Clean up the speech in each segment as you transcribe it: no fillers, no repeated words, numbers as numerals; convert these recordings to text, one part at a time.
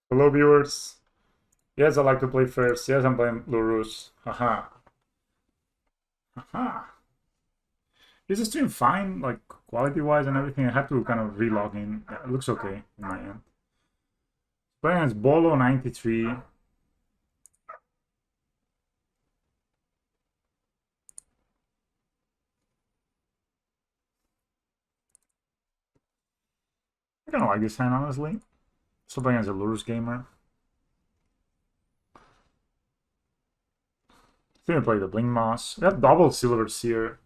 Hello, viewers. Yes, I like to play first. Yes, I'm playing Lurus. Haha. Haha. Is the stream fine, like quality-wise and everything? I had to kind of re-log in. Yeah, it looks okay in my end. Playing as Bolo 93. I kind of like this hand, honestly. Still playing as a Lurus gamer. Still play the Bling Moss. We have double Silver Seer.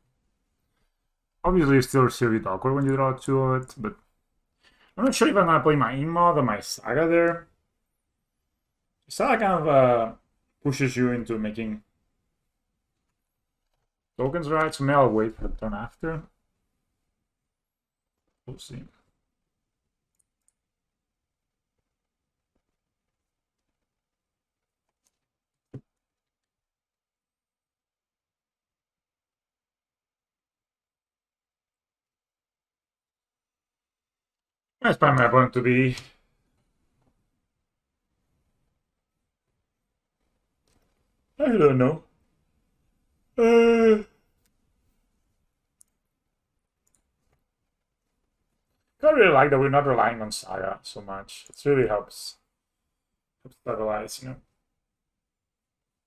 Obviously, Silver Seer is awkward when you draw two of it, but I'm not sure if I'm gonna play my Mod or my Saga there. Saga kind of pushes you into making tokens, right? So maybe I'll wait for the turn after. We'll see. I expect my opponent to be I don't know. I really like that we're not relying on Saga so much. It really helps stabilize, you know.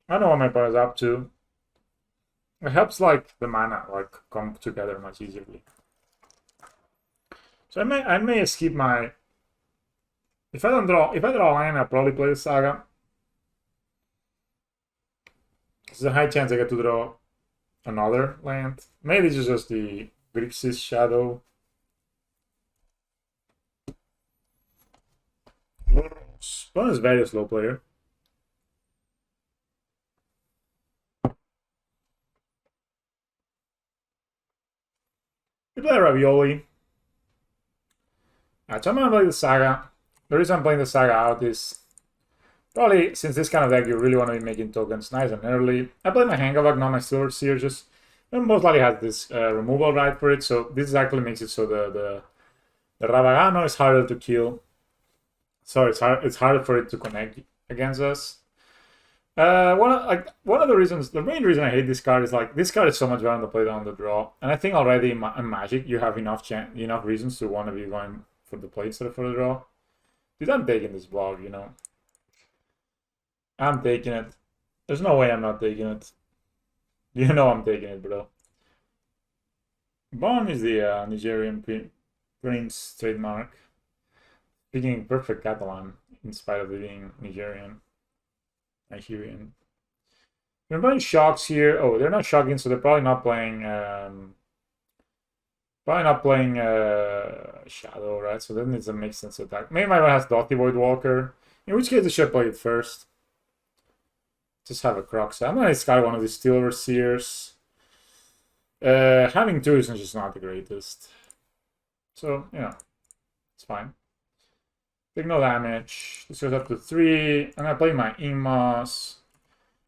I know what my opponent's up to. It helps like the mana like come together much easily. So I may skip my if I draw land, I'll probably play the Saga. There's a high chance I get to draw another land. Maybe this is just the Grixis Shadow. Opponent is very slow player. We play Ravioli. So I'm gonna play the Saga. The reason I'm playing the Saga out is probably since this kind of deck you really want to be making tokens nice and early. I play my Hangavak, not my Silver Seer, just most likely has this removal right for it, so this actually makes it so the Ravagano is harder to kill. So it's harder for it to connect against us. One of the reasons, the main reason I hate this card is like this card is so much better to play on the draw, and I think already in Magic you have enough reasons to want to be going for the play instead of for the draw. Dude, I'm taking this block, you know. I'm taking it. There's no way I'm not taking it. You know I'm taking it, bro. Bon is the Nigerian prince trademark. Speaking perfect Catalan in spite of it being Nigerian. Nigerian. They're playing shocks here. Oh, they're not shocking, so they're probably not playing Shadow, right? So then it's a make sense attack. Maybe my one has Dotty Void Walker. In which case I should play it first. Just have a Crocs. I'm gonna discard one of these Steel Overseers. Having two is just not the greatest. So, you know, it's fine. Take no damage. This goes up to 3. I'm gonna play my Inmos.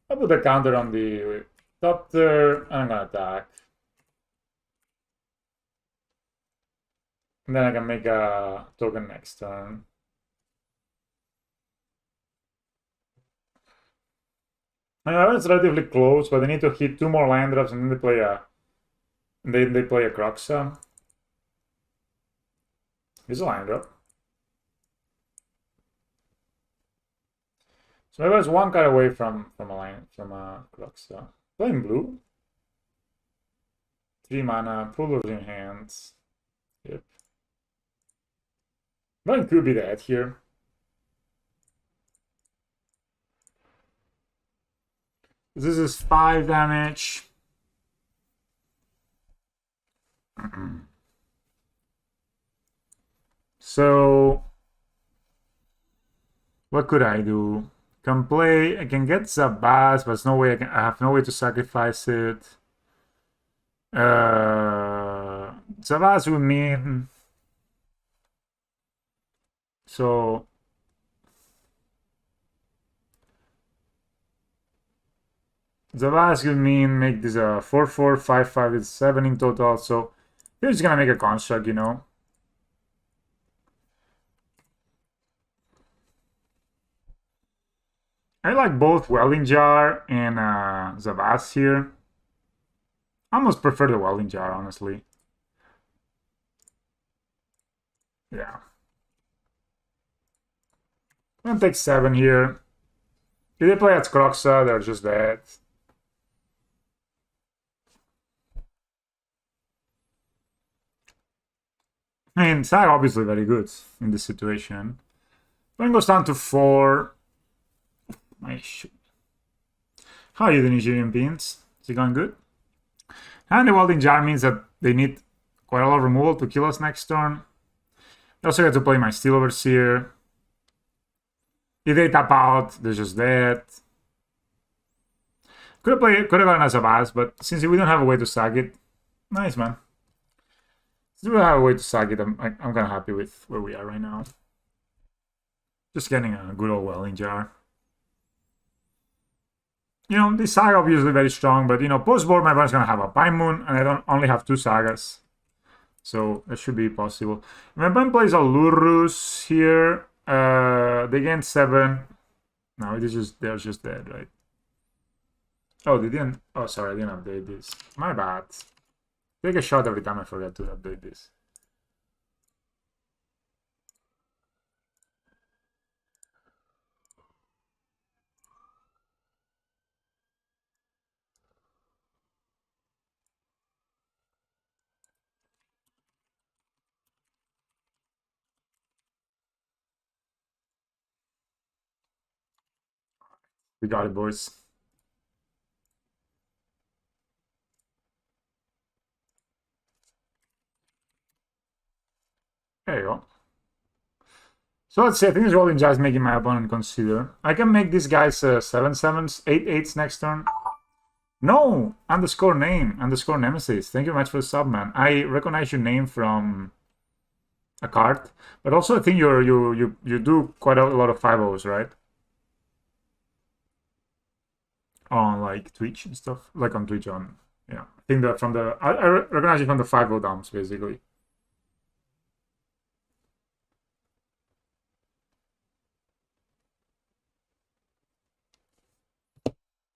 I'll put a counter on the top there, and I'm gonna attack. And then I can make a token next turn. I know it's relatively close, but they need to hit 2 more land drops, and then they play a Croxa. This is a land drop. So maybe it's one card away from a Croxa. Playing blue. 3 mana, pullers in hands. Yep. Mine could be dead here. This is 5 damage. So, what could I do? Can play. I can get Zabaz, but there's no way I have no way to sacrifice it. Zabaz would mean so. Zabaz would mean make this a 4/4, 5/5 with 7 in total. So we're just gonna make a construct, you know. I like both Welding Jar and Zavas here. I almost prefer the Welding Jar, honestly. Yeah. I'm gonna take 7 here. If they play at Skroxa, they're just dead. I mean, Sag obviously very good in this situation. When it goes down to 4. My shoot. How are you, the Nigerian beans? Is it going good? And the Welding Jar means that they need quite a lot of removal to kill us next turn. I also get to play my Steel Overseer. If they tap out, they're just dead. Could have gotten as a Vaz, but since we don't have a way to sag it, nice, man. Since we don't have a way to sag it, I'm kind of happy with where we are right now. Just getting a good old Welding Jar. You know, this saga obviously very strong, but you know, post-board my opponent's gonna have a Pine Moon, and I don't only have 2 sagas. So that should be possible. My opponent plays a Lurrus here. They gain 7. No, they're just dead, right? Oh, they didn't. Oh, sorry, I didn't update this. My bad. Take a shot every time I forget to update this. We got it, boys. There you go. So let's see. I think this Rolling Jar is making my opponent consider. I can make these guys 7/7s, 8/8s next turn. No! Underscore name, underscore nemesis. Thank you very much for the sub, man. I recognize your name from a card, but also I think you do quite a lot of 5-0s, right? On like Twitch and stuff, like on Twitch on yeah. I think that from the I recognize you from the 5-0 dumps basically.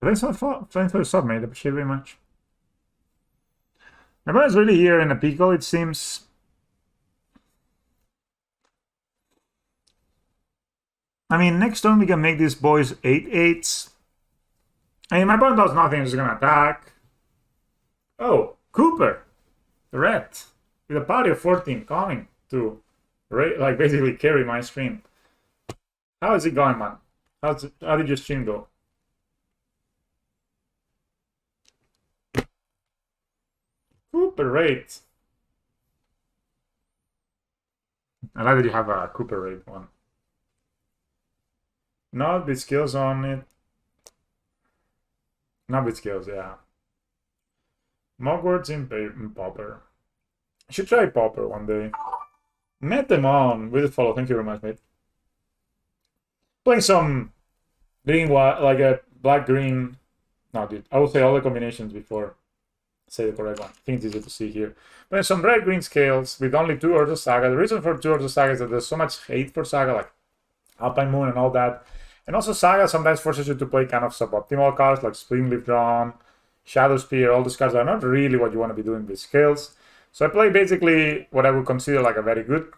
Thanks for the sub, mate. Appreciate it very much. Everyone's really here in a pickle, it seems. I mean, next turn we can make these boys 8/8s. I mean, my opponent does nothing, he's just gonna attack. Oh, Cooper, the red, with a party of 14 coming to, like, basically carry my stream. How is it going, man? How did your stream go? Cooper rate. I like that you have a Cooper rate one. Not with skills on it. Not with skills, yeah. Mogwarts in Popper. I should try Popper one day. Met them on with the follow. Thank you very much, mate. Playing some green, like a black green. No, dude. I will say all the combinations before say the correct one. I think it's easy to see here. Playing some red green scales with only 2 Urza Saga. The reason for 2 Urza Saga is that there's so much hate for Saga, like Alpine Moon and all that. And also Saga sometimes forces you to play kind of suboptimal cards like Springleaf Drawn, Shadow Spear. All these cards are not really what you want to be doing with scales. So I play basically what I would consider like a very good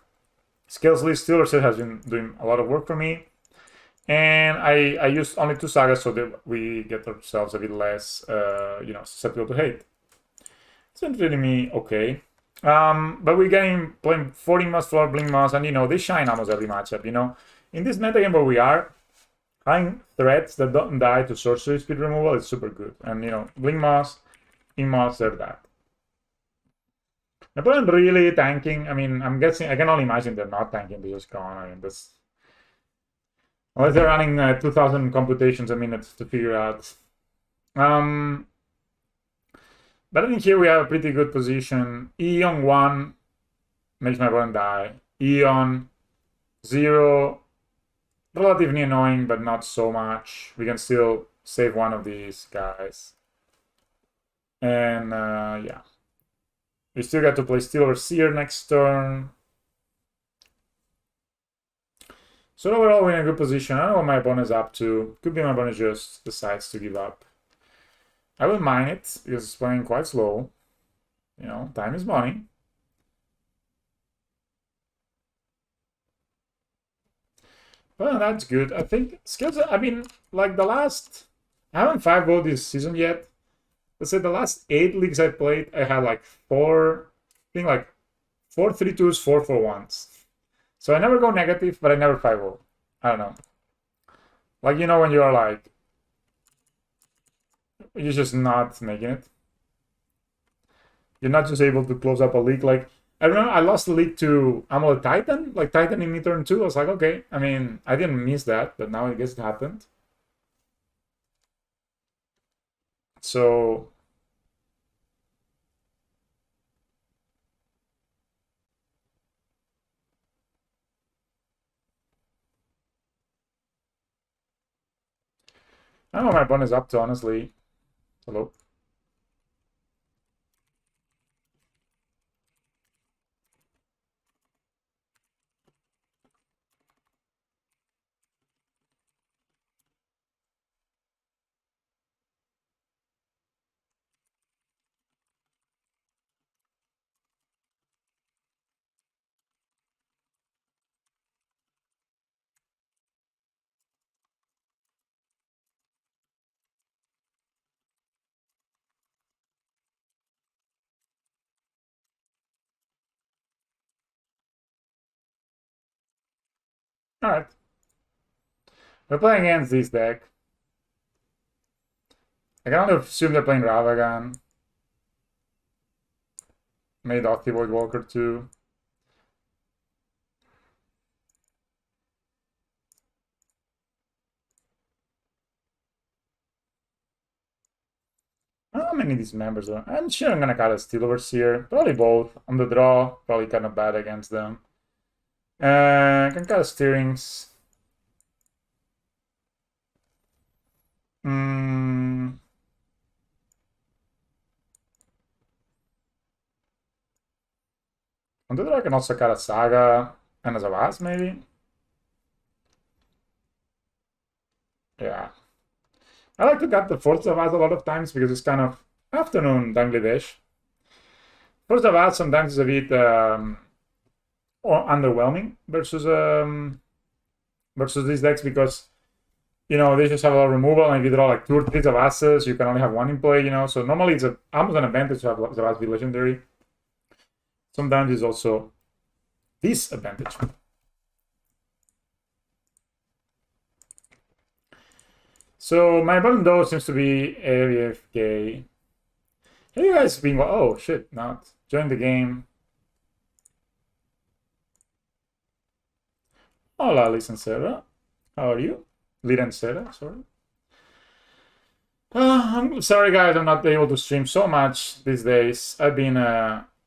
scales list. Steel Overseer has been doing a lot of work for me. And I used only 2 sagas so that we get ourselves a bit less, you know, susceptible to hate. It's been treating me okay. But we're playing 14 Moss, Floor, Blink Moss, and you know, they shine almost every matchup, you know. In this metagame where we are, having threats that don't die to sorcery speed removal is super good. And you know, Blink Moss, in Moss, they're that. My opponent really tanking. I mean, I'm guessing, I can only imagine they're not tanking, they're just gone. I mean, that's. Unless they're running 2,000 computations a minute to figure out. But I think here we have a pretty good position. Eon 1 makes my opponent die. Eon 0, relatively annoying, but not so much. We can still save one of these guys. And yeah. We still got to play Steel Overseer next turn. So overall, we're in a good position. I don't know what my opponent's up to. Could be my opponent just decides to give up. I will mine it because it's playing quite slow. You know, time is money. Well, that's good. I think skills. I mean, like the last. I haven't 5-0 this season yet. Let's say the last 8 leagues I played, I had like 4. I think like 4 3-2s, 4 4-1s. So I never go negative, but I never 5-0. I don't know. Like, you know, when you are like, you're just not making it. You're not just able to close up a league. Like, I remember I lost the league to Amulet Titan, like Titan in turn 2. I was like, okay. I mean, I didn't miss that, but now I guess it happened. So I don't know what my opponent is up to, honestly. Hello. All right. We're playing against this deck. I can only assume they're playing Ravagan. Made Void Walker too. I don't know how many of these members are. I'm sure I'm gonna cut a Steel Overseer. Probably both. On the draw, probably kind of bad against them. Can cut a Steerings. On the draw, I can also cut a Saga and a Zavaz, maybe. Yeah. I like to cut the fourth Zavaz a lot of times because it's kind of afternoon Bangladesh. First Zavaz sometimes is a bit or underwhelming versus these decks because you know they just have a lot of removal, and if you draw like 2 or 3 Zavazes, you can only have one in play. You know, so normally it's almost an advantage to have Zavaz be legendary. Sometimes it's also disadvantage. So my button though seems to be AFK. Hey, you guys being oh shit, not join the game. Hola, MrSeri. How are you? MrSeri, sorry. I'm sorry, guys. I'm not able to stream so much these days. I've been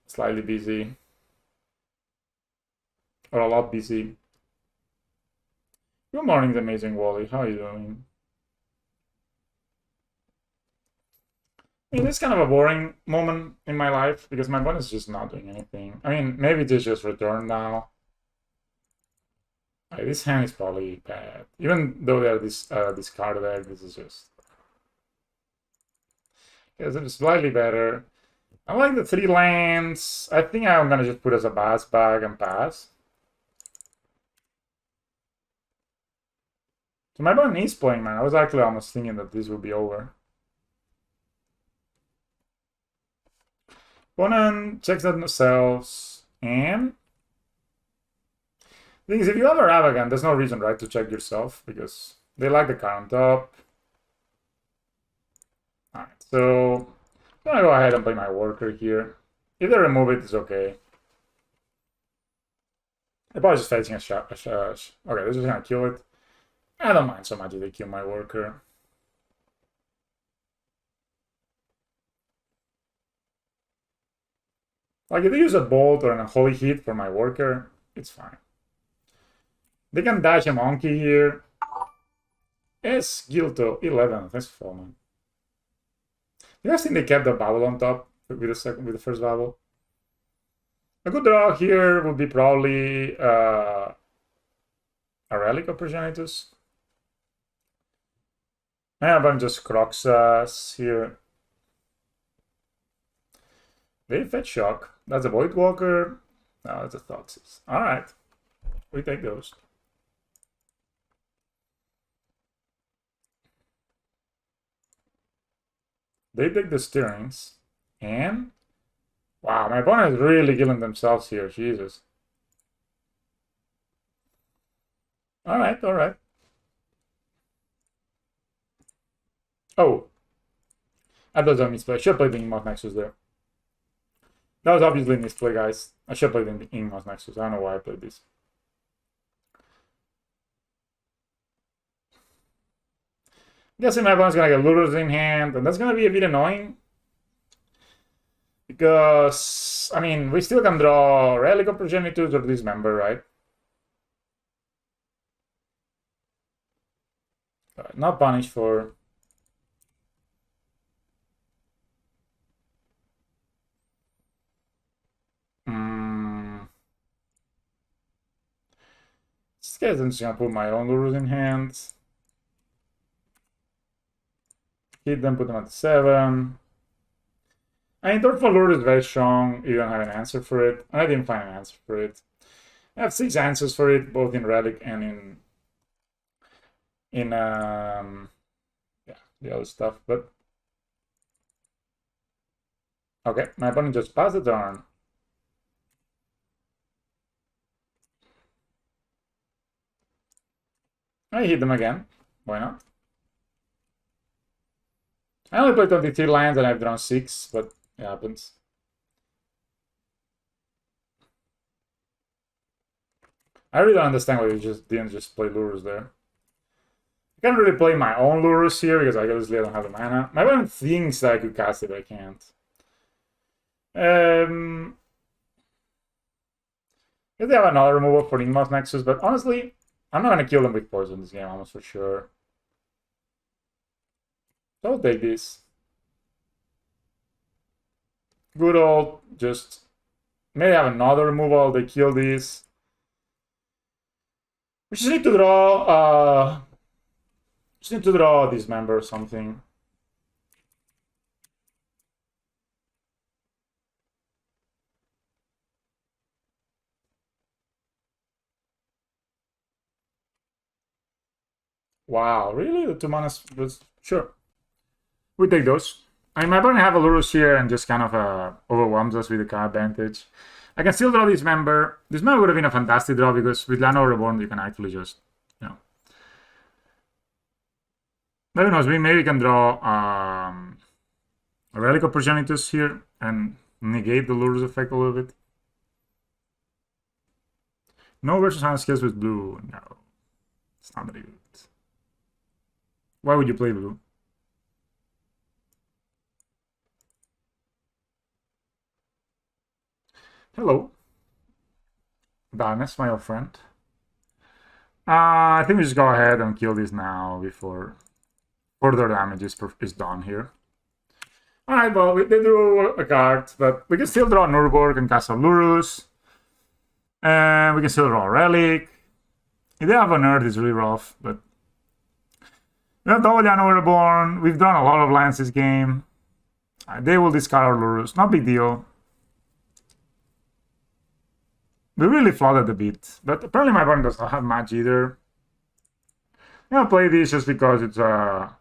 slightly busy, or a lot busy. Good morning, the amazing Wally. How are you doing? I mean, it's kind of a boring moment in my life because my opponent is just not doing anything. I mean, maybe they just return now. This hand is probably bad. Even though they're this card there, this is just... Yes, it's slightly better. I like the 3 lands. I think I'm gonna just put as a pass bag and pass. So my opponent is playing, man. I was actually almost thinking that this would be over. Opponent checks themselves, and the thing is, if you have a Ravagan, there's no reason, right, to check yourself because they like the card on top. Alright, so I'm gonna go ahead and play my worker here. If they remove it, it's okay. They're probably just fetching a shot. Okay, they're just gonna kill it. I don't mind so much if they kill my worker. Like, if they use a bolt or an unholy hit for my worker, it's fine. They can dash a monkey here. Yes, Gilto, 11th. That's fallen. You guys think they kept the bubble on top with the first bubble? A good draw here would be probably A Relic of Progenitus. Yeah, but just Croxus here. They fetch Shock. That's a Voidwalker. No, that's a Thoughtseize. Alright. We take those. They take the Stirrings. And... Wow, my opponent is really killing themselves here. Jesus. Alright, alright. Oh. That was a misplay. I should have played the Inmost Nexus there. That was obviously a misplay, guys. I should have played the Inmost Nexus. I don't know why I played this. I'm guessing my opponent's gonna get Lurus in hand, and that's gonna be a bit annoying. Because, I mean, we still can draw Relic of Progenitus or Dismember, right? Not punish for... This guy's just gonna put my own Lurus in hand. Hit them, put them at 7. I mean, Torchful Lure is very strong. You don't have an answer for it. I didn't find an answer for it. I have 6 answers for it, both in Relic and in yeah, the other stuff. But okay, my opponent just passed the turn. I hit them again. Why not? I only played 23 lands and I've drawn 6, but it happens. I really don't understand why you just didn't just play Lurus there. I can't really play my own Lurus here because I obviously don't have the mana. My opponent thinks that I could cast it, but I can't. If they have another removal for Inmost Nexus, but honestly, I'm not gonna kill them with poison this game, almost for sure. So I'll take this. Good old, just maybe have another removal, they kill this. We just need to draw Dismember or something. Wow, really? The 2 mana was sure. We take those. I mean, my opponent have a Lurus here and just kind of overwhelms us with the card advantage. I can still draw Dismember. Dismember would have been a fantastic draw because with Lano Reborn you can actually just, you know. Who knows, maybe we can draw a Relic of Progenitus here and negate the Lurus effect a little bit. No versus Hardened Scales with blue. No. It's not very good. Why would you play blue? Hello. Darkness, my old friend. I think we just go ahead and kill this now before further damage is done here. Alright, well, they drew a card, but we can still draw Nurborg and cast a Lurus. And we can still draw a Relic. If they have an Earth, it's really rough, but... We have double Lano Reborn. We've drawn a lot of lands this game. They will discard our Lurus. Not big deal. We really flooded a bit, but apparently my opponent does not have match either. I'm gonna play this just because it's a...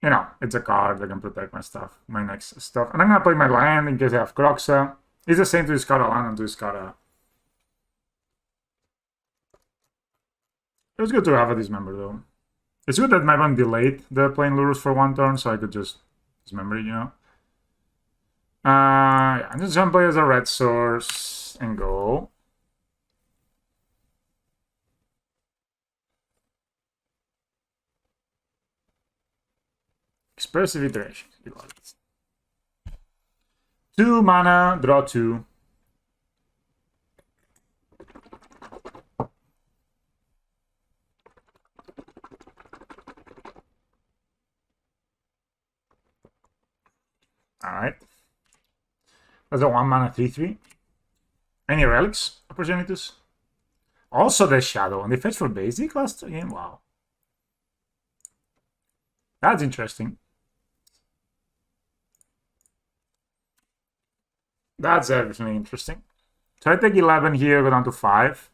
You know, it's a card that can protect my stuff, my next stuff. And I'm gonna play my land in case I have Croxa. It's the same to discard a land and to discard a... It was good to have a Dismember though. It's good that my opponent delayed the playing Lurus for 1 turn, so I could just Dismember it, you know. Yeah, I'm just gonna play as a red source and go. Expressive Iteration. 2 mana, draw 2. Alright. That's a 1 mana 3/3. Any relics of Progenitus? Also the Shadow, and they fetched for basic last game? Wow. That's interesting. That's definitely interesting. So I take 11 here, go down to 5.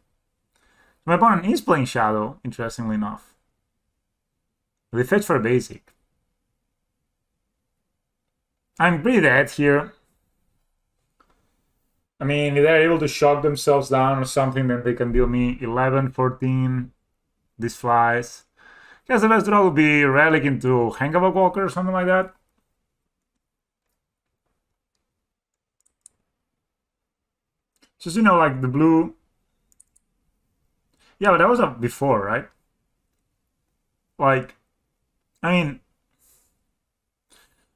My opponent is playing Shadow, interestingly enough. They fetch for a basic. I'm pretty dead here. I mean, if they're able to shock themselves down or something, then they can deal me 11, 14. This flies. Guess the best draw would be Relic into Hangavok Walker or something like that. Just, you know, like the blue. Yeah, but that was a before, right? Like, I mean,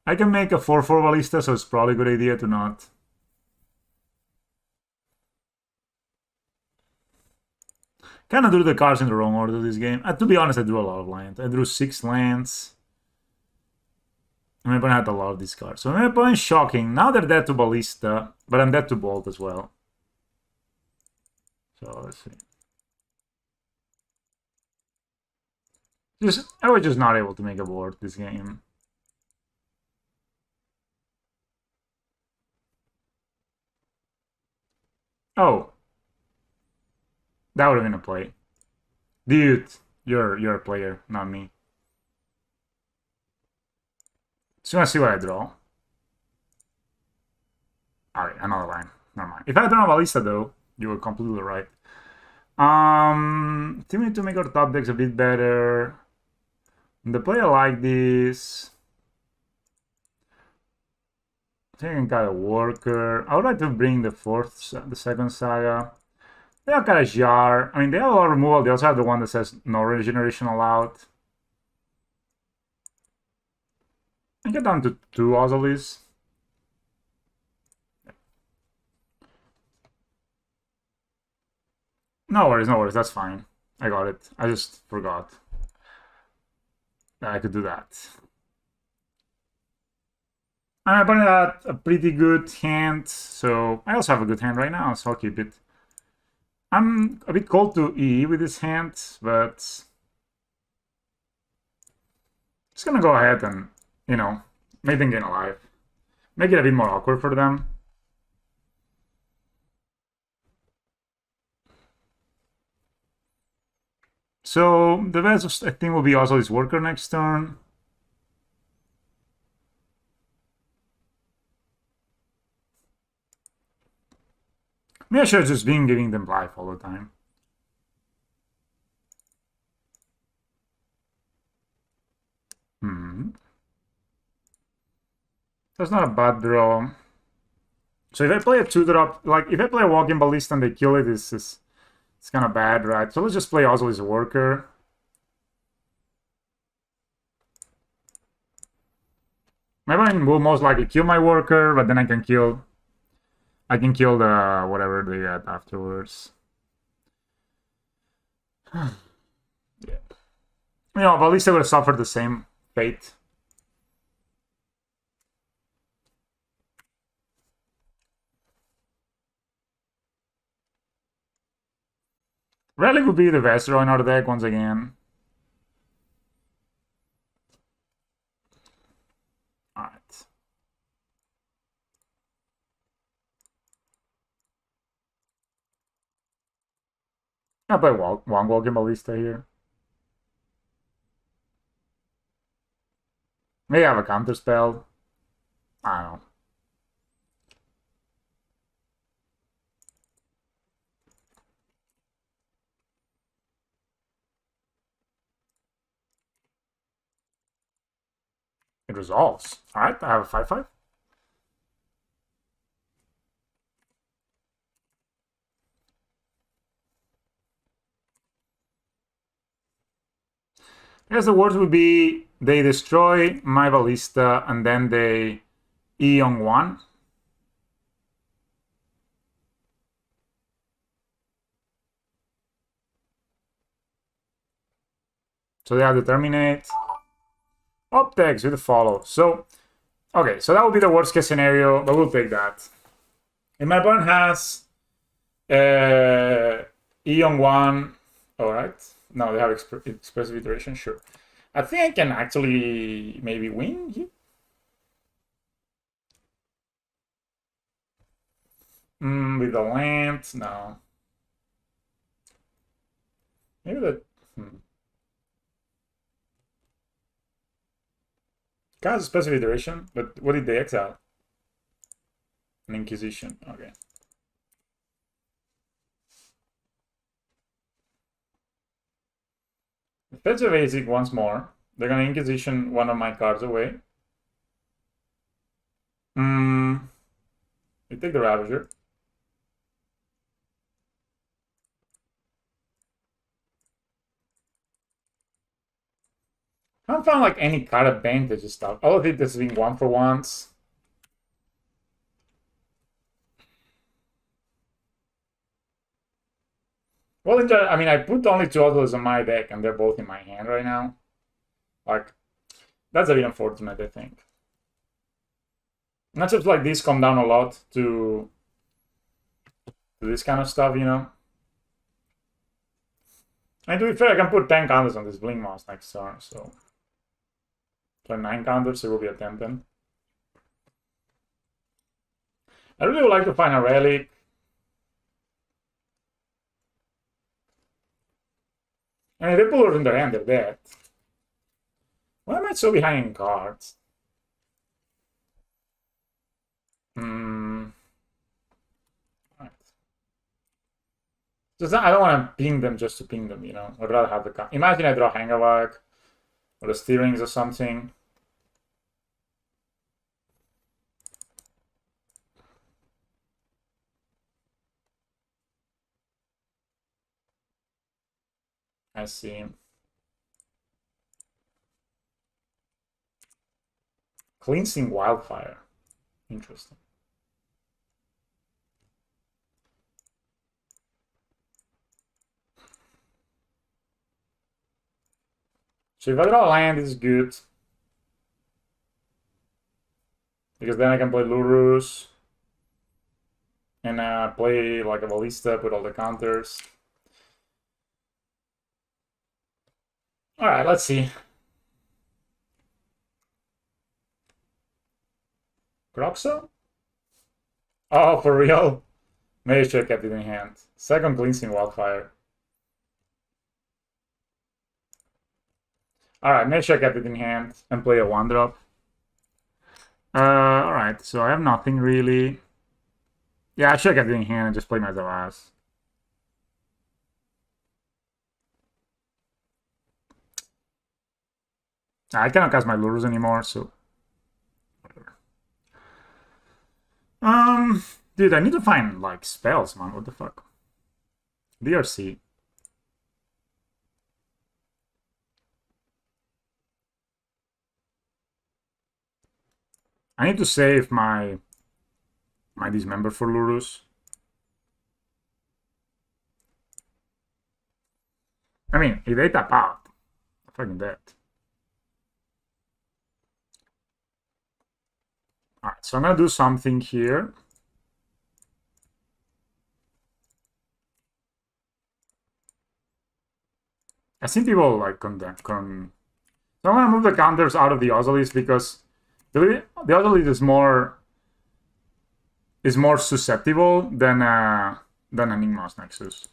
I can make a 4-4 Ballista, so it's probably a good idea to not. Kind of drew the cards in the wrong order this game. To be honest, I drew a lot of lands. I drew 6 lands. My opponent had a lot of these cards. So my opponent's shocking. Now they're dead to Ballista, but I'm dead to Bolt as well. So let's see. I was just not able to make a board this game. Oh. That would have been a play. Dude, you're a player, not me. Just gonna see what I draw. Alright, another line. Never mind. If I had drawn a Ballista though, you were completely right. Still need to make our top decks a bit better. The player like this. I think I can got a worker. I would like to bring the second saga. They have got a jar. I mean, they have a lot of removal. They also have the one that says no regeneration allowed. I get down to 2 Ozolis. No worries, no worries. That's fine. I got it. I just forgot that I could do that. I'm putting out a pretty good hand, so I also have a good hand right now, so I'll keep it. I'm a bit cold to E with this hand, but just gonna go ahead and, you know, make them gain alive. Make it a bit more awkward for them. So the best, I think, will be also this worker next turn. Maybe I should have just been giving them life all the time. That's not a bad draw. So if I play a 2-drop, like if I play a Walking Ballista and they kill it, it's kind of bad, right? So let's just play Oswald as a worker. My opponent will most likely kill my worker, but then I can kill the whatever they get afterwards. Yeah. You know, but at least I would have suffered the same fate. Relic would be the best draw in our deck once again. Alright. I'll play one Walking Ballista here. Maybe I have a counter spell. I don't know. It resolves. Alright, I have a 5/5. I guess the words would be they destroy my Ballista and then they E on 1. So they have to terminate. Optex with a follow. So, okay, so that would be the worst case scenario, but we'll take that. If my opponent has E on 1. Alright. No, they have expressive iteration, sure. I think I can actually maybe win here. With the land, no. Maybe that. Cast specific iteration, but what did they exile? An Inquisition. Okay. Fetch a basic once more. They're gonna Inquisition one of my cards away. You take the Ravager. I haven't found like any card advantage and stuff. All of it has been 1-for-1s. Well, I mean, I put only 2 others on my deck, and they're both in my hand right now. Like, that's a bit unfortunate, I think. Matchups like this come down a lot to this kind of stuff, you know? And to be fair, I can put 10 counters on this Blink Moss next turn, so... 9 counters, it will be a 10-10. I really would like to find a relic. And if they pull it in their hand, they're dead. Why am I so behind in cards? Right. Just, I don't want to ping them just to ping them, you know? I'd rather have the card. Imagine I draw Hangavag or the Steerings or something. I see. Cleansing Wildfire. Interesting. So if I draw land, it's good. Because then I can play Lurus. And play like a Ballista, put all the counters. Alright, let's see. Croxo? Oh, for real? Maybe I should have kept it in hand. Second Cleansing Wildfire. Alright, make sure I kept it in hand and play a 1-drop. Alright, so I have nothing really. Yeah, I should have kept it in hand and just play my Zavas. I cannot cast my Lurus anymore, so... whatever. Dude, I need to find, like, spells, man. What the fuck? DRC. I need to save my Dismember for Lurus. I mean, if they tap out, I'm fucking dead. Alright, so I'm gonna do something here. I've seen people like so I'm gonna move the counters out of the Ozolist because the Ozolist is more susceptible than Enigma's Nexus.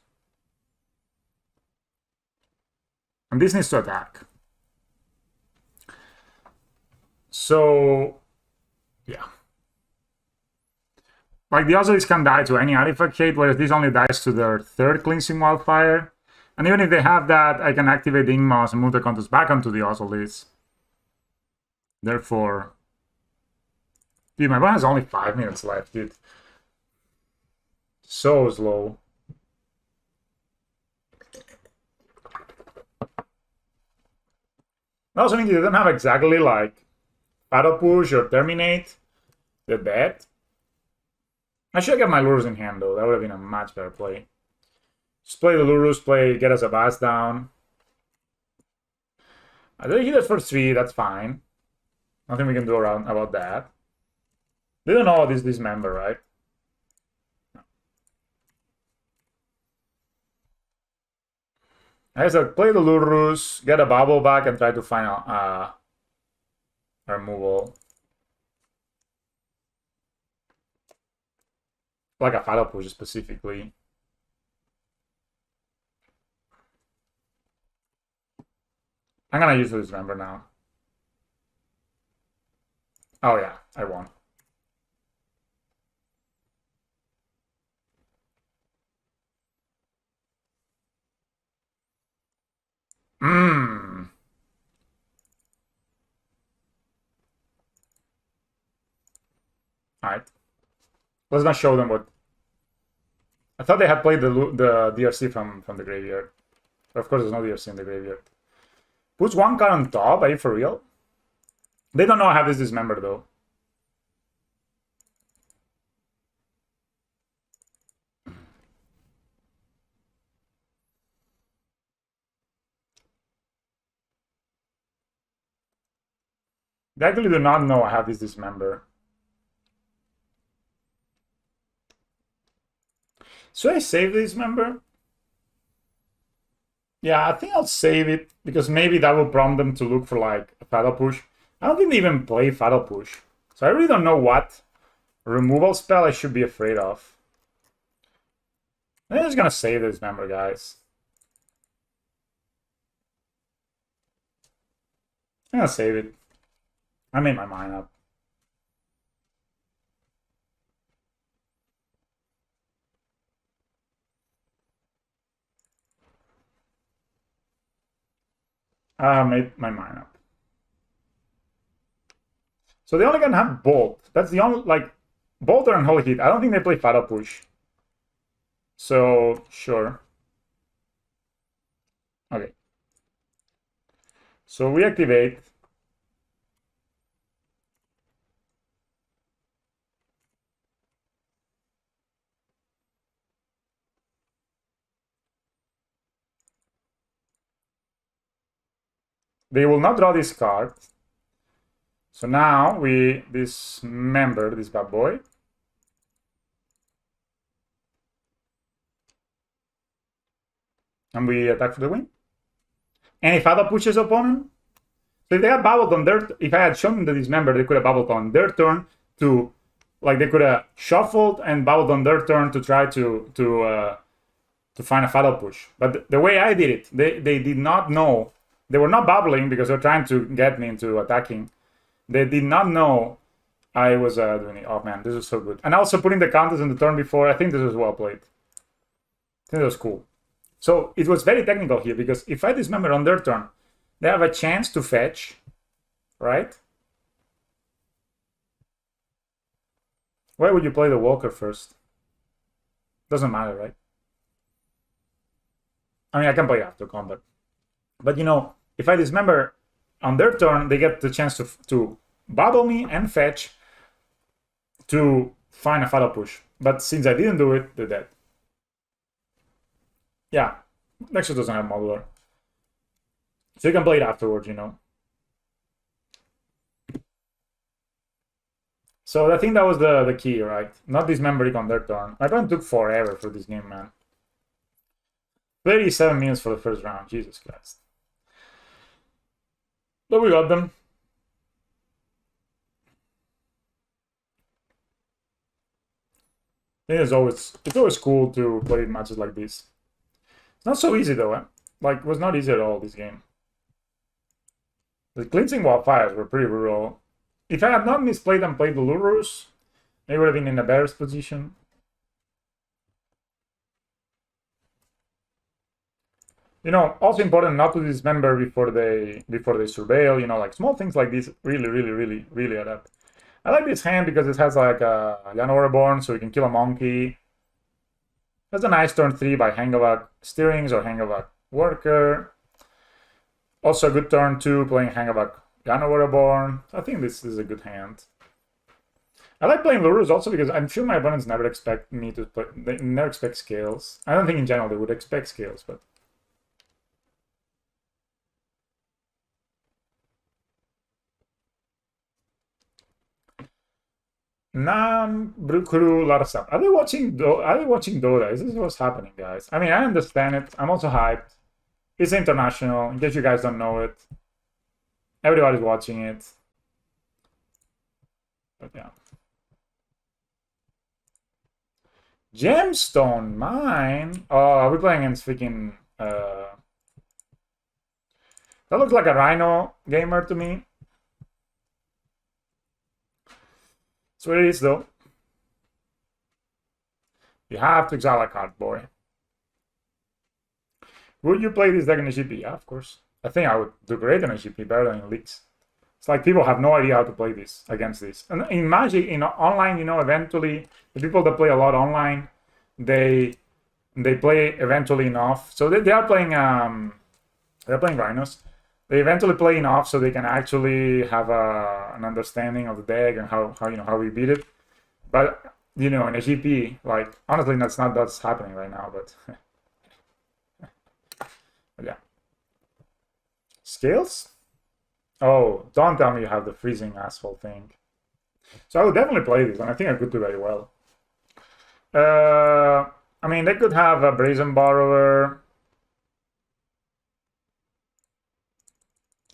And this needs to attack. So yeah. Like the Ozolist can die to any artifact hate, whereas this only dies to their 3rd Cleansing Wildfire. And even if they have that, I can activate the Ingmas and move the counters back onto the Ozolist. Therefore... dude, my opponent has only 5 minutes left, dude. So slow. That also means they don't have exactly like Battle Push or Terminate. They're dead. I should get my Lurus in hand though. That would have been a much better play. Just play the Lurus, get us a Bass down. I did hit it for 3, that's fine. Nothing we can do about that. They don't know this Dismember, right? No. I guess I'll play the Lurus, get a bubble back, and try to find a removal. Like a Fatal Push specifically. I'm gonna use this member now. Oh yeah, I won. Mmm. Alright. Let's not show them what... I thought they had played the DRC from the graveyard. But of course there's no DRC in the graveyard. Puts one card on top, are you for real? They don't know I have this dismember though. They actually do not know I have this dismember. Should I save this member? Yeah, I think I'll save it because maybe that will prompt them to look for like a Fatal Push. I don't think they even play Fatal Push. So I really don't know what removal spell I should be afraid of. I'm just gonna save this member, guys. I'm gonna save it. I made my mind up. I made my mind up. So they only can have Bolt. That's the only, like, Bolt and Holy Heat. I don't think they play Fatal Push. So, sure. Okay. So we activate. They will not draw this card. So now we dismember this bad boy. And we attack for the win. And if Ada pushes opponent, so if they had bubbled on their, if I had shown them the dismember, they could have bubbled on their turn to, like they could have shuffled and bubbled on their turn to try to find a Fatal Push. But the way I did it, they did not know. They were not bubbling because they're trying to get me into attacking. They did not know I was doing it. Oh man, this was so good. And also putting the counters in the turn before, I think this was well played. I think it was cool. So it was very technical here because if I dismember on their turn, they have a chance to fetch, right? Why would you play the Walker first? Doesn't matter, right? I mean, I can play after combat. But, you know, if I dismember on their turn, they get the chance to bubble me and fetch to find a Fatal Push. But since I didn't do it, they're dead. Yeah, Nexus doesn't have modular. So you can play it afterwards, you know. So I think that was the key, right? Not dismembering on their turn. My opponent took forever for this game, man. 37 minutes for the first round. Jesus Christ. But we got them. I think it's always cool to play matches like this. It's not so easy though, eh? Like, it was not easy at all, this game. The cleansing wildfires were pretty brutal. If I had not misplayed and played the Lurus, they would have been in a better position. You know, also important not to dismember before they surveil. You know, like small things like this really add up. I like this hand because it has like a Llano Reborn, so you can kill a monkey. That's a nice turn 3 by Hangavak Steerings or Hangavak Worker. Also a good turn 2 playing Hangavak Llano Reborn. I think this is a good hand. I like playing Lurus also because I'm sure my opponents never expect me to play. They never expect scales. I don't think in general they would expect scales, but. Nam Brukuru Larasap. Are they watching Dota? Is this what's happening, guys? I mean, I understand it. I'm also hyped. It's international, in case you guys don't know it. Everybody's watching it. But yeah. Gemstone mine. Oh, are we playing against freaking that looks like a Rhino gamer to me. That's what it is though. You have to exile a card, boy. Would you play this deck in a GP? Yeah, of course. I think I would do great in a GP, better than in leagues. It's like people have no idea how to play this against this. And in Magic, in online, you know, eventually the people that play a lot online, they play eventually enough. So they are playing they're playing Rhinos. They eventually play enough so they can actually have an understanding of the deck and how we beat it. But you know, in a GP, like honestly, that's happening right now. But, but yeah, scales. Oh, don't tell me you have the freezing asphalt thing. So I would definitely play this, and I think I could do very well. I mean, they could have a Brazen Borrower.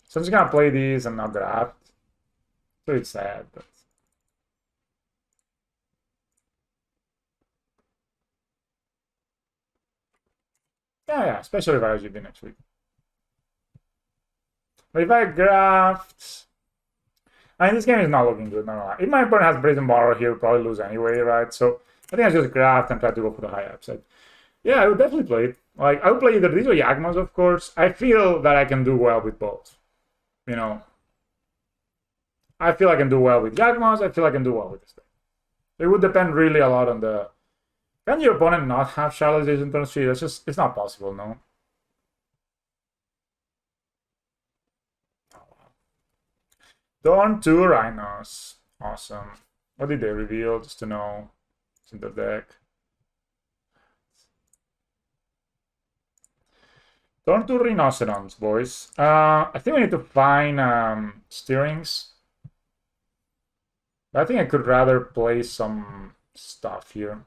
So I'm just gonna play these and not draft. So it's sad, but yeah, especially if I RGB next week. But if I graft, I mean, this game is not looking good. No. If my opponent has Brazen Borrower here, we'll probably lose anyway, right? So I think I just graft and try to go for the high upside. Yeah, I would definitely play it. Like, I would play either these or Yagmas, of course. I feel that I can do well with both. You know, I feel I can do well with Yagmas. I feel I can do well with this thing. It would depend really a lot on the... Can your opponent not have Shallowization turn 3? That's just... It's not possible, no? Dawn 2 Rhinos. Awesome. What did they reveal? Just to know. It's in the deck. Turn 2 Rhinocerons, boys. I think we need to find steerings. I think I could rather play some stuff here.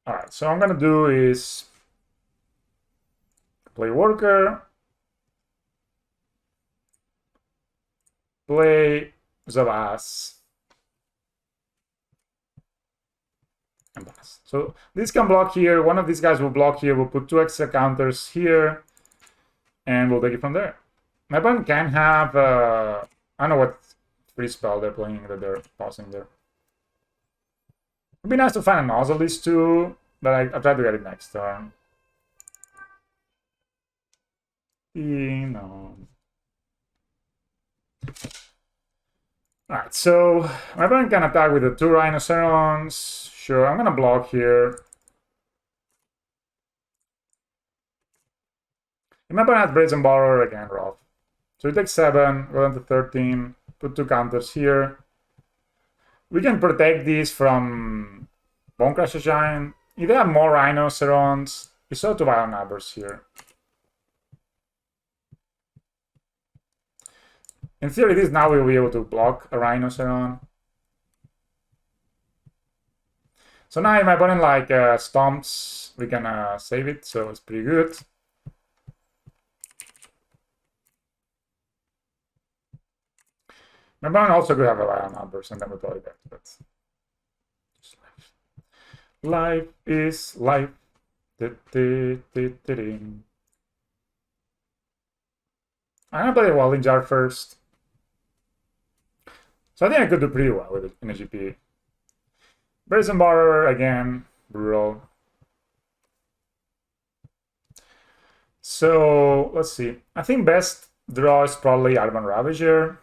Alright, so what I'm gonna do is play Worker, play Zavas, and pass. So this can block here. One of these guys will block here. We'll put 2 extra counters here, and we'll take it from there. My opponent can have, I don't know what free spell they're playing that they're pausing there. It'd be nice to find a Nozzleist too, but I'll try to get it next turn. Alright, so my opponent can attack with the 2 Rhinocerons. Sure, I'm gonna block here. And my opponent has Brazen Borrower again, rough. So we take 7, go down to 13, put 2 counters here. We can protect these from Bonecrusher Giant. If they have more Rhinocerons, we saw 2 Violent Nabbers here. In theory, this now we'll be able to block a Rhinoceron. So now if my opponent like stomps, we can save it, so it's pretty good. My opponent also could have a Violent Nabbers, and then we'll probably back, but just life is life. I'm gonna play the Welding Jar first. So I think I could do pretty well with it in a GP. Brazen Borrower again, brutal. So let's see. I think best draw is probably Urban Ravager.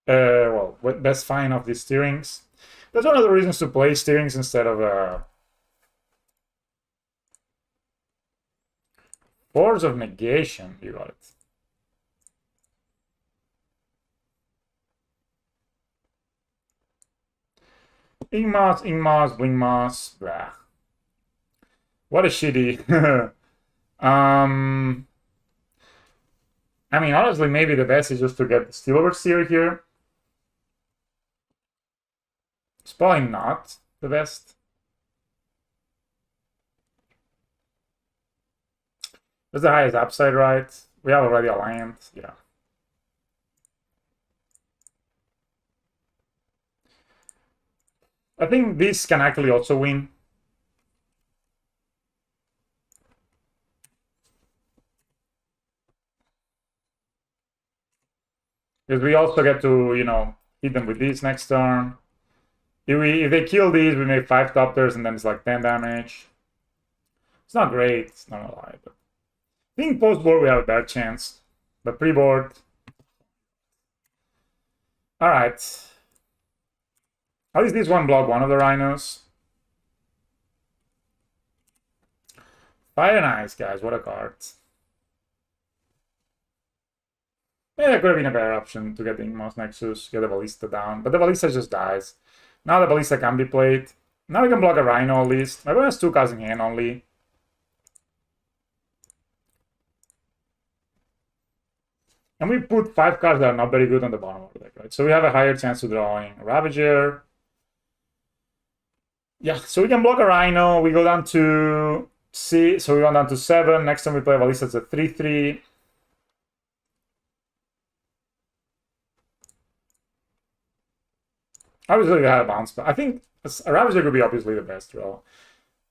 Well, best find of these steerings. That's one of the reasons to play steerings instead of Force of Negation. You got it. Ingmas, Blingmas, blah. What a shitty I mean, honestly, maybe the best is just to get the Steel Overseer here. It's probably not the best. That's the highest upside, right? We have already Alliance, yeah. I think this can actually also win. Because we also get to, you know, hit them with this next turn. If they kill these, we make 5 Copters and then it's like 10 damage. It's not great, it's not gonna lie, but I think post-board we have a better chance. But pre-board. Alright. At least this one block one of the rhinos. Fire and Ice, guys, what a card. Yeah, that could have been a better option to get the Inmost Nexus, get the Ballista down, but the Ballista just dies. Now the Ballista can be played. Now we can block a Rhino at least. My opponent has 2 cards in hand only. And we put 5 cards that are not very good on the bottom of the deck, right? So we have a higher chance of drawing Ravager. Yeah, so we can block a Rhino. We go down to 6, so we go down to 7. Next time we play Ballista, it's a 3-3. Obviously, they had a bounce, but I think a Ravager could be obviously the best draw.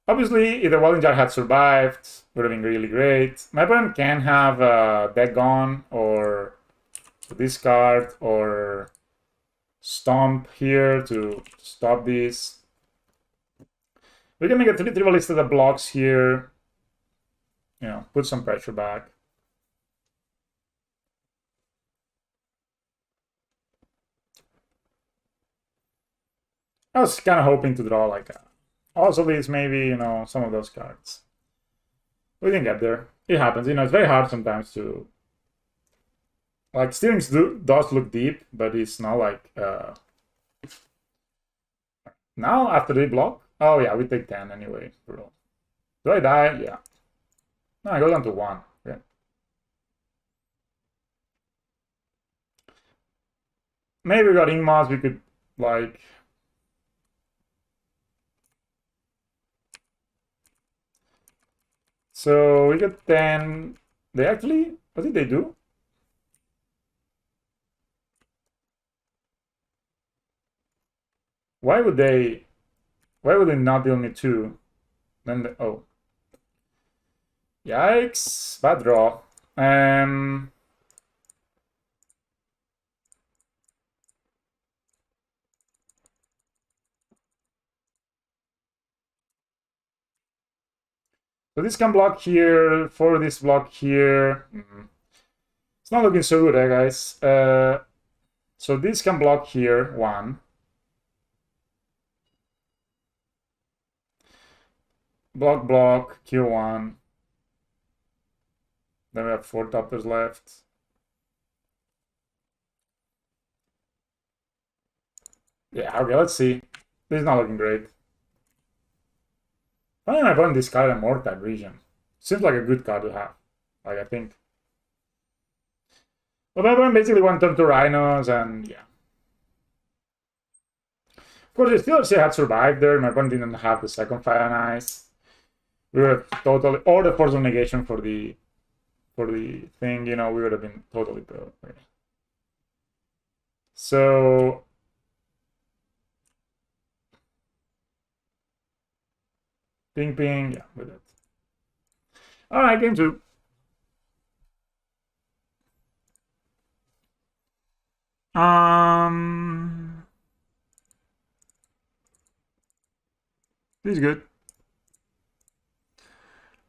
Obviously, if the Welding Jar had survived, would have been really great. My opponent can have Deck Gone, or this card, or Stomp here to stop this. We can make a 3-3 Ballista that blocks here. You know, put some pressure back. I was kind of hoping to draw like also these, maybe, you know, some of those cards. We didn't get there. It happens. You know, it's very hard sometimes to... Like, Steerings does look deep, but it's not like... Now, after they block? Oh, yeah, we take 10 anyway. Bro. Do I die? Yeah. No, I go down to 1. Yeah. Maybe we got Ingmas, we could, like... So we get 10. They actually... What did they do? Why would they not deal me 2? Then the, oh. Yikes. Bad draw. So this can block here, for this block here. It's not looking so good, guys. So this can block here, 1. Block, block, kill 1. Then we have 4 Toppers left. Yeah, okay, let's see. This is not looking great. Why am I putting this card in more type region? Seems like a good card to have. Like, I think. But my opponent basically one turn to Rhinos, and yeah. Of course, if Steelers had survived there, my opponent didn't have the second Fire and Ice. We would have totally, or the Force of Negation for the thing, you know, we would have been totally pro. So ping ping, yeah, with it. Alright, game 2. This is good.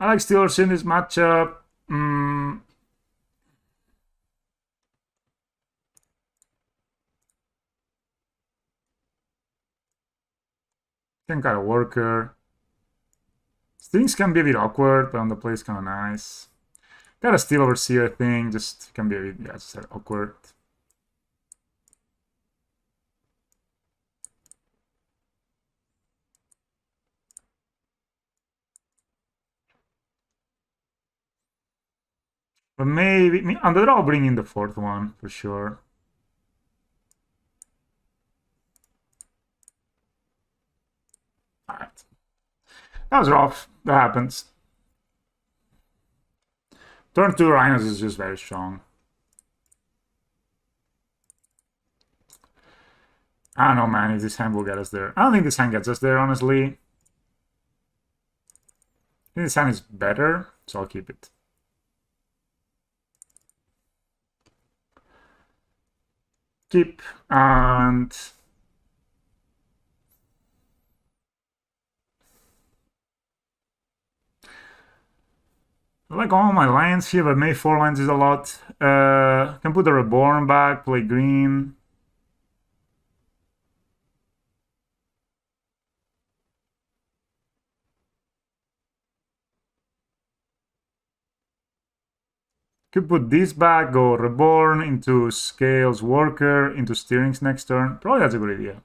I like Steelers in this matchup. Can kind of worker. Things can be a bit awkward, but on the play it's kind of nice. Got a Steel Overseer thing, just can be a bit, yeah, just awkward. But maybe on the draw I'll bring in the fourth one for sure. Alright. That was rough. That happens. Turn 2 Rhinos is just very strong. I don't know, man, if this hand will get us there. I don't think this hand gets us there, honestly. I think this hand is better, so I'll keep it. Keep, and... I like all my lands here, but maybe 4 lands is a lot. Can put the Reborn back, play green. Could put this back, go Reborn into Scales Worker, into Steerings next turn. Probably that's a good idea.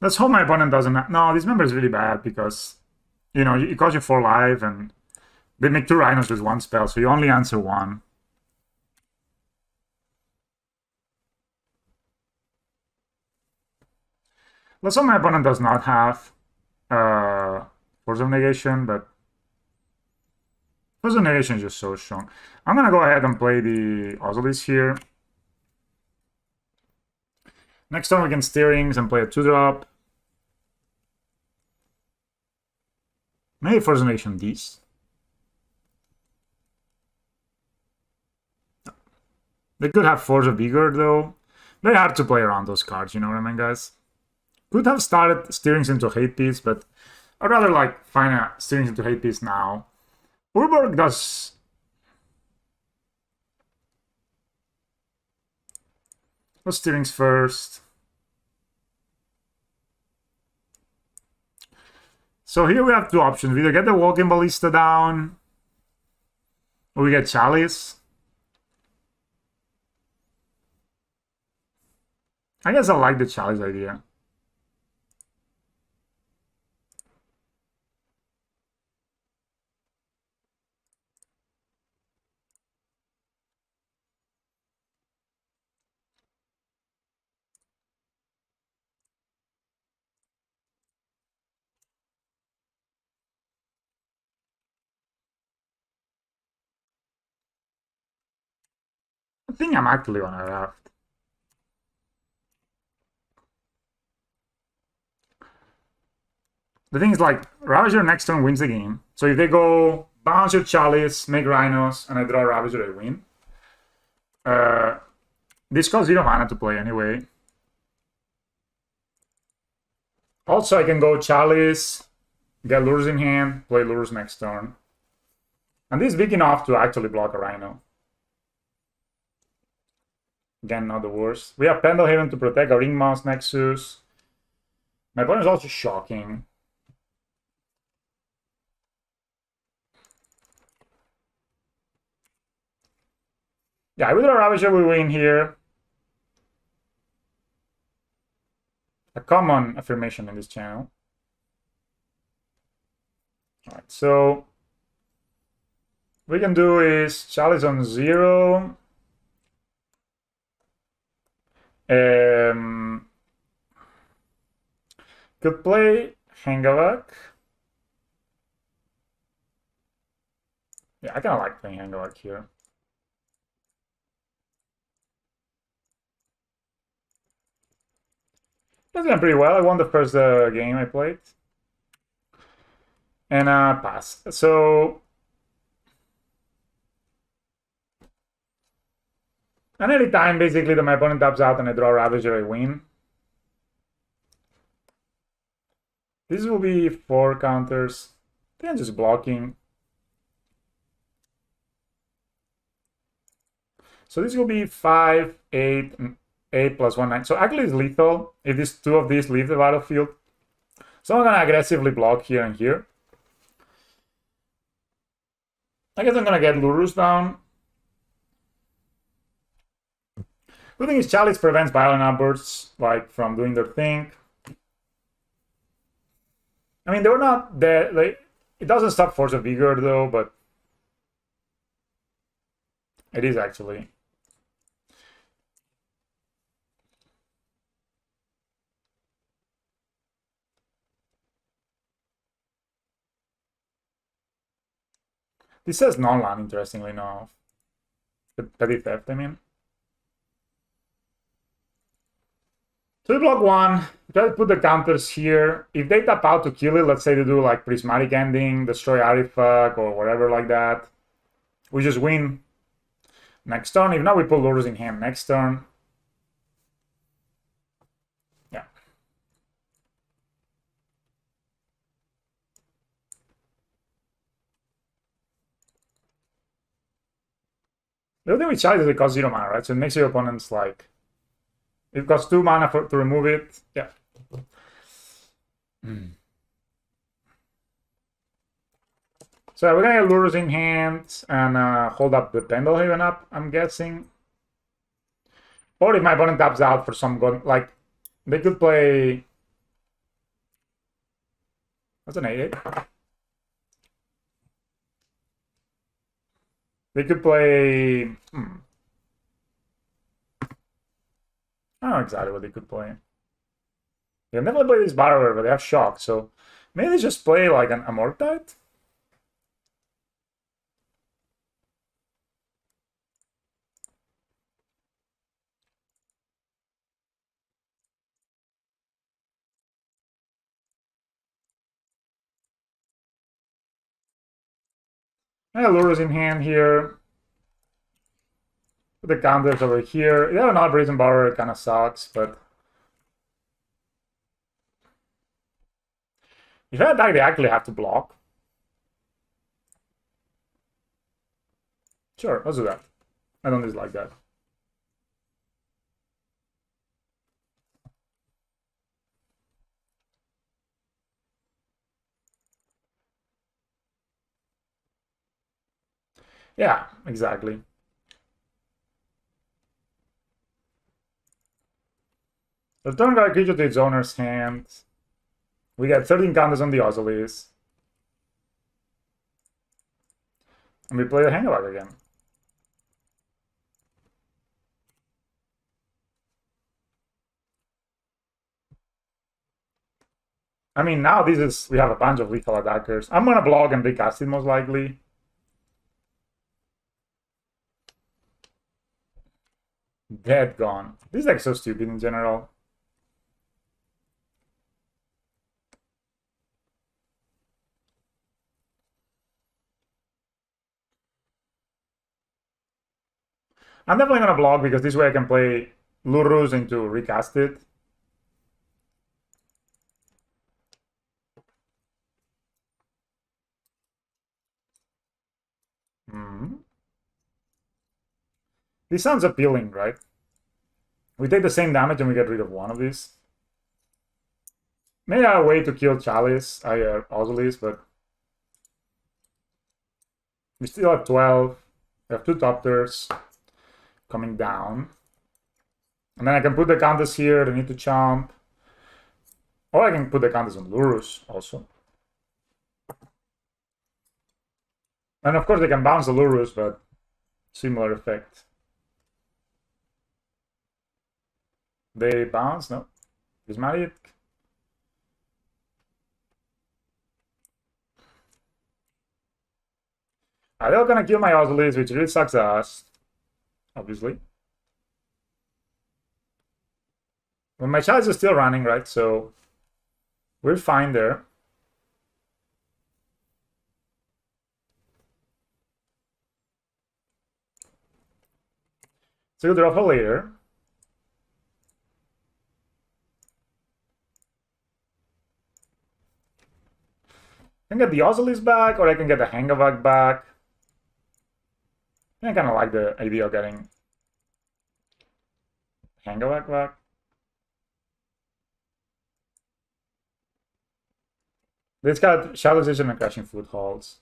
Let's hope my opponent doesn't... No, this member is really bad because, you know, it costs you 4 life and they make 2 Rhinos with 1 spell, so you only answer 1. Let's hope my opponent does not have Force of Negation, but Force of Negation is just so strong. I'm gonna go ahead and play the Osiris here. Next turn we can Steerings and play a 2-drop. Maybe Force of Negation these. They could have Force of Vigor though. Very hard to play around those cards, you know what I mean, guys? Could have started Steerings into Hate Piece, but I'd rather like find a Steerings into Hate Piece now. Urborg does... Let's Steerings first. So here we have 2 options. We either get the Walking Ballista down, or we get Chalice. I guess I like the Chalice idea. I think I'm actually gonna draft. The thing is, like, Ravager next turn wins the game. So if they go bounce your Chalice, make Rhinos, and I draw Ravager, I win. This costs 0 mana to play anyway. Also, I can go Chalice, get Lures in hand, play Lures next turn. And this is big enough to actually block a Rhino. Again, not the worst. We have Pendelhaven to protect our Ringmouse Nexus. My opponent is also shocking. Yeah, with our Ravager we win here. A common affirmation in this channel. Alright, so we can do is Chalice on 0. Could play Hangavak. Yeah, I kind of like playing Hangavak here. That's going pretty well. I won the first game I played. And pass. So... And every time, basically, that my opponent taps out and I draw Ravager, I win. This will be 4 counters. I think I'm just blocking. So this will be 5, 8, 8 plus 1, 9. So actually it's lethal if these 2 of these leave the battlefield. So I'm gonna aggressively block here and here. I guess I'm gonna get Lurus down. The thing is, Chalice prevents violent outbursts, like, from doing their thing. I mean, they were not there. It doesn't stop Force of Vigor though, but it is actually. This says non-land, interestingly enough. The petty theft, I mean. So we block one, try to put the counters here. If they tap out to kill it, let's say they do like Prismatic Ending, Destroy Artifact, or whatever like that, we just win next turn. If not, we put Lures in hand next turn. Yeah. The other thing with Chalice is it costs 0 mana, right? So it makes your opponents like... It costs 2 mana to remove it. Yeah. So we're gonna get Lures in hand and hold up the Pendelhaven up, I'm guessing. Or if my opponent taps out for some gun, like they could play. What's an 8/8? They could play. I don't know exactly what they could play. They've never played this Borrower, but they have Shock, so maybe they just play like an Amortite? Lures in hand here. Put the counters over here. They have an Brazen Borrower, it kind of sucks, but if I attack, they actually have to block. Sure, let's do that. I don't dislike that. Yeah, exactly. Return that creature to its owner's hand. We get 13 counters on the Ozolis. And we play the Hangabag again. I mean, now this is... We have a bunch of lethal attackers. I'm gonna block and recast it most likely. Dead gone. This deck's so stupid in general. I'm definitely gonna block because this way I can play Lurus into recast it. This sounds appealing, right? We take the same damage and we get rid of one of these. Maybe a way to kill Chalice, Ozolis, but we still have 12. We have 2 Topters coming down. And then I can put the counters here, they need to chomp. Or I can put the counters on Lurus also. And of course they can bounce the Lurus, but similar effect. They bounce? No. Prismatic. They're gonna kill my Ozolis, which really sucks ass. Obviously. But my Chalice is still running, right? So we're fine there. So we'll draw for later. I can get the Ozolis back, or I can get the Hangavag back. I kind of like the idea of getting Hangavag back. It's got Shadowization and Crashing Footholds.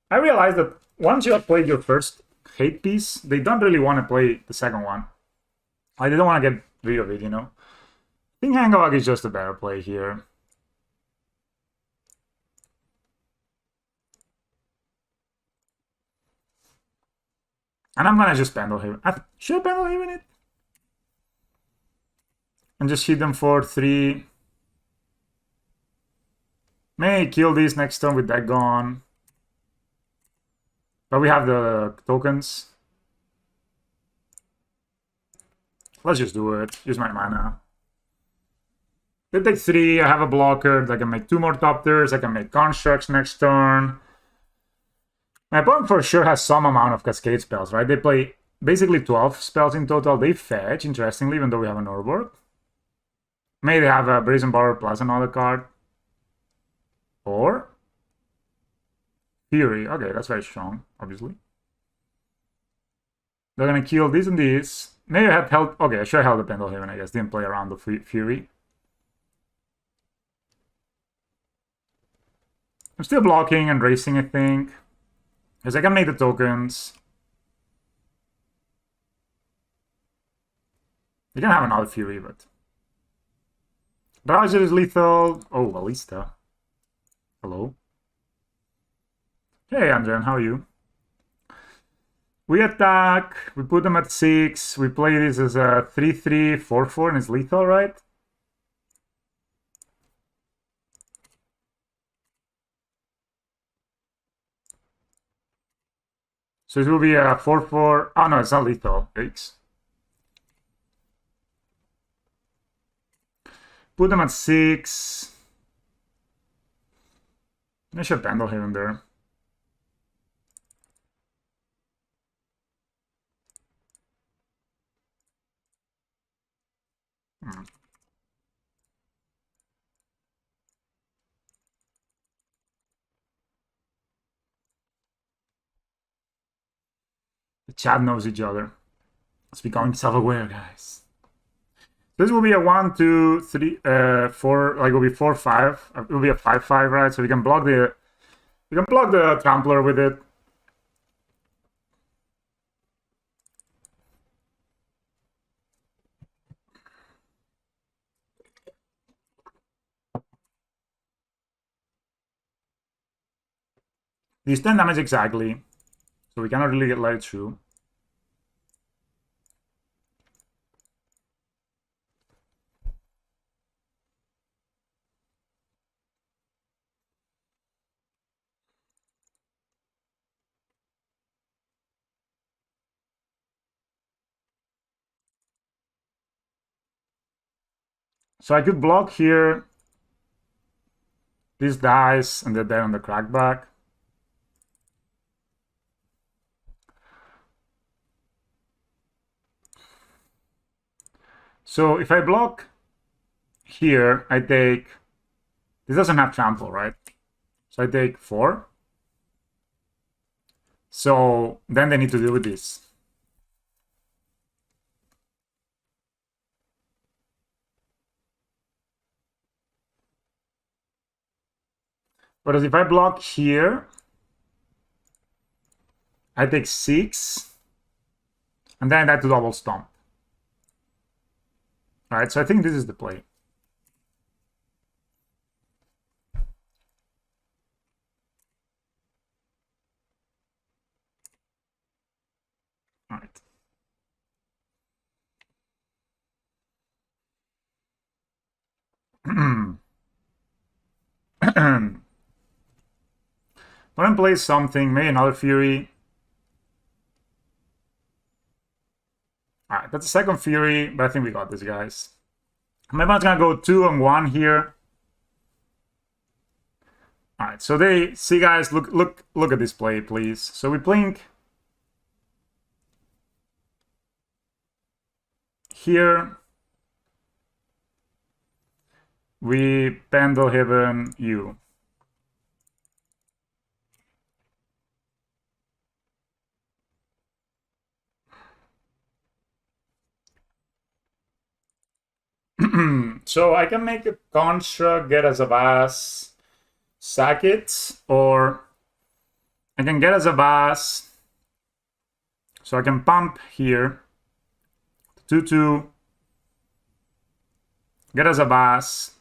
I realized that once you have played your first hate piece, they don't really want to play the second one. Like, they don't want to get rid of it, you know? I think Hangavag is just a better play here. And I'm gonna just Pendlehaven. Should I Pendlehaven it? And just hit them for 3. May kill this next turn with that gone. But we have the tokens. Let's just do it. Use my mana. They take 3. I have a blocker. I can make 2 more top tiers. I can make constructs next turn. My opponent for sure has some amount of cascade spells, right? They play basically 12 spells in total. They fetch, interestingly, even though we have an Urborg. Maybe they have a Brazen Borrower plus another card. Or Fury. Okay, that's very strong, obviously. They're gonna kill this and this. Maybe I had held. Okay, I should have held the Pendlehaven, I guess. Didn't play around the Fury. I'm still blocking and racing, I think. Because I can make the tokens. You can have another Fury, but... Rajah is lethal. Oh, Ballista. Hello. Hey, Andrian, how are you? We attack. We put them at 6. We play this as a 3-3, 4-4, and it's lethal, right? So it will be a 4-4. Oh, no, it's not lethal. Yikes. Put them at 6. I should Pendlehaven there. The chat knows each other. It's becoming self-aware, guys. This will be a 1, 2, 3, 4. Like it will be 4, 5. It will be a 5-5, right? So we can block the trampler with it. These 10 damage exactly. So we cannot really let it through. So I could block here. This dies, and they're there on the crackback. So if I block here, I take... This doesn't have trample, right? So I take 4. So then they need to deal with this. Whereas if I block here, I take 6. And then I have to double stomp. Alright, so I think this is the play. Alright. When I play something, maybe another Fury. Alright, that's the second Fury, but I think we got this, guys. My opponent's gonna go 2 and 1 here. Alright, so they see, guys, look at this play, please. So we blink here. We Pendlehaven you. So I can make a construct, get as a Vase, sack it, or I can get as a Vase. So I can pump here, 2-2, get as a Vase,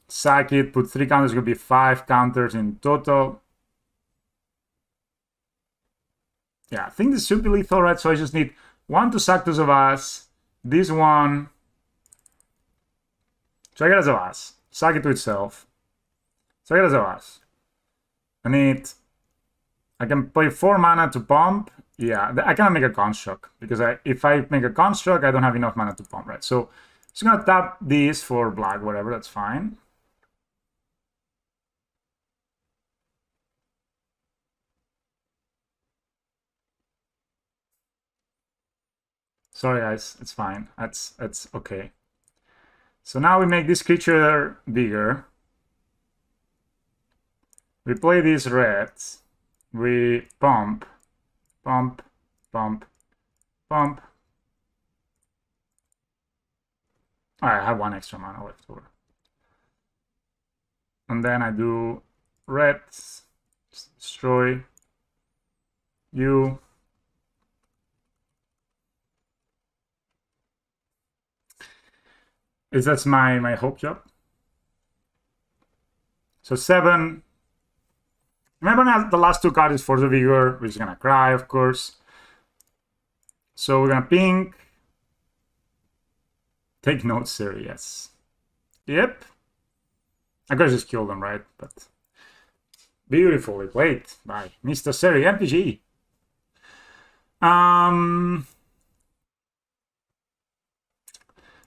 sack it, put 3 counters, gonna be 5 counters in total. Yeah, I think this should be lethal, right? So I just need 1 to sack to Zavas, this one, so I get a Zavas, sack it to itself, so I get a Zavas. I can play 4 mana to pump. Yeah, I cannot make a construct because if I make a construct, I don't have enough mana to pump, right? So just gonna tap these for black, whatever, that's fine. Sorry guys, it's fine. That's okay. So now we make this creature bigger. We play these reds. We pump, pump, pump, pump. I have 1 extra mana left over. And then I do reds, destroy you. That's my hope job. So 7. Remember, the last 2 cards is Force of Vigor, which is gonna cry, of course. So we're gonna pink. Take notes, sir, yes. Yep. I could just kill them, right? But beautifully played by MrSeri MPG.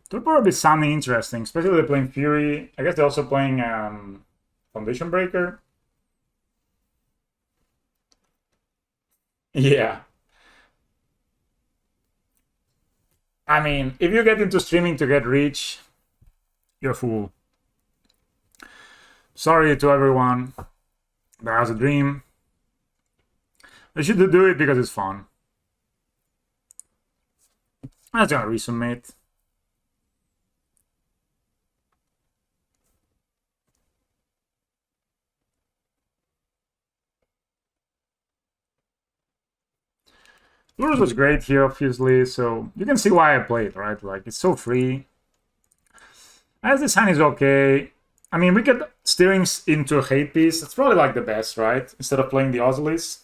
They're probably sounding interesting, especially they're playing Fury. I guess they're also playing Foundation Breaker. Yeah. I mean, if you get into streaming to get rich, you're a fool. Sorry to everyone. That was a dream. I should do it because it's fun. That's gonna resubmit. Lures was great here, obviously, so you can see why I played, right? Like, it's so free. As this hand is okay. I mean, we get steerings into a hate piece. It's probably like the best, right? Instead of playing the Osilis.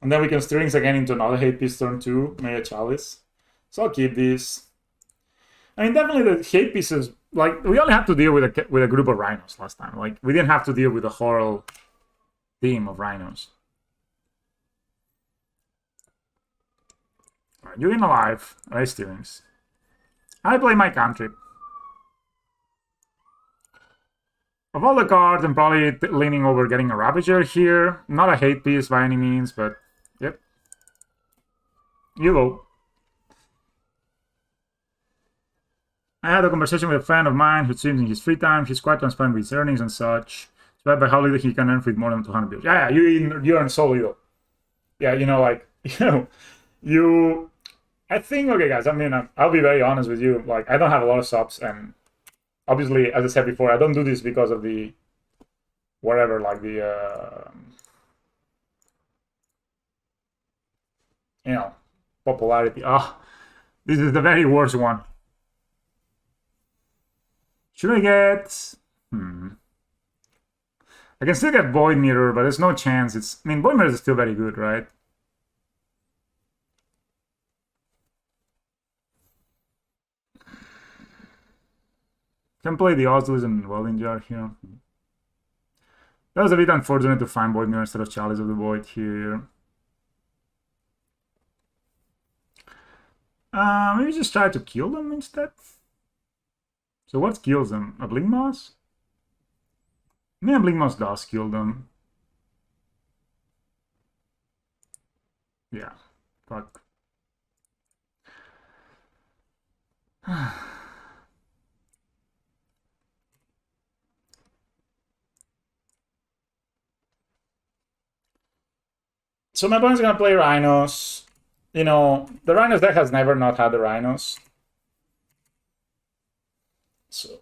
And then we can steerings again into another hate piece turn 2, maybe a Chalice. So I'll keep this. I mean, definitely the hate pieces, like, we only had to deal with a group of rhinos last time. Like, we didn't have to deal with the whole team of rhinos. Alright, you're in alive. Right, steerings. I play my cantrip. Of all the cards, I'm probably leaning over getting a Ravager here. Not a hate piece by any means, but yep. You go. I had a conversation with a friend of mine who streams in his free time. He's quite transparent with his earnings and such. It's by how little he can earn with more than 200 bills. Yeah, you earn so little. Yeah, like, I think, okay, guys, I mean, I'll be very honest with you. Like, I don't have a lot of subs, and obviously, as I said before, I don't do this because of the whatever, like the popularity. This is the very worst one. Should I get? I can still get Void Mirror, but there's no chance. I mean, Void Mirror is still very good, right? Can play the Osilis and Welding Jar here. That was a bit unfortunate to find Void Mirror instead of Chalice of the Void here. Maybe just try to kill them instead. So what kills them? A Blink Moss? Maybe a Blink Moss does kill them. Yeah. Fuck. So my opponent's gonna play Rhinos. The Rhinos deck has never not had the Rhinos. So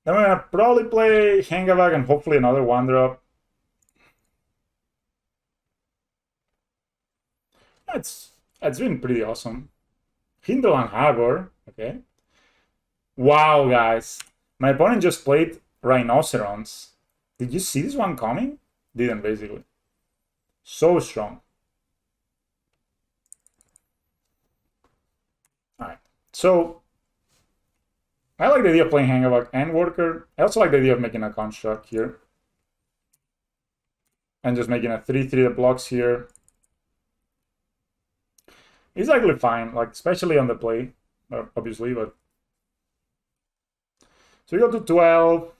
then we're gonna probably play Hangavag and hopefully another 1-drop. It's been pretty awesome. Hinterland Harbor, okay. Wow, guys. My opponent just played Rhinocerons. Did you see this one coming? Didn't, basically. So strong. All right. So I like the idea of playing Hangavak and Worker. I also like the idea of making a construct here. And just making a 3/3 that blocks here. It's actually fine, like especially on the play, obviously, but so we go to 12.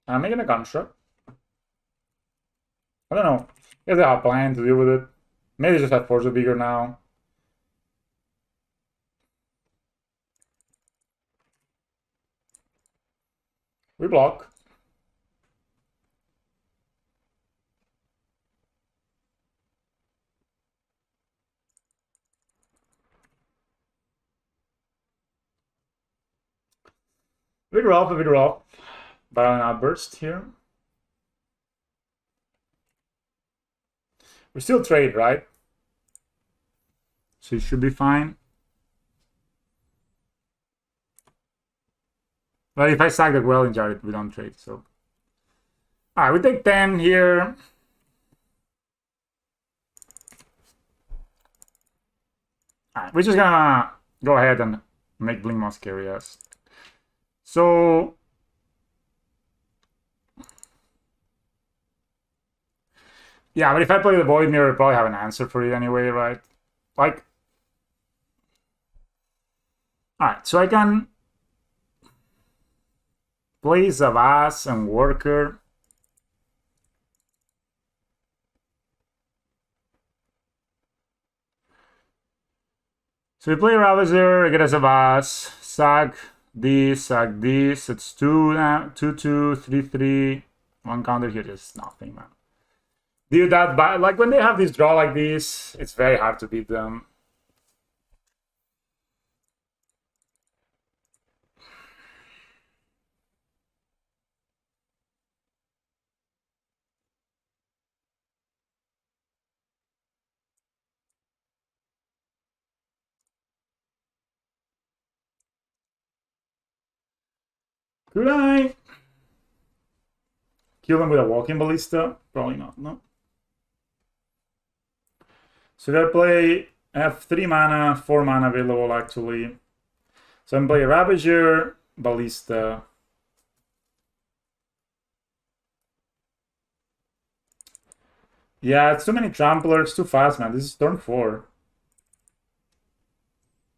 I'm making a construct. I don't know. Guess they have a plan to deal with it. Maybe just have Force Bigger now. We block. We draw. Violent Outburst here. We still trade, right? So it should be fine. But if I sack the Quelling Jar, we don't trade, so. Alright, we take 10 here. Alright, we're just gonna go ahead and make Blink Moss carry us. So yeah, but if I play the Void Mirror, I probably have an answer for it anyway, right? Like, alright, so I can play Zavas and Worker. So we play Ravager, I get a Zavas, sack this, it's 2, 2, 2, 3, 3. One counter here is nothing, man. Do that, but like when they have this draw like this, it's very hard to beat them. Could I kill them with a Walking Ballista? Probably not, no. So I play, I have 3 mana, 4 mana available actually. So I'm playing Ravager, Ballista. Yeah, it's too many Tramplers, too fast, man. This is turn 4.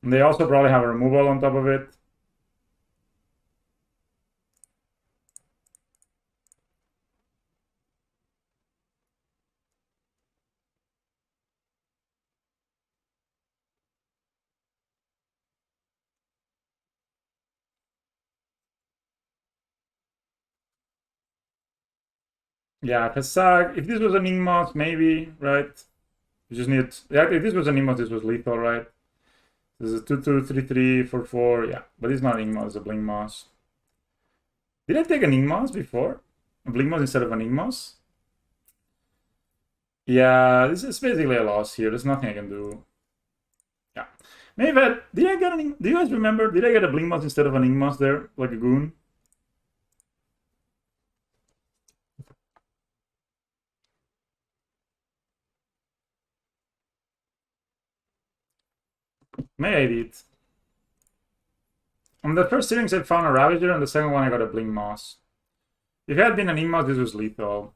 And they also probably have a removal on top of it. Yeah, Pesag, if this was an Ingmoth, maybe, right? You just need, yeah, if this was an Ingmoth, this was lethal, right? This is 2, 2, 3, 3, 4, 4, yeah. But it's not Ingmoth, it's a Blink Moss. Did I take an Ingmoth before? A Blink Moss instead of an Ingmoth? Yeah, this is basically a loss here. There's nothing I can do. Yeah. Maybe did I get do you guys remember? Did I get a Blink Moss instead of an Ingmoth there? Like a goon? Maybe I did. On the first series, I found a Ravager, and the second one I got a Blink Moss. If it had been an Ingmoth, this was lethal.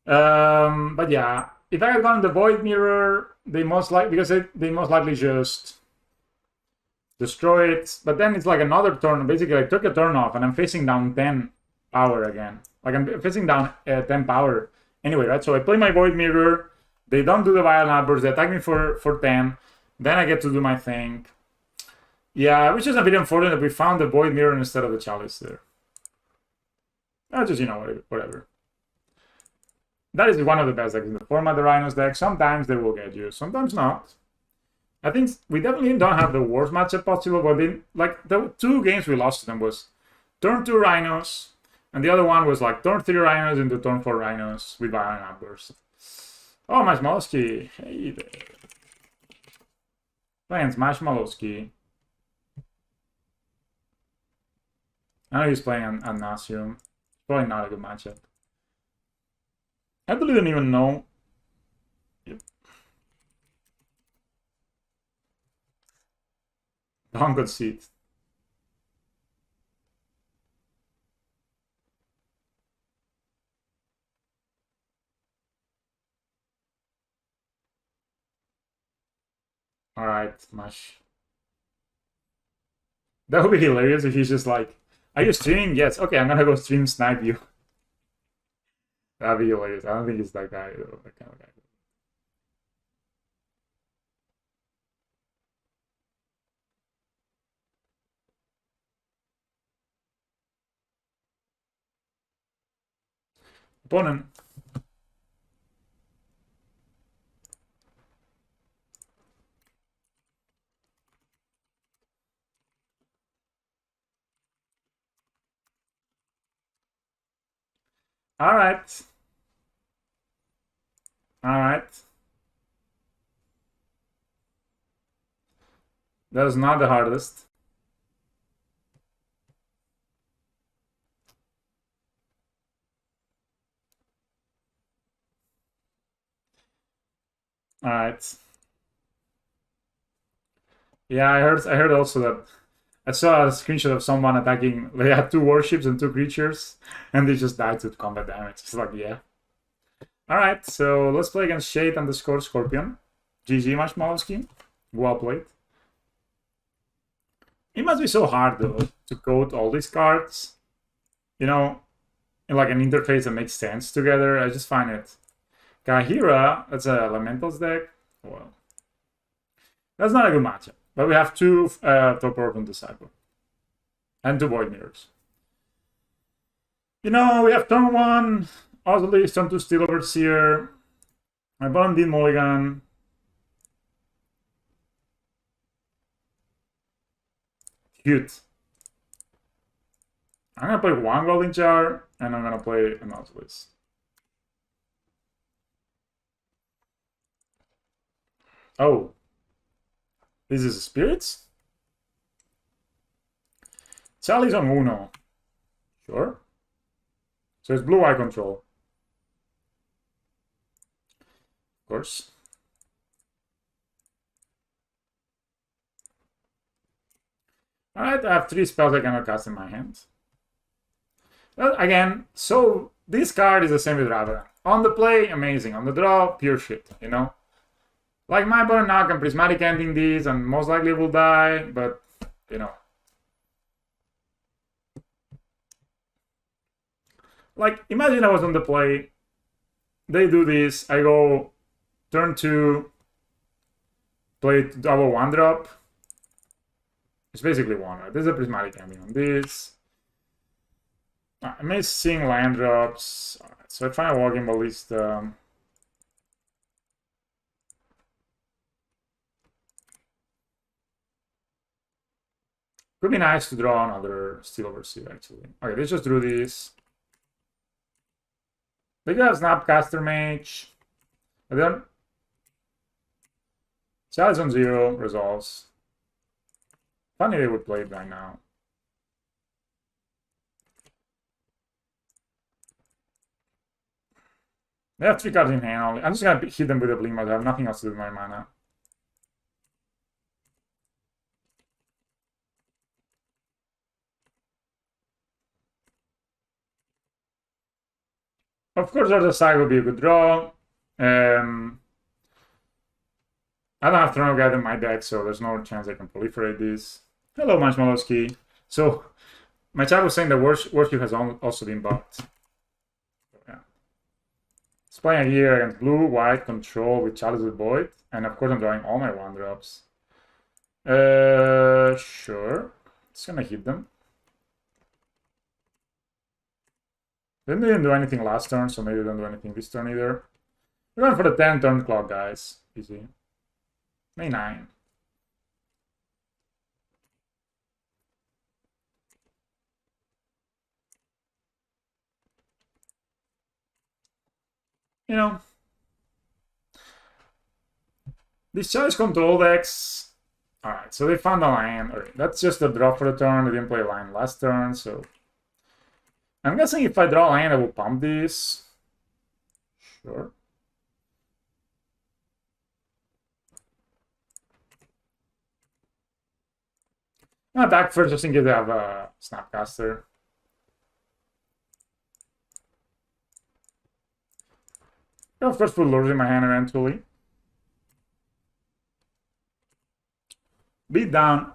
But yeah, if I had gone the Void Mirror, they most likely just destroy it. But then it's like another turn. Basically, I took a turn off, and I'm facing down 10 power again. Like I'm facing down 10 power anyway, right? So I play my Void Mirror. They don't do the Violent Outburst. They attack me for 10. Then I get to do my thing. Yeah, which is a bit unfortunate that we found the Void Mirror instead of the Chalice there. Just, you know, whatever. That is one of the best decks in the format, the Rhinos deck. Sometimes they will get you, sometimes not. I think we definitely don't have the worst matchup possible, but like the 2 games we lost to them was turn 2 Rhinos, and the other one was like turn 3 Rhinos into turn 4 Rhinos with Violent Outburst. Oh, my Smolsky. Hey there. Playing Smashmalowski. I know he's playing on Nasium. Probably not a good matchup. I really don't even know. Yep. Don't concede. Alright, Smash. That would be hilarious if he's just like, are you streaming? Yes. Okay, I'm gonna go stream snipe you. That'd be hilarious. I don't think he's that guy, though. That kind of guy. Opponent. Alright. Alright. That was not the hardest. Alright. Yeah, I heard also that I saw a screenshot of someone attacking. They had 2 warships and 2 creatures, and they just died to combat damage. It's like, yeah. Alright, so let's play against Shade _ Scorpion. GG, Marshmallowski. Well played. It must be so hard, though, to code all these cards, you know, in like an interface that makes sense together. I just find it. Kahira, that's a Elementals deck. Well, that's not a good matchup. But we have 2 Top Orphan Disciple. And 2 Void Mirrors. You know, we have turn 1, Ozzy, turn 2 Steel Overseer. My bottom did Mulligan. Cute. I'm gonna play 1 Golden Jar, and I'm gonna play an Ozzy. Oh. This is Spirits? Charlie's on Uno. Sure. So it's blue-eye control. Of course. Alright, I have 3 spells I cannot cast in my hand. Well, again, so this card is the same with Raven. On the play, amazing. On the draw, pure shit, you know? Like my opponent now can Prismatic Ending these and most likely will die, but, you know. Like, imagine I was on the play, they do this, I go turn 2, play double 1-drop. It's basically 1, right? This is a Prismatic Ending on this. I'm missing land drops. Alright, so I try a Walking Ballista. Could be nice to draw another Steel Overseer, actually. Okay, let's just do this. They do have Snapcaster Mage. And then Sally's on 0, resolves. Funny they would play it right now. They have 3 cards in hand only. I'm just gonna hit them with a Blink, but I have nothing else to do with my mana. Of course, Order Side would be a good draw. I don't have Throne of God in my deck, so there's no chance I can proliferate this. Hello, Marshmallowski. So, my chat was saying that Worship has also been buffed. So, yeah. It's playing here against blue, white, control with Chalice with Void. And of course, I'm drawing all my 1-drops. Sure. It's gonna hit them. They didn't do anything last turn, so maybe they don't do anything this turn either. We're going for the 10-turn clock, guys. Easy. May 9. You know, these Chalice control decks, Alright, so they found a line. Alright, that's just a draw for the turn. They didn't play a line last turn, so I'm guessing if I draw a line, I will pump this. Sure. Attack first, just in case they have a Snapcaster. I'll of course put lures in my hand eventually. Beat down.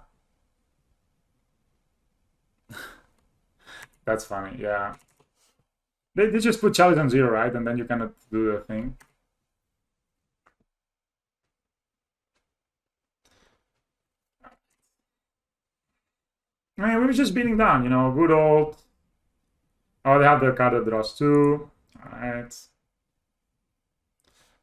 That's funny, yeah. They just put chalice on 0, right? And then you cannot do the thing. I mean, we were just beating down, you know, good old. Oh, they have their card that draws 2. Alright.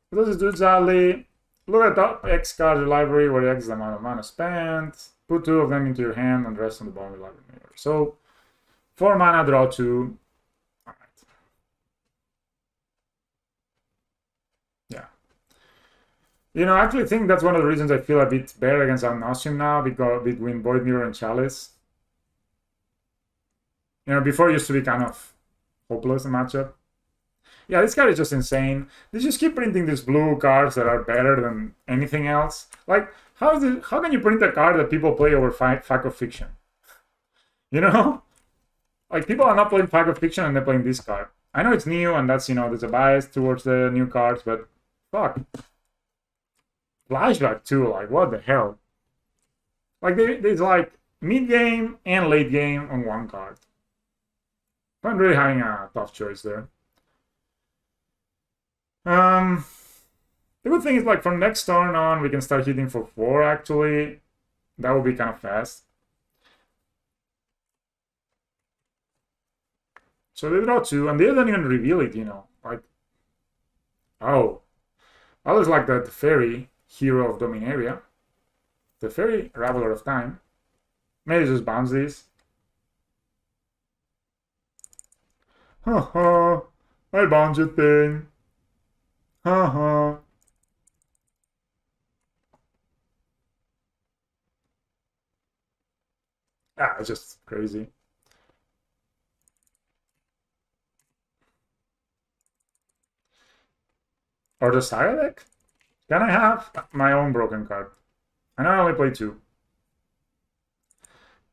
What does it do exactly? Look at top X card in the library where the X is the amount of mana spent. Put 2 of them into your hand and the rest on the bottom of the library. So, 4 mana, draw 2. Alright. Yeah. You know, I actually think that's one of the reasons I feel a bit better against Alnosim now, because between Void Mirror and Chalice. You know, before it used to be kind of hopeless a matchup. Yeah, this card is just insane. They just keep printing these blue cards that are better than anything else. Like, how can you print a card that people play over Fact of Fiction? You know? Like, people are not playing Fact of Fiction and they're playing this card. I know it's new and that's, you know, there's a bias towards the new cards, but fuck. Flashback too, like, what the hell? Like, there's like mid-game and late game on one card. I'm really having a tough choice there. The good thing is, like, from next turn on, we can start hitting for 4, actually. That would be kind of fast. So they draw 2, and they don't even reveal it, you know. Like, oh. I was like the fairy hero of Dominaria. The fairy Raveler of Time. Maybe just bounce this. Haha, I bounce your thing. Haha. Ah, it's just crazy. Or the Saga deck? Can I have my own broken card? I know I only play 2.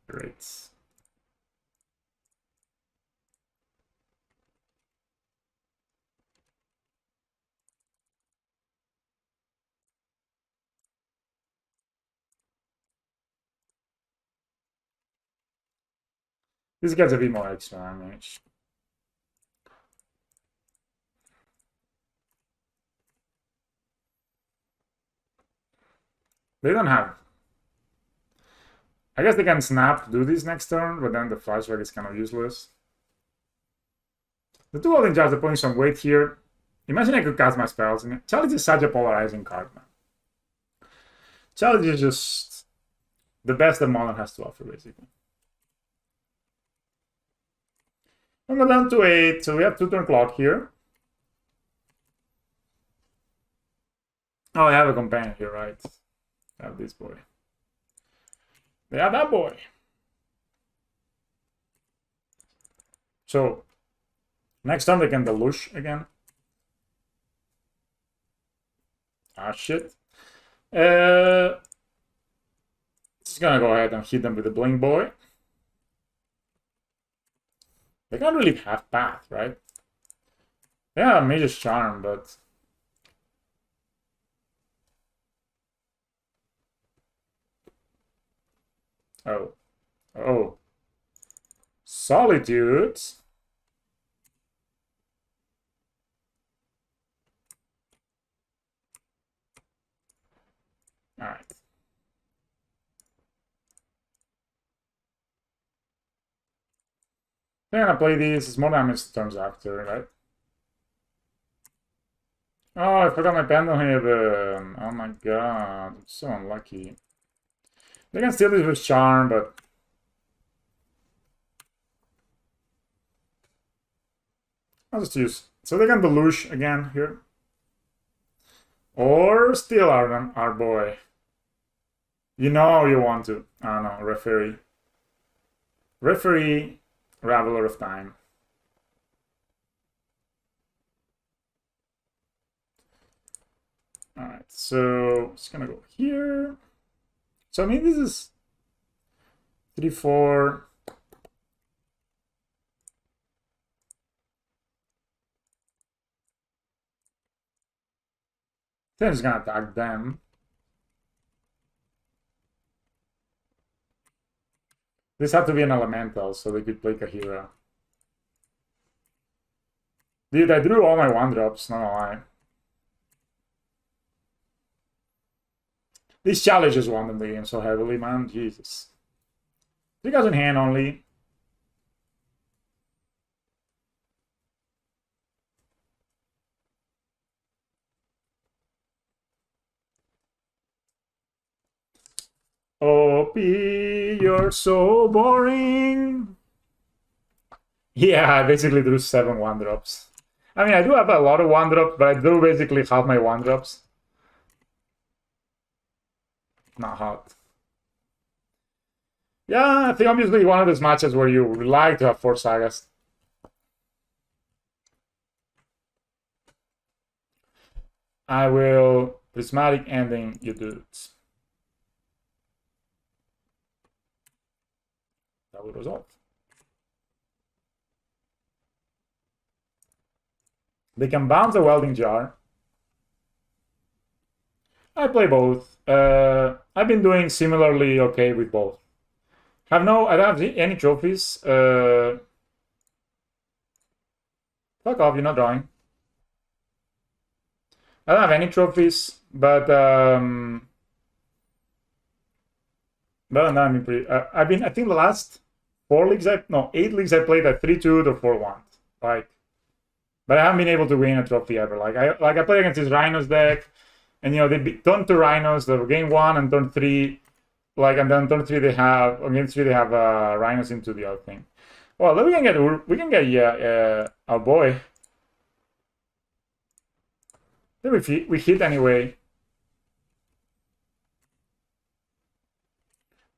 Great. This gets a bit more extra damage. They don't have. I guess they can snap, do this next turn, but then the flashback is kind of useless. The 2 Holding Jars are putting some weight here. Imagine I could cast my spells. And Challenge is such a polarizing card, man. Challenge is just the best that Modern has to offer, basically. I'm going down to 8, so we have 2-turn clock here. Oh, I have a companion here, right? I have this boy. They have that boy. So, next time they can deluge again. Ah, shit. Just gonna go ahead and hit them with the Blink Boy. They can't really have path, right? They have Mage's Charm, but... Oh. Oh. Solitude. Alright. They're gonna play these. It's more damage turns after, right? Oh, I forgot my Pendulum. Oh my god. I'm so unlucky. They can steal this with Charm, but... I'll just use... So they can deluge again here. Or steal our boy. You know you want to. I don't know, referee. Referee, Raveler of Time. Alright, so it's gonna go here. So I mean this is 3, 4. Then it's gonna attack them. This had to be an elemental, so they could play Kahira. Dude, I drew all my 1-drops, not gonna lie. These challenges won them the game so heavily, man. Jesus. 3 guys in hand only. OP, you're so boring. Yeah, I basically drew 7 1-drops. I mean, I do have a lot of 1-drops, but I drew basically half my 1-drops. Not hot. Yeah, I think obviously one of those matches where you like to have 4 sagas. I will prismatic ending you dudes. That will resolve. They can bounce a welding jar. I play both. I've been doing similarly okay with both. I don't have any trophies. Fuck off, you're not drawing. I don't have any trophies, but I mean, I think the last 8 leagues I played at 3-2 or 4-1. Like, but I haven't been able to win a trophy ever. Like I played against this Rhinos deck, and they turn 2 Rhinos. The game 1 and turn 3, and then turn 3 on game 3 they have Rhinos into the other thing. Well, then we can get our boy. Then we hit anyway.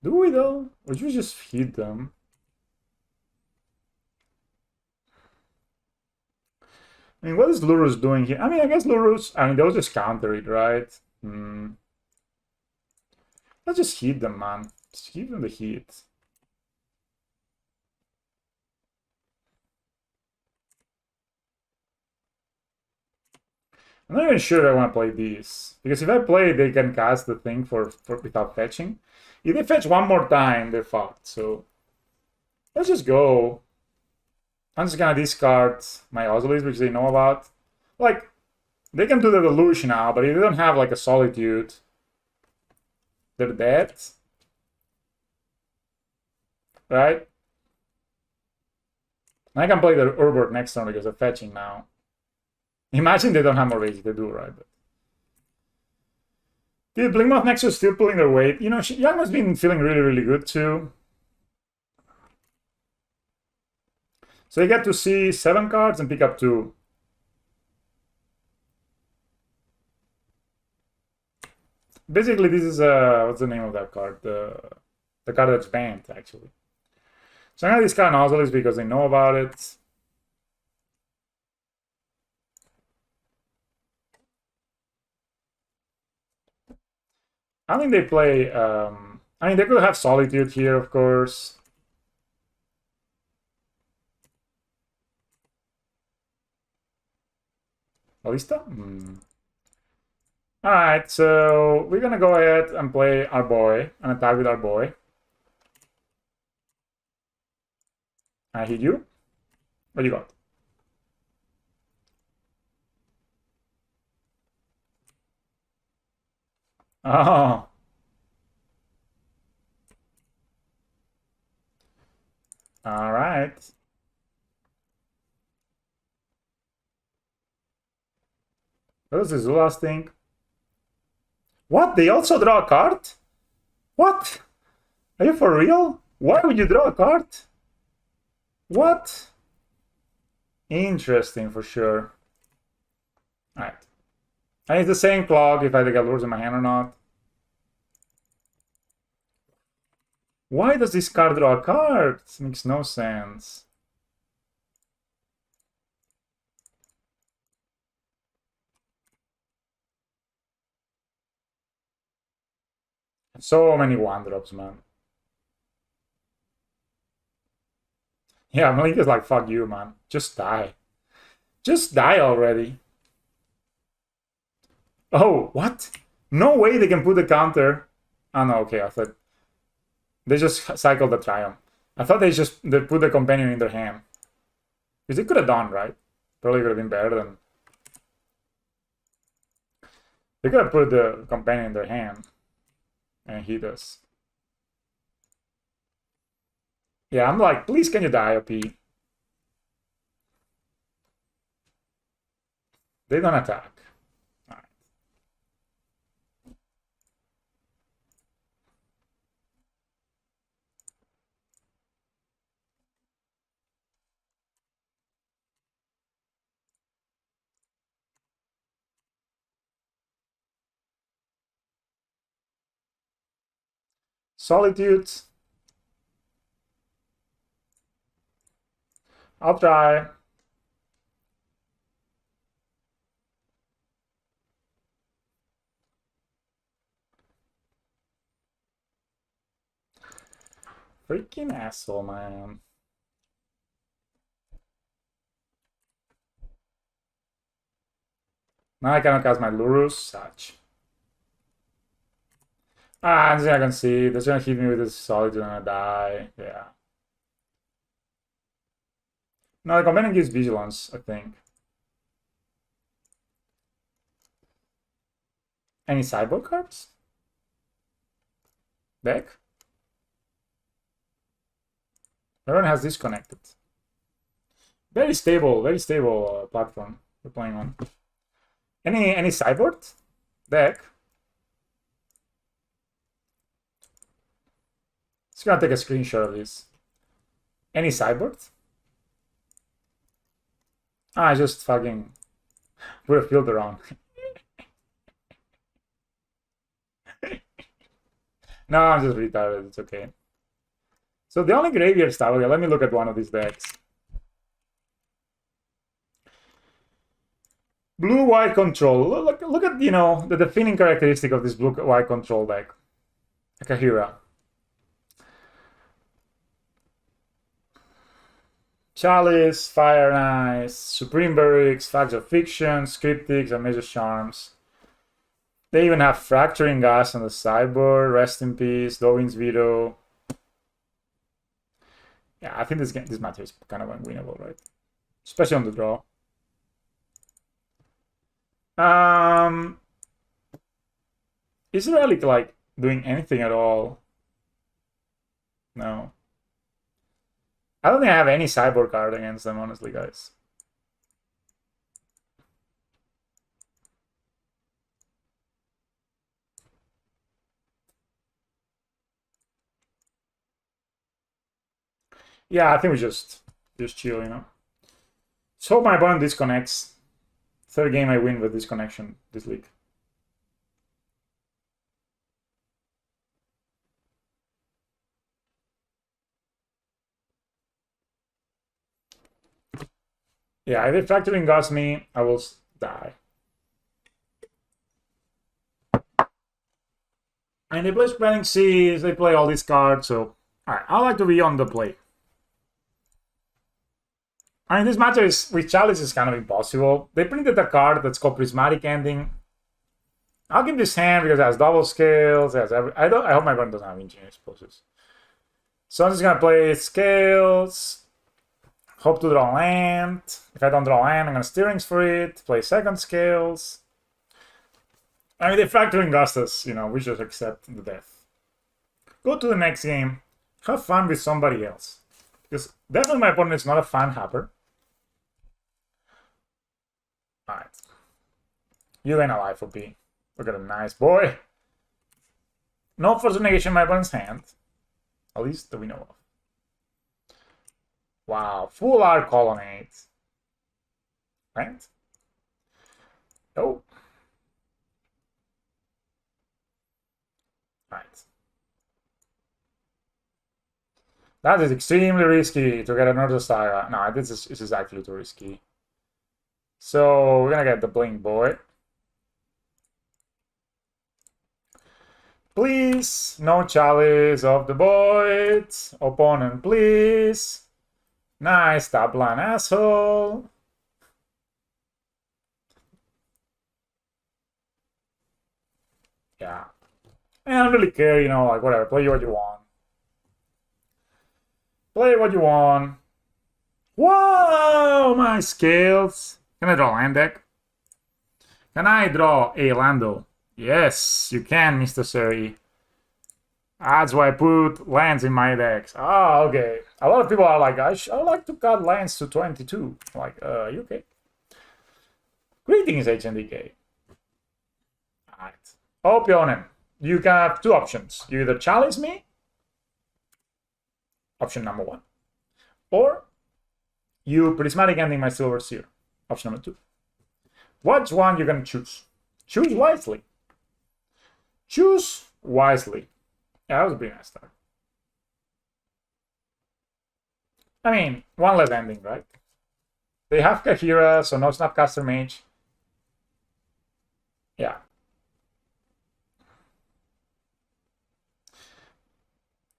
Do we though? Or you just hit them? I mean, what is Lurus doing here? I mean, I guess Lurus, they'll just counter it, right? Let's just hit them, man. Just give them the hit. I'm not even sure I want to play these. Because if I play, they can cast the thing for without fetching. If they fetch one more time, they're fucked. So let's just go. I'm just gonna discard my Osiris, which they know about. Like, they can do the Delusion now, but if they don't have like a Solitude, they're dead. Right? And I can play the Urbert next turn because they're fetching now. Imagine they don't have more rage, they do, right? But dude, Blinkmoth Nexus is still pulling their weight. You know, Yagma's been feeling really, really good too. So you get to see 7 cards and pick up 2. Basically, this is what's the name of that card? The card that's banned, actually. So I'm gonna discard Nozzles because they know about it. I think they play. I mean, they could have Solitude here, of course. Ballista? Alright, so we're gonna go ahead and play our boy, and attack with our boy. I hit you. What do you got? Oh. Alright. What does this last thing? What? They also draw a card? What? Are you for real? Why would you draw a card? What? Interesting for sure. Alright. And it's the same clock if I get lures in my hand or not. Why does this card draw a card? It makes no sense. So many 1-drops, man. Yeah, Malik is like, fuck you, man. Just die. Just die already. Oh, what? No way they can put a counter. Oh, no, okay, I thought... They just cycled the Triumph. I thought they put the Companion in their hand. Because they could have done, right? Probably could have been better than... They could have put the Companion in their hand. And he does. Yeah, I'm like, please can you die, OP? They don't attack. All right. Solitude. I'll try. Freaking asshole, man. Now I cannot cast my Lurus. Such. Ah, I'm just not gonna see. That's gonna hit me with this Solitude and I die. Yeah. No, the Companion gives Vigilance, I think. Any sideboard cards? Deck? Everyone has disconnected. Very stable platform we're playing on. Any sideboard? Deck? Just gonna take a screenshot of this. Any sideboard? Ah, I just fucking put a filter on. No, I'm just retarded. It's okay. So the only graveyard stuff. Okay, let me look at one of these decks. Blue-white control. Look at, you know, the defining characteristic of this blue-white control deck. Akahira. Chalice, Fire and Ice, Supreme Barracks, Facts of Fiction, Scriptics, and Major Charms. They even have Fracturing Gas on the sideboard. Rest in Peace, Darwin's Veto. Yeah, I think this match is kind of unwinnable, right? Especially on the draw. Is Relic like doing anything at all? No. I don't think I have any sideboard card against them, honestly, guys. Yeah, I think we just chill, you know. So my opponent disconnects. Third game I win with this connection this league. Yeah, if they Fracturing Gas me, I will die. And they play Spreading Seas, they play all these cards, so... Alright, I like to be on the play. I mean, this match is, with Chalice is kind of impossible. They printed a card that's called Prismatic Ending. I'll give this hand because it has double scales. It has I hope my opponent doesn't have engineer explosives. So I'm just gonna play scales. Hope to draw land. If I don't draw land, I'm gonna steerings for it. Play second scales. I mean, they're Fracturing Gustus, you know, we just accept the death. Go to the next game. Have fun with somebody else. Because definitely my opponent is not a fan hopper. Alright. You ain't alive for B. Look at a nice boy. No force of negation in my opponent's hand. At least that we know of. Wow, full art colonnade. Right? Oh. Right. That is extremely risky to get another Saga. No, this is actually too risky. So we're gonna get the Blink Boy. Please, no Chalice of the Void. Opponent, please. Nice top line, asshole. Yeah. I don't really care, you know, like whatever. Play what you want. Play what you want. Whoa, my scales. Can I draw land deck? Can I draw a Lando? Yes, you can, MrSeri. That's why I put lands in my decks. Ah, okay. A lot of people are like, I would like to cut lands to 22. I'm like, you okay? Greetings, HNDK. Alright. Opponent. You can have two options. You either challenge me, option number 1, or you prismatic ending my Silver Seer, option number 2. Which one you're gonna choose? Choose wisely. Choose wisely. Yeah, that was a pretty nice start. I mean, one less ending, right? They have Kahira, so no Snapcaster Mage. Yeah.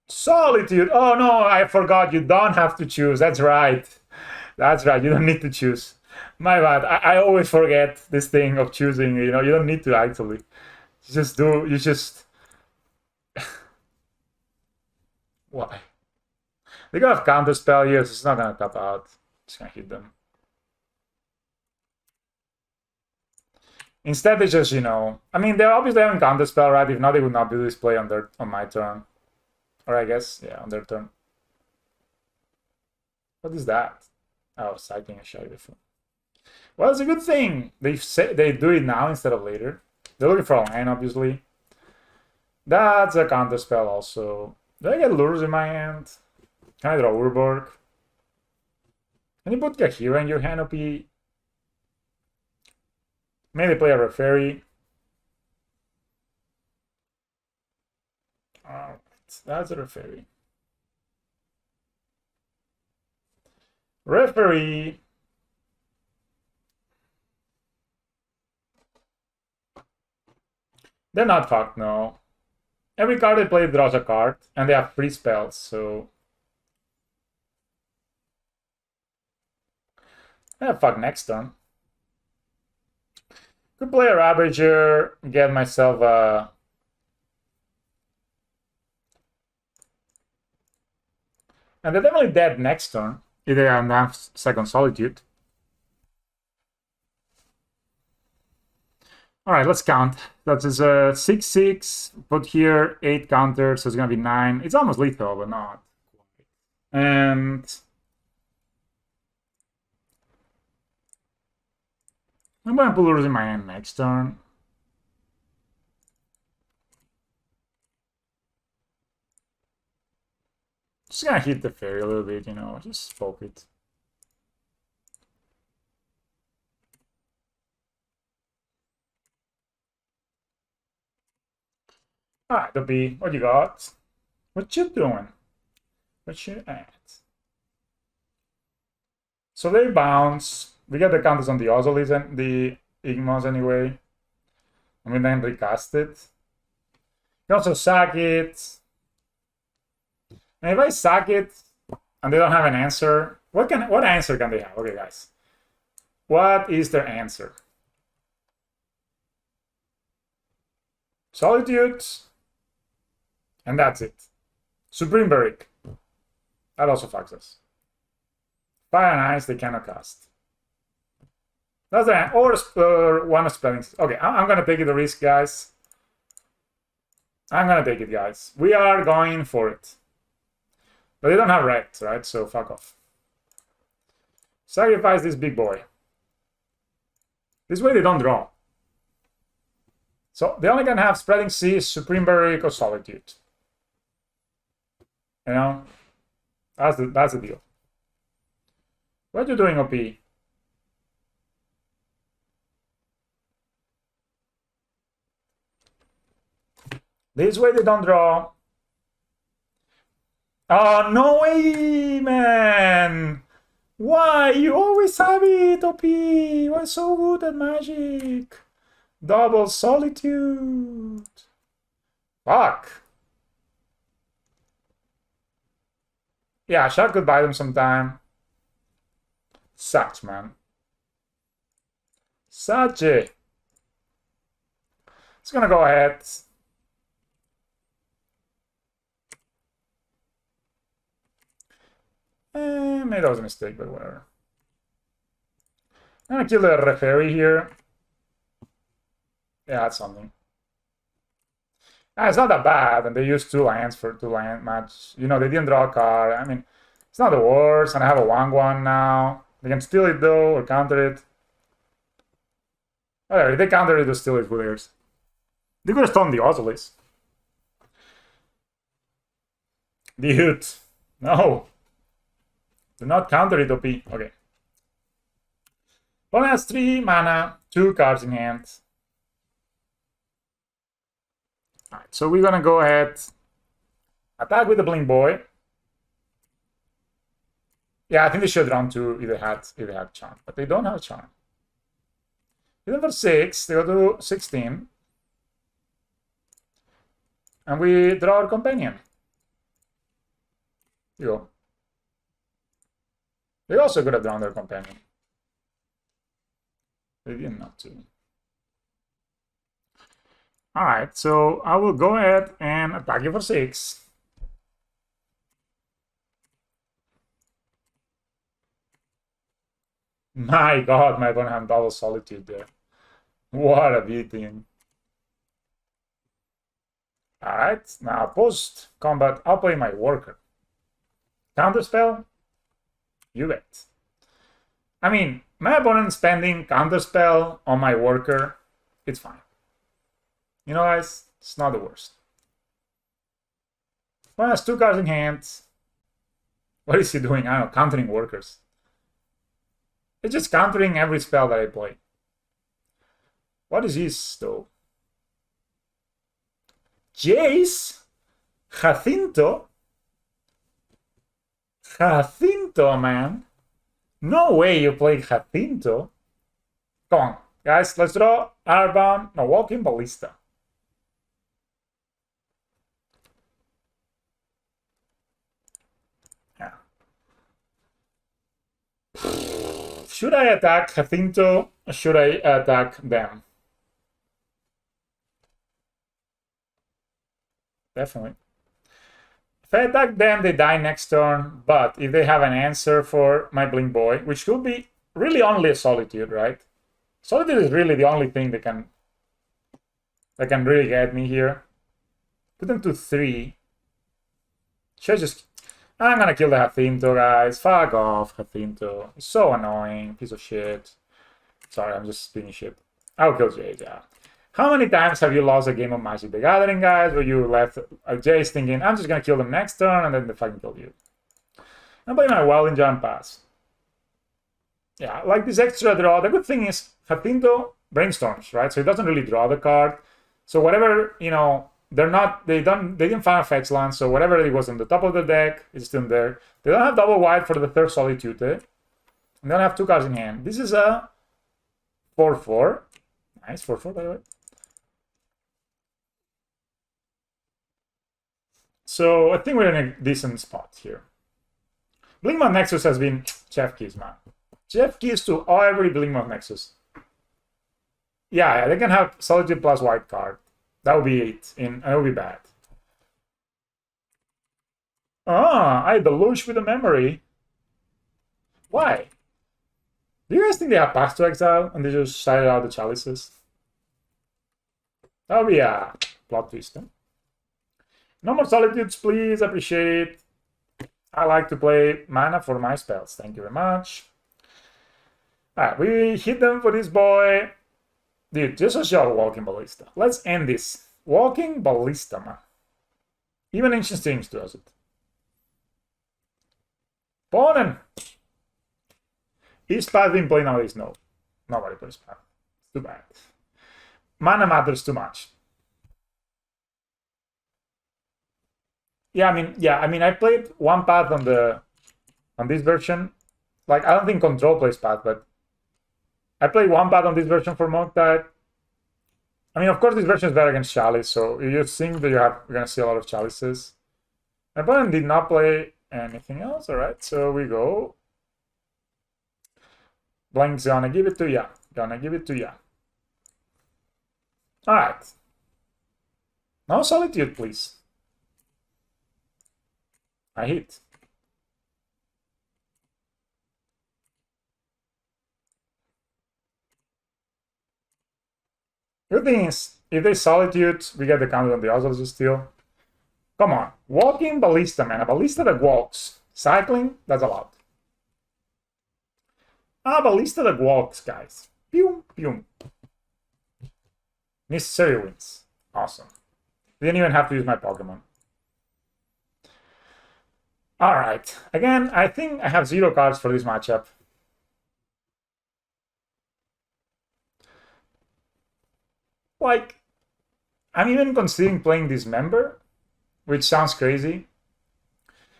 Solitude. Oh no, I forgot. You don't have to choose. That's right. That's right. You don't need to choose. My bad. I always forget this thing of choosing. You know, you don't need to actually. You just do. You just. Why? They gonna have counter spell here, so it's not gonna tap out. Just gonna hit them. Instead, they just, you know, I mean, they're obviously having counter spell, right? If not, they would not do this play on my turn, or I guess, yeah, on their turn. What is that? Oh, cycling a shot before. Well, it's a good thing. They do it now instead of later. They're looking for a land, obviously. That's a counter spell also. Do I get lures in my hand? Can I draw Urborg? Can you put Kahira in your hand, OP? Maybe play a Referee. Alright, that's a Referee. Referee. They're not fucked, no. Every card they play draws a card, and they have free spells, so... fuck next turn. Could play a Ravager, get myself a... And they're definitely dead next turn, if they have enough second Solitude. Alright, let's count. That is a 6/6, put here 8 counters, so it's gonna be 9. It's almost lethal, but not quite. And... I'm gonna put lures in my hand next turn. Just gonna hit the fairy a little bit, you know, just poke it. Alright, Dobby, what you got? What you doing? What you at? So they bounce. We get the counters on the Ozolis and the Igmos anyway. And we then recast it. You can also sack it. And if I sack it and they don't have an answer, what answer can they have? Okay, guys. What is their answer? Solitude. And that's it. Supreme Barrick. That also fucks us. Fire and Ice, they cannot cast. That's the or one of spelling. Okay, I'm gonna take the risk, guys. I'm gonna take it, guys. We are going for it. But they don't have red, right? So fuck off. Sacrifice this big boy. This way they don't draw. So they only can have Spreading Seas, Supreme Barrick, or Solitude. You know? That's the deal. What are you doing, OP? This way they don't draw. Oh, no way, man! Why? You always have it, OP! Why so good at magic? Double solitude! Fuck! Yeah, Shark could buy them some time. Sucks, man. Such it. It's gonna go ahead. Maybe that was a mistake, but whatever. I'm gonna kill the referee here. Yeah, that's something. It's not that bad, and they used 2 lands for 2-land match. You know, they didn't draw a card. I mean, it's not the worst, and I have a 1/1 now. They can steal it though, or counter it. Whatever, if they counter it, they'll steal it, who cares? They could have stolen the Ozolis. Dude, no. Do not counter it, OP. Okay. Opponent has 3 mana, 2 cards in hand. Alright, so we're gonna go ahead, attack with the Blink Boy. Yeah, I think they should run 2 if they had charm, but they don't have charm. Hit them for 6, they go to 16. And we draw our companion. You go. They also could have drawn their companion. They didn't not to. Alright, so I will go ahead and attack you for 6. My god, my opponent had double solitude there. What a beating. Alright, now post combat, I'll play my worker. Counterspell? You bet. I mean, my opponent spending counterspell on my worker, it's fine. You know, guys, it's not the worst. One has 2 cards in hand. What is he doing? I don't know, countering workers. It's just countering every spell that I play. What is this, though? Jace? Jacinto? Jacinto, man. No way you play Jacinto. Come on, guys, let's draw Airbound, no, Walking Ballista. Yeah. Should I attack Jacinto or should I attack them? Definitely. If I attack them, they die next turn, but if they have an answer for my Blink Boy, which could be really only a Solitude, right? Solitude is really the only thing that can really get me here. Put them to 3. Should I just... I'm gonna kill the Jacinto, guys. Fuck off, Jacinto. It's so annoying. Piece of shit. Sorry, I'm just spinning shit. I'll kill Jace, yeah. How many times have you lost a game of Magic the Gathering, guys, where you left Jace thinking, I'm just gonna kill them next turn, and then they fucking kill you? I'm playing my Wild Jump Pass. Yeah, like this extra draw. The good thing is Jacinto brainstorms, right? So he doesn't really draw the card. So whatever, you know, they didn't find a fetch land, so whatever it was on the top of the deck is still there. They don't have double white for the 3rd Solitude. And they don't have 2 cards in hand. This is a 4/4. Nice 4/4, by the way. So I think we're in a decent spot here. Blinkmouth Nexus has been chef keys, man. Chef keys to every Blinkmouth Nexus. Yeah, they can have Solitude plus white card. That would be it, and it would be bad. Ah, I deluge with the memory. Why? Do you guys think they have Pax to Exile and they just shouted out the chalices? That would be a plot twist. Huh? No more Solitudes, please. Appreciate it. I like to play mana for my spells. Thank you very much. Alright, we hit them for this boy. Dude, just a shot Walking Ballista. Let's end this. Walking Ballista, man. Even Ancient Streams does it. Opponent. Is Path being played nowadays? No. Nobody plays Path. It's too bad. Mana matters too much. Yeah, I mean, I played one path on this version. Like, I don't think Control plays path, but I played one path on this version for Monk type. I mean, of course, this version is better against Chalice, so you think that you're gonna see a lot of Chalices. My opponent did not play anything else. All right, so we go. Blank's gonna give it to ya. Gonna give it to ya. All right. No Solitude, please. I hit. Good thing is, if they Solitude, we get the counter on the Oswald steal. Come on. Walking Ballista, man. A Ballista that walks. Cycling, that's a lot. Ah, Ballista that walks, guys. Pew, pew. MrSeri wins. Awesome. Didn't even have to use my Pokemon. Alright. Again, I think I have 0 cards for this matchup. Like, I'm even considering playing Dismember, which sounds crazy.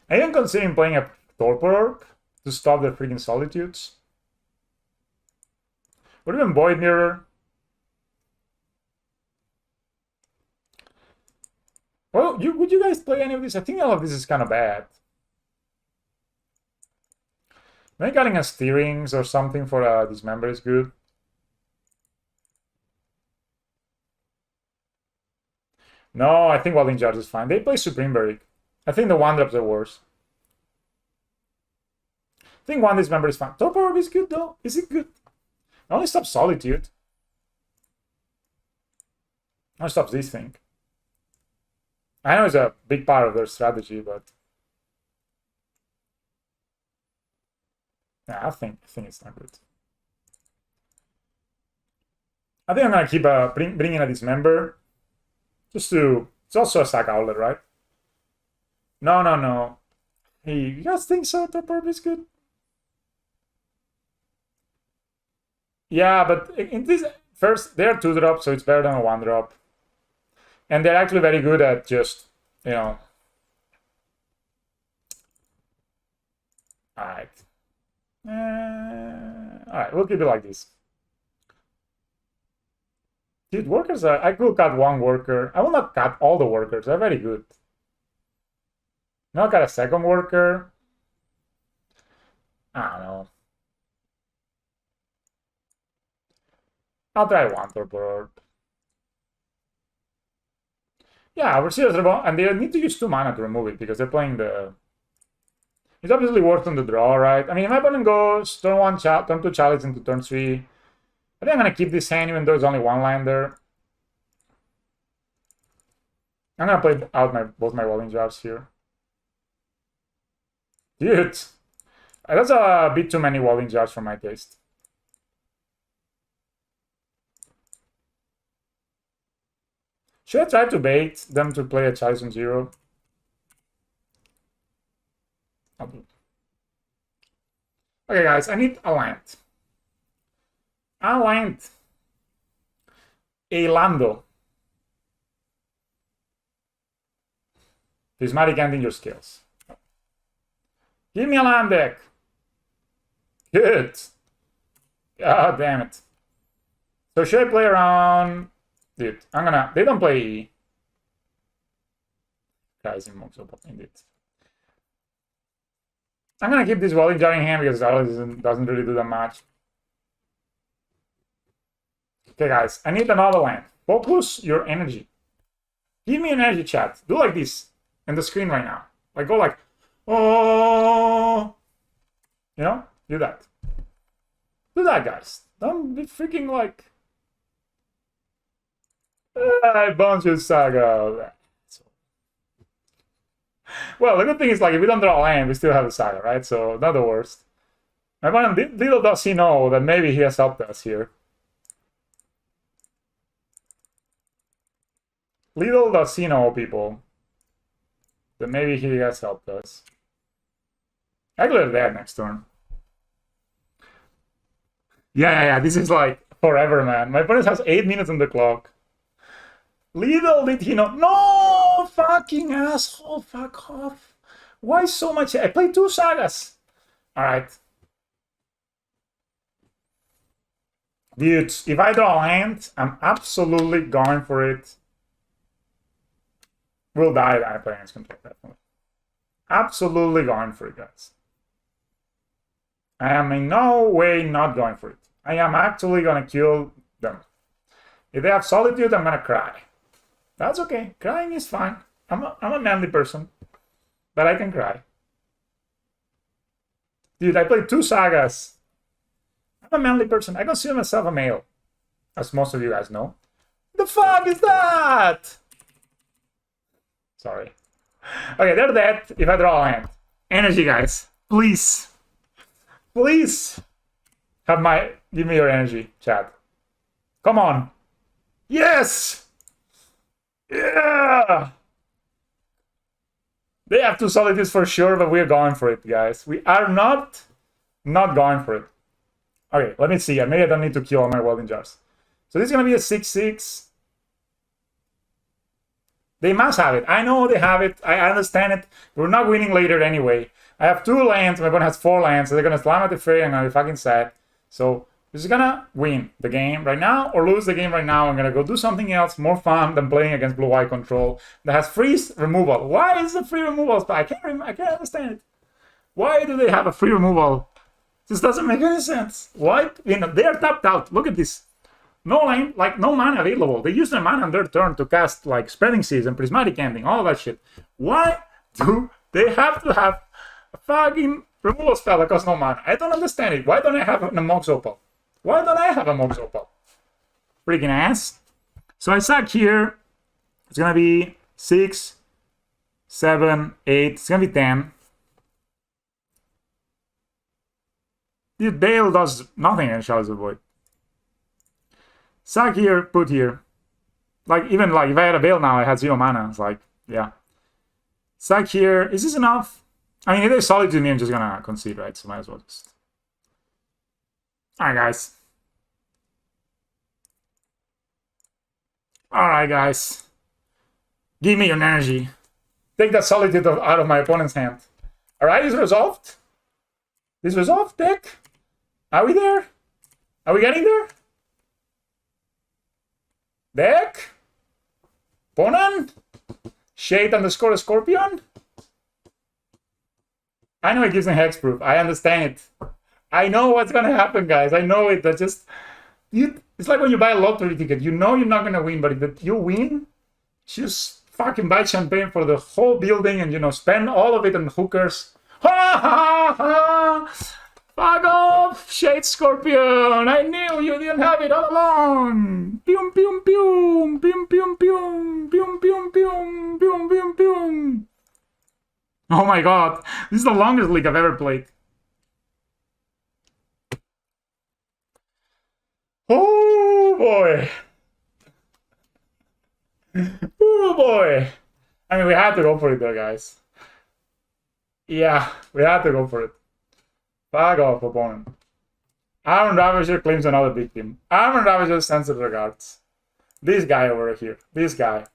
I'm even considering playing a Torpor Orb to stop the freaking Solitudes. Or even Void Mirror. Well, would you guys play any of this? I think all of this is kind of bad. Maybe getting a Steerings or something for Dismember is good. No, I think Wilding Charge is fine. They play Supreme Berry. I think the 1-drops are worse. I think one Dismember is fine. Torpor Orb is good though. Is it good? It only stops Solitude. It only stops this thing. I know it's a big part of their strategy, but yeah, I think it's not good. I think I'm gonna keep bringing a Dismember, just to. It's also a Sack Outlet, right? No. Hey, you guys think so? Torpor Orb is good. Yeah, but in this first, they're 2-drop, so it's better than a 1-drop. And they're actually very good at just, you know. Alright. Alright, we'll keep it like this. Dude, workers are. I could cut one worker. I will not cut all the workers. They're very good. Not cut a second worker. I don't know. I'll try one Torpor Orb. Yeah, we're serious about, and they need to use 2 mana to remove it because they're playing the. It's obviously worth on the draw, right? I mean, if my opponent goes turn 1, turn 2 Chalice into turn 3, I think I'm gonna keep this hand even though there's only 1 line there. I'm gonna play out both my Wilding Jars here. Dude, that's a bit too many Wilding Jars for my taste. Should I try to bait them to play a Chalice on 0? Okay, guys, I need a land. A land. A Lando. Prismatic End in your skills. Give me a land deck. Good. God damn it. So should I play around? Dude, I'm gonna. They don't play. Guys, in Moxo, indeed. I'm gonna keep this Wilding Jar in hand because it doesn't really do that much. Okay, guys, I need another land. Focus your energy. Give me an energy, chat. Do like this in the screen right now. Like, go like, oh, you know, do that. Do that, guys. Don't be freaking like, I bunch of Saga. Well, the good thing is, like, if we don't draw a land, we still have a Saga, right? So, not the worst. My opponent, little does he know that maybe he has helped us here. Little does he know, people, that maybe he has helped us. I clear that next turn. Yeah. This is like forever, man. My opponent has 8 minutes on the clock. Little did he know. No! No, fucking asshole, fuck off. Why so much? I played 2 sagas. Alright. Dudes, if I draw a hand, I'm absolutely going for it. We'll die if I play against control, definitely. Absolutely going for it, guys. I am in no way not going for it. I am actually gonna kill them. If they have solitude, I'm gonna cry. That's okay. Crying is fine. I'm a manly person, but I can cry. Dude, I played 2 sagas. I'm a manly person. I consider myself a male, as most of you guys know. The fuck is that? Sorry. Okay, they're dead if I draw a hand. Energy, guys. Please. Please. Give me your energy, chat. Come on. Yes! Yeah! They have 2 solidities for sure, but we're going for it, guys. We are not going for it. Okay, let me see. Maybe I don't need to kill all my welding jars. So this is going to be a 6-6. They must have it. I know they have it. I understand it. We're not winning later anyway. I have 2 lands. My opponent has 4 lands. So they're going to slam at the fairy. I'm going to be fucking sad. So this is going to win the game right now or lose the game right now. I'm going to go do something else more fun than playing against blue-white control that has freeze removal. Why is the free removal spell? I can't understand it. Why do they have a free removal? This doesn't make any sense. Why? You know, they are tapped out. Look at this. No line, like no mana available. They use their mana on their turn to cast like Spreading Seas and Prismatic Ending, all that shit. Why do they have to have a fucking removal spell that costs no mana? I don't understand it. Why don't I have a Mox Opal? Why don't I have a Mox Opal? Freaking ass. So I sack here. It's gonna be 6, 7, 8. It's gonna be 10. Dude, Dale does nothing in Shadows of the Void. Sack here, put here. Like, even like, if I had a Veil now, I had 0 mana. It's like, yeah. Sack here. Is this enough? I mean, if they solitude me, I'm just gonna concede, right? So might as well just... Alright, guys. Alright, guys. Give me your energy. Take that solitude out of my opponent's hand. Alright, is resolved? Is resolved, deck? Are we there? Are we getting there? Deck? Opponent? Shade _ Scorpion? I know it gives them hexproof. I understand it. I know what's gonna happen, guys. I know it. That just... it's like when you buy a lottery ticket. You know you're not gonna win, but if you win, just fucking buy champagne for the whole building and, you know, spend all of it on hookers. Ha ha ha! Fuck off, Shade Scorpion! I knew you didn't have it all along! Pew pew pew! Pew pew pew! Pew pew pew! Pew pew pew! Oh my god, this is the longest league I've ever played. Oh boy! Oh boy! I mean, we had to go for it though, guys. Yeah, we had to go for it. Fuck off, opponent. Armor Ravager claims another victim. Armor Ravager sends it regards. This guy over here. This guy.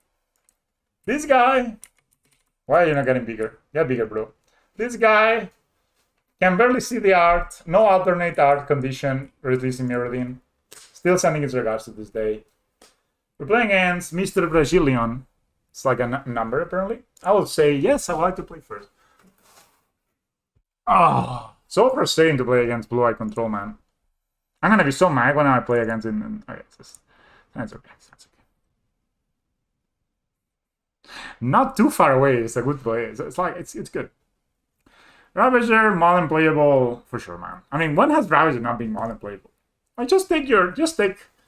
This guy. Why are you not getting bigger? Get bigger, bro. This guy can barely see the art. No alternate art condition releasing Mirrodin. Still sending his regards to this day. We're playing against Mr. Brazilian. It's like a number, apparently. I will say, yes, I would like to play first. Oh, so frustrating to play against blue-eye control, man. I'm gonna be so mad when I play against him. Okay, that's okay. That's okay. Not too far away. It's a good play. It's like it's good. Ravager, modern playable for sure, man. I mean, when has Ravager not been modern playable? I just take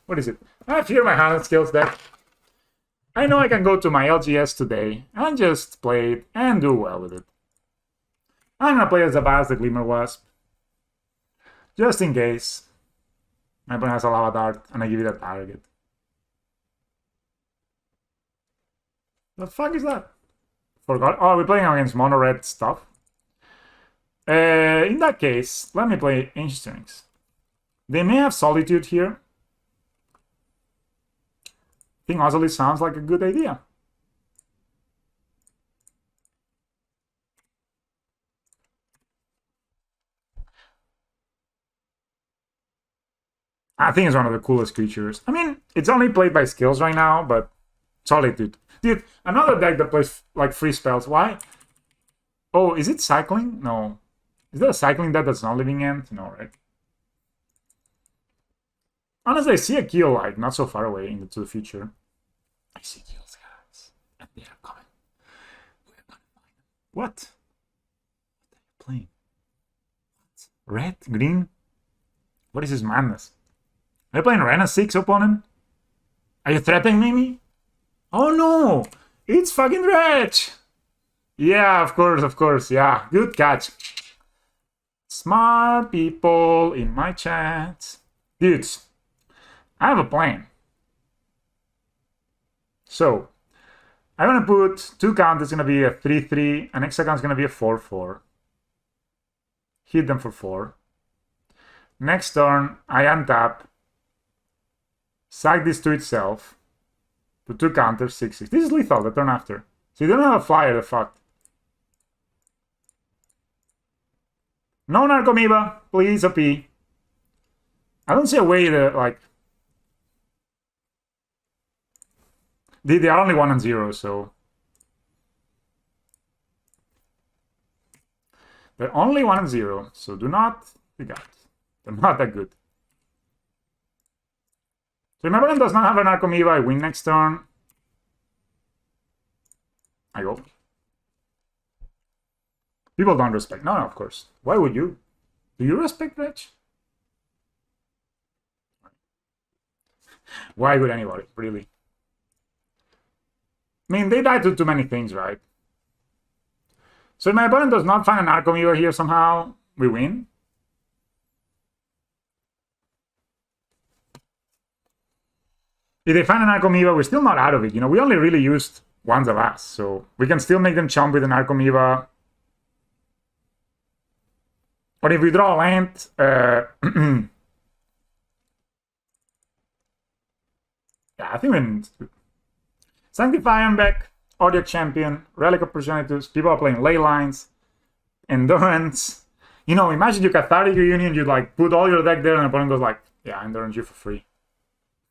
what is it? I have here my Hardened Scales deck. I know I can go to my LGS today and just play it and do well with it. I'm gonna play as Zabaz the Glimmer Wasp. Just in case. My opponent has a Lava Dart and I give it a target. The fuck is that? Forgot. Oh, we're playing against mono red stuff. In that case, let me play Ancient Strings. They may have Solitude here. I think Ozzy sounds like a good idea. think it's one of the coolest creatures. I mean, it's only played by skills right now, but solid, dude. Dude, another deck that plays like free spells. Why? Oh, is it cycling? No. Is that a cycling deck that's not living end? No, right? Honestly, I see a kill like not so far away into the future. I see kills, guys. And they are coming. We're gonna find them. What? What are you playing? Red? Green? What is this madness? Are you playing Rena 6 opponent? Are you threatening me? Oh no! It's fucking Dredge! Yeah, of course, yeah. Good catch. Smart people in my chat. Dudes, I have a plan. So, I'm gonna put 2 counters, gonna be a 3-3, and next account's gonna be a 4-4. Hit them for 4. Next turn, I untap, sack this to itself, put 2 counters, 6-6. This is lethal the turn after. So you don't have a flyer, the fuck. No Narcomoeba, please, OP. I don't see a way to, like... They are only 1 and 0, so... They're only 1 and 0, so do not... They're not that good. So remember, it does not have an Narcomoeba, I win next turn. I go. People don't respect. No, of course. Why would you? Do you respect Reg? Why would anybody, really? I mean, they died to too many things, right? So if my opponent does not find an Narcomoeba here somehow, we win. If they find an Narcomoeba, we're still not out of it. You know, we only really used ones of us, so we can still make them chomp with an Narcomoeba. Or if we draw a land, yeah, I think we Sanctify I'm back, Audio Champion, Relic of Progenitus, people are playing Ley Lines, Endurance. You know, imagine you Cathartic Reunion, you like put all your deck there and the opponent goes like, yeah, Endurance you for free.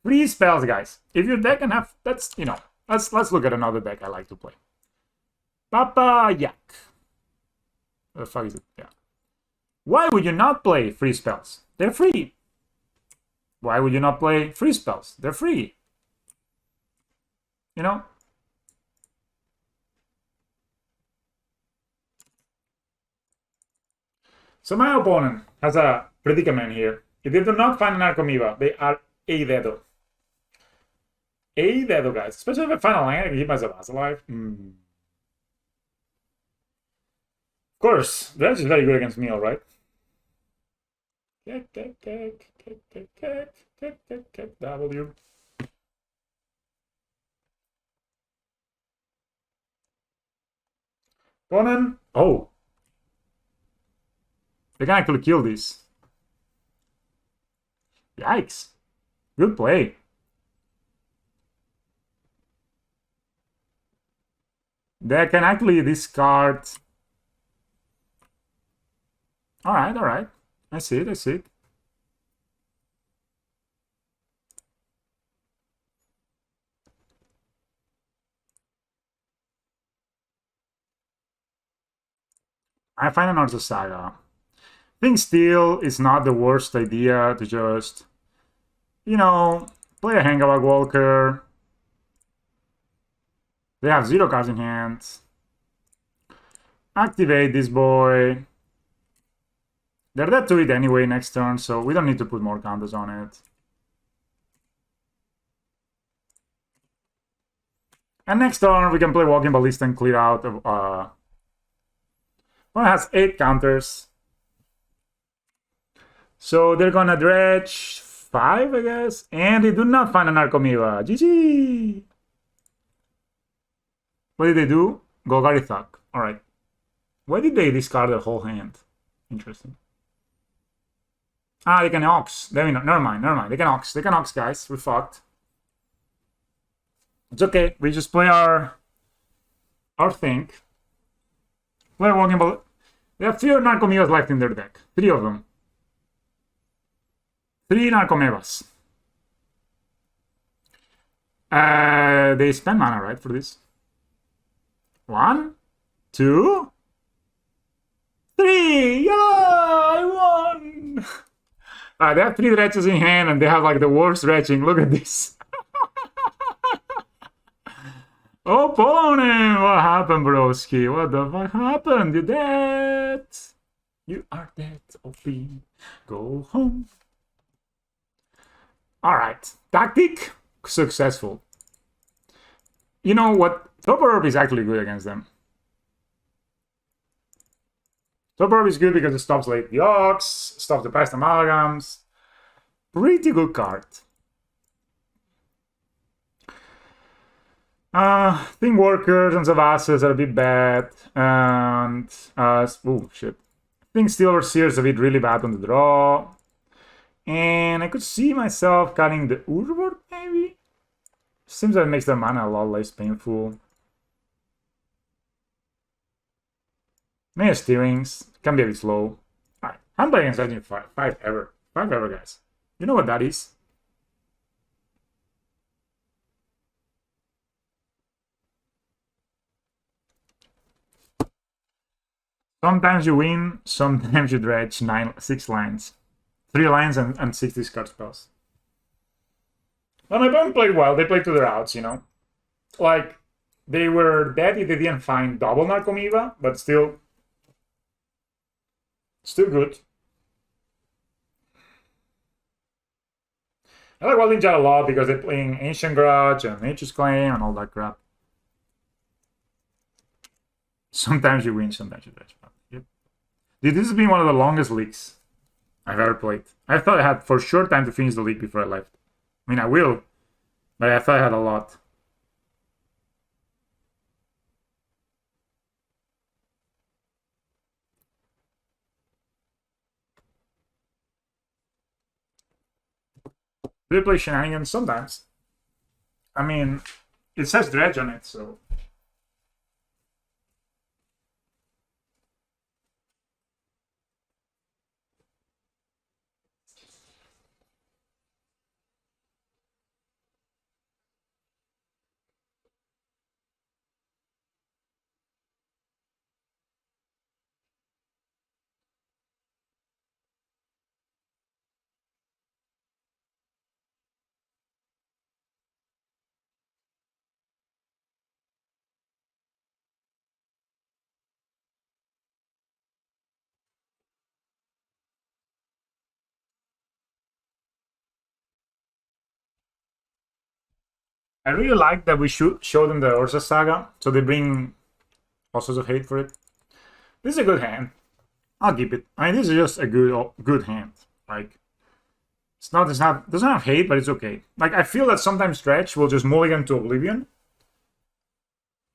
Free spells, guys. If your deck can have, that's, you know, let's look at another deck I like to play. Papa Yak. What the fuck is it? Yeah. Why would you not play free spells? They're free. Why would you not play free spells? They're free. You know? So my opponent has a predicament here. If they do not find an Narcomoeba, they are a dedo. A dedo, guys. Especially if I find a land, I can keep myself as alive. Of course, Dredge is very good against me, alright? W. Conan. Oh. They can actually kill this. Yikes. Good play. They can actually discard. Alright, alright. I see it, I see it. I find an Orzo Saga. I think still it's not the worst idea to just, you know, play a Hangabag Walker. They have 0 cards in hand. Activate this boy. They're dead to it anyway next turn, so we don't need to put more counters on it. And next turn, we can play Walking Ballista and clear out of... One has 8 counters. So they're gonna dredge 5, I guess. And they do not find an Narcomoeba. GG! What did they do? Golgari Thug. Alright. Why did they discard their whole hand? Interesting. Ah, they can Ox. Never mind. They can Ox. They can Ox, guys. We're fucked. It's okay. We just play our thing. Play Walking Ball. They have 3 Narcomoebas left in their deck. 3 of them. 3 Narcomoebas. They spend mana, right, for this? 1, 2, 3! Yeah, I won! They have 3 dredges in hand, and they have like the worst dredging. Look at this. Opponent! What happened, broski? What the fuck happened? You're dead! You are dead, OP. Go home. Alright. Tactic? Successful. You know what? Top Orb is actually good against them. Top Orb is good because it stops late Yokes, stops the past amalgams. Pretty good card. Thing Workers and Zavasas are a bit bad. And, oh shit. Thing Steel Overseers a bit really bad on the draw. And I could see myself cutting the Urwort, maybe? Seems that it makes the mana a lot less painful. Maybe Steerings can be a bit slow. Alright, I'm playing against Legend 5 ever. 5 ever, guys. You know what that is? Sometimes you win, sometimes you dredge 6 lines. 3 lines and 6 discard spells. Well, my opponent played well. They played to their outs, you know. Like, they were dead if they didn't find double Narcomoeba, but still good. I like Wild Ninja a lot because they're playing Ancient Grudge and Nature's Claim and all that crap. Sometimes you win, sometimes you dredge. Yep. Dude, this has been one of the longest leagues I've ever played. I thought I had for sure time to finish the league before I left. I mean, I will, but I thought I had a lot. Do they play Shenanigans? Sometimes. I mean, it says Dredge on it, so... I really like that we should show them the Ursa Saga, so they bring all sorts of hate for it. This is a good hand. I'll keep it. I mean, this is just a good hand. Like, doesn't have hate, but it's okay. Like, I feel that sometimes Stretch will just mulligan to Oblivion,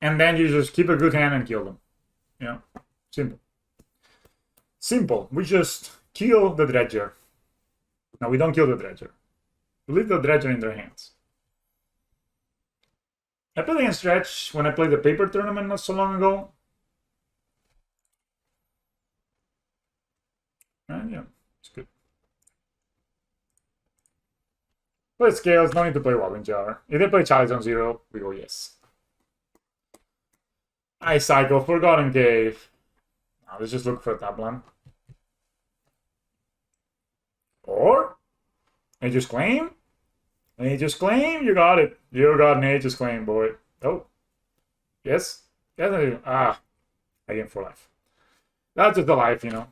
and then you just keep a good hand and kill them. Yeah, simple. Simple. We just kill the Dredger. No, we don't kill the Dredger. We leave the Dredger in their hands. I played against Stretch when I played the paper tournament not so long ago. And yeah, it's good. Play Scales, no need to play Wilding Jar. If they play Chalice on 0, we go yes. I cycle Forgotten Cave. Now let's just look for a tabland. Or Nature's Claim. Nature's Claim, you got it. You got Nature's Claim, boy. Oh. Yes? Yes, I do. Ah. Again for life. That's just the life, you know.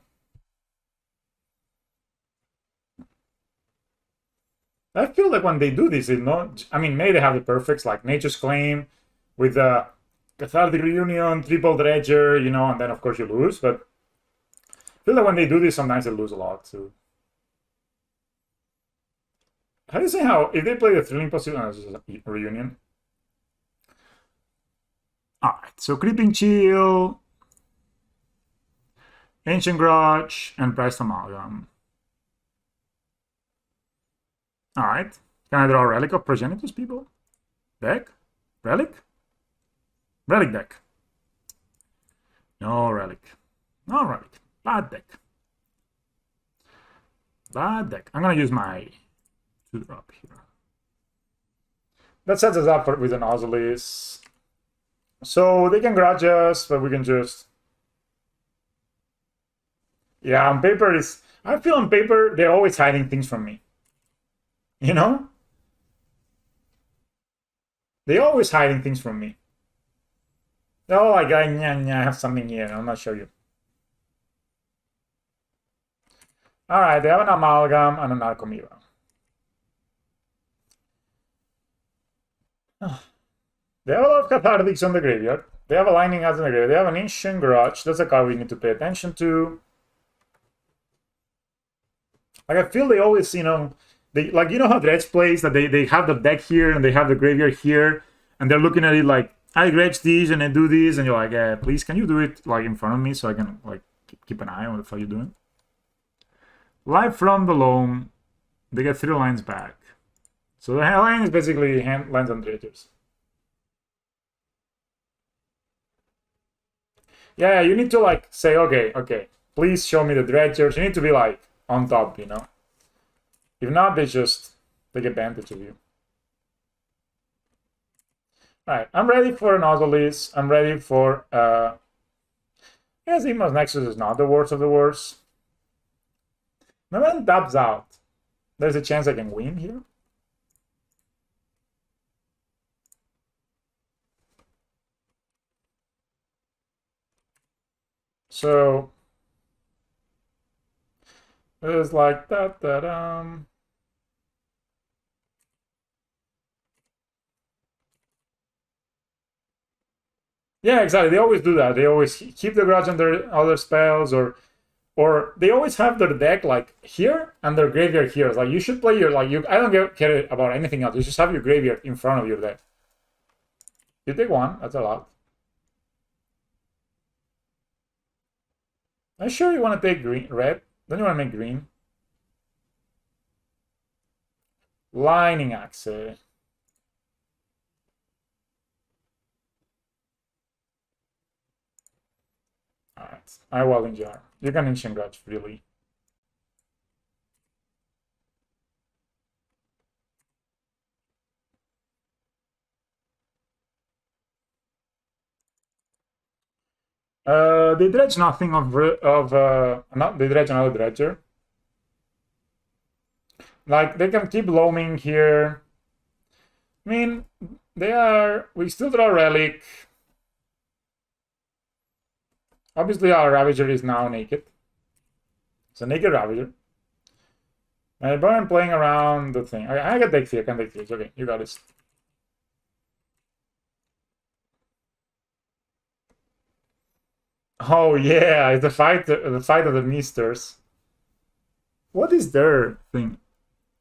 I feel like when they do this, I mean, maybe they have the perfects like Nature's Claim with the Cathartic Reunion, Triple Dredger, you know, and then of course you lose. But I feel like when they do this, sometimes they lose a lot too. How do you say how if they play the Thrilling Reunion? Alright, so Creeping Chill, Ancient Grudge, and Priced Amalgam. Alright. Can I draw a Relic of Progenitus, people? Deck? Relic? Relic deck. No Relic. No Relic. Bad deck. Bad deck. I'm gonna use my 2-drop here. that sets us up with an Ozolis. So they can grudge us, but we can just... Yeah, on paper is... I feel on paper they're always hiding things from me. You know? They're always hiding things from me. They're all like, I have something here, I'm not sure you. Alright, they have an Amalgam and an Archimera. They have a lot of Cathartics on the graveyard. They have a Lightning Ads on the graveyard. They have an Ancient Grudge. That's a card we need to pay attention to. Like, I feel they always, you know, they like, you know how Dredge plays, that they have the deck here and they have the graveyard here, and they're looking at it like, I dredge these and I do this, and you're like, please, can you do it like in front of me so I can like keep an eye on what the fuck you're doing? Live from the loam, they get 3 lines back. So the line is basically lands on dredgers. Yeah, you need to like say, okay, please show me the dredgers. You need to be like on top, you know. If not, they just take advantage of you. Alright, I'm ready for an Ozolis. I'm ready for yes, Ima's Nexus is not the worst of the worst. My man dabs out. There's a chance I can win here. So it's like that. Yeah, exactly. They always do that. They always keep the grudge on their other spells, or they always have their deck like here and their graveyard here. It's like you should play your like you. I don't care about anything else. You just have your graveyard in front of your deck. You take one. That's a lot. Are you sure you want to take red? Don't you want to make green? Lightning Axe. Alright. I Welding Jar. You can Ancient Grudge freely. They dredge nothing not they dredge another dredger. Like they can keep loaming here. I mean, we still draw Relic. Obviously our Ravager is now naked. It's a naked Ravager. My opponent playing around the thing. I can take 3, I can take 3. Okay, you got this. Oh yeah, it's the fight of the Misters. What is their thing?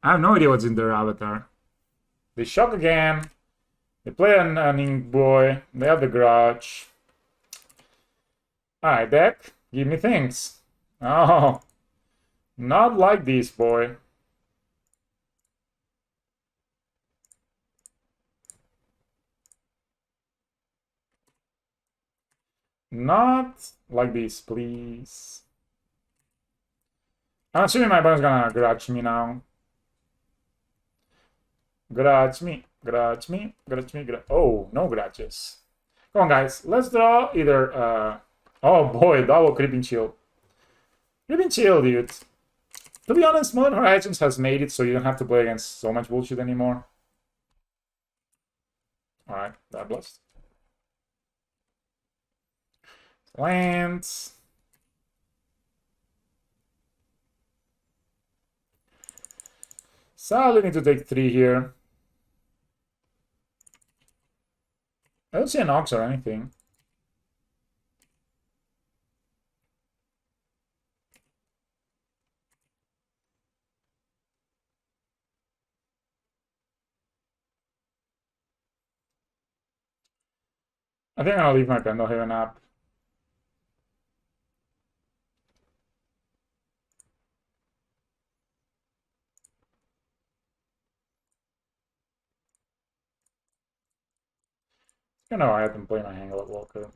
I have no idea what's in their avatar. They shock again. They play an Ink Boy. They have the Grudge. Alright, deck. Give me things. Oh. Not like this, boy. Not like this, please. I'm assuming my opponent's gonna grudge me now. Grudge me, grudge me, grudge me, grudge. Oh, no grudges. Come on, guys. Let's draw either. Oh boy, double Creeping Chill. Creeping Chill, dude. To be honest, Modern Horizons has made it so you don't have to play against so much bullshit anymore. Alright, that blast. Lands. Sadly, need to take 3 here. I don't see an Ox or anything. I think I'll leave my Pendelhaven up. You know, I have been playing my Hanglet Walker.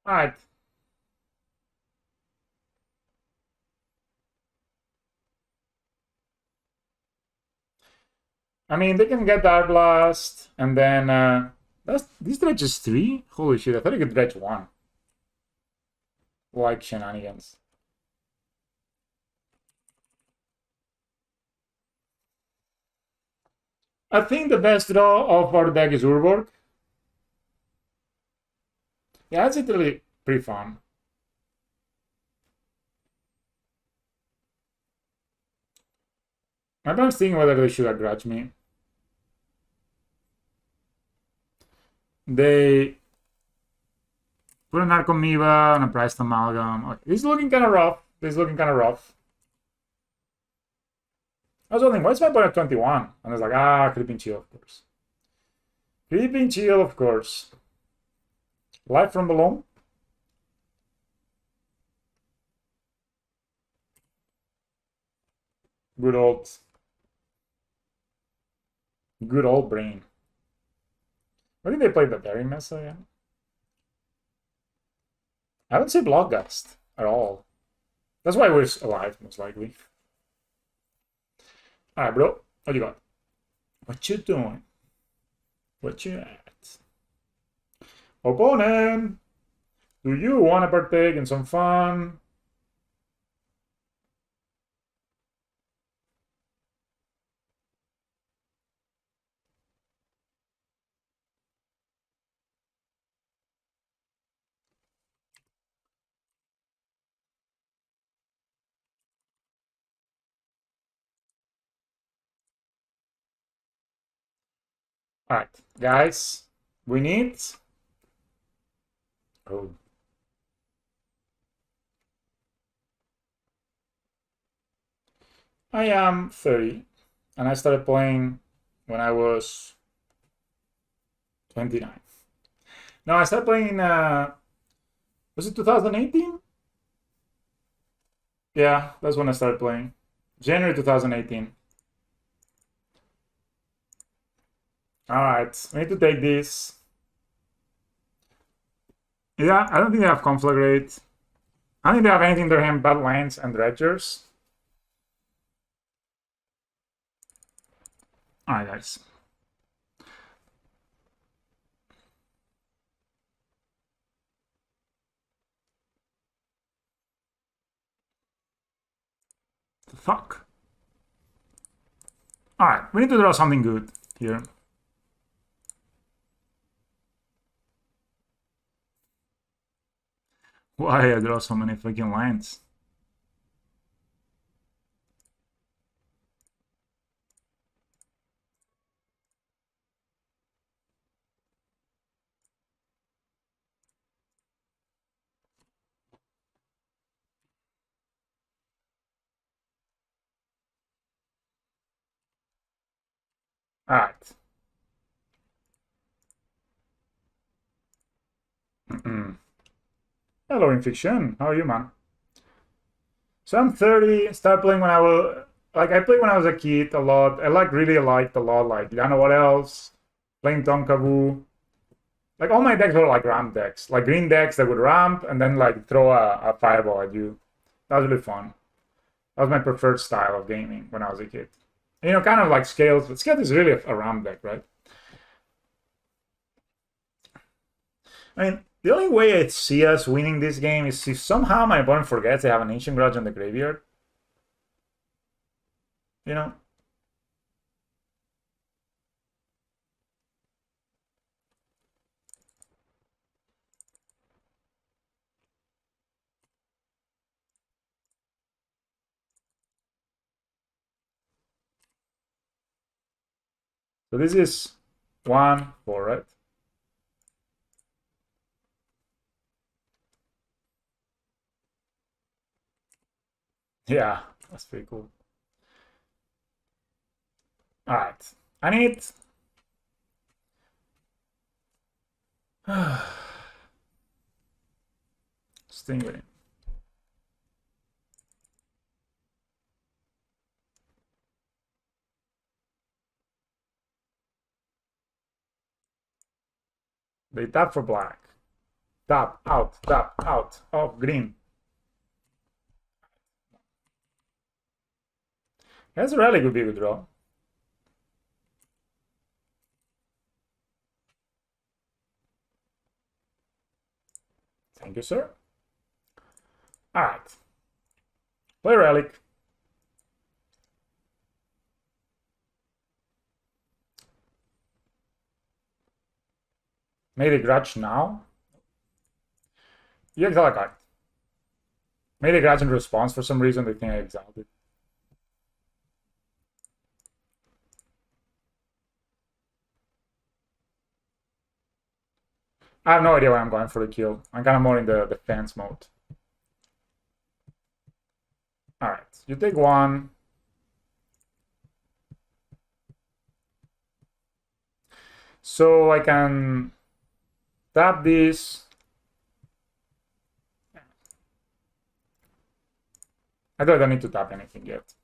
Alright. I mean, they can get Dark Blast, and then this dredge is 3? Holy shit, I thought you could dredge 1. Like shenanigans. I think the best draw of our deck is Urborg. Yeah, it's literally pretty fun. My parents thinking whether they should have grudged me. They put an Arcomoeba and a Priced Amalgam. Okay, this is looking kind of rough. This is looking kind of rough. I was wondering, what's my point at 21? And I was like, Creeping Chill, of course. Creeping Chill, of course. Live from below. Good old brain. I think they played the Berry Mesa again. I haven't seen Bloodgust at all. That's why we're alive, most likely. Alright, bro. What you got? What you doing? What you at? Opponent! Do you want to partake in some fun? Alright, guys. We need... Oh. I am 30. And I started playing when I was 29. No, I started playing was it 2018? Yeah, that's when I started playing. January 2018. Alright, we need to take this. Yeah, I don't think they have Conflagrate. I don't think they have anything in their hand but lands and dredgers. Alright, guys. The fuck? Alright, we need to draw something good here. Why I draw so many fucking lands? Alright. Hello, Infiction. How are you, man? So I'm 30, started playing when I was... Like, I played when I was a kid a lot. I really liked a lot, like, you know what else? Playing Tonkabu. Like, all my decks were like ramp decks. Like, green decks that would ramp and then, like, throw a fireball at you. That was really fun. That was my preferred style of gaming when I was a kid. You know, kind of like Scales, but Scales is really a ramp deck, right? I mean, the only way I see us winning this game is if somehow my opponent forgets they have an Ancient Grudge in the graveyard. You know? So this is 1, 4, right? Yeah, that's pretty cool. Alright. I need... Stingray. They tap for black. Tap, out of green. That's a really good big draw. Thank you, sir. All right. Play relic. Made a grudge now. You exile a card. Made a grudge in response. For some reason, they think I exiled it. I have no idea why I'm going for the kill. I'm kind of more in the defense mode. All right, you take one. So I can tap this. I don't need to tap anything yet.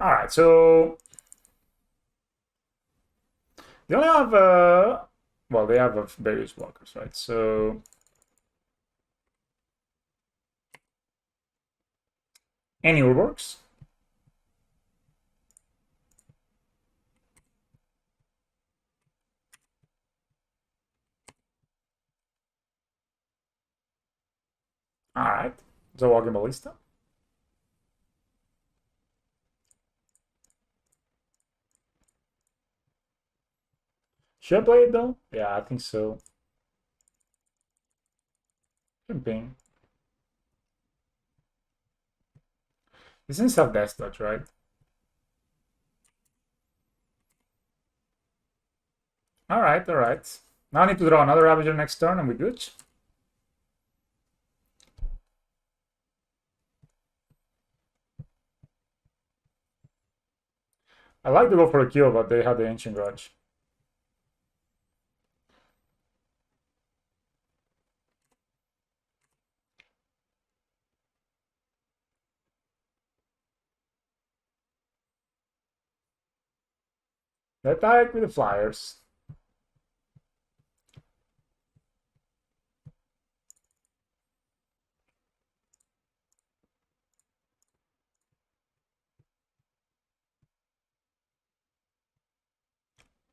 All right, so they only have well, they have various blockers, right? So any works. All right, so walking ballista. Should I play it though? Yeah, I think so. Ping. This is self-death touch, right? All right, all right. Now I need to draw another Ravager next turn and we're good. I like to go for a kill, but they have the Ancient Grudge. They attack with the Flyers.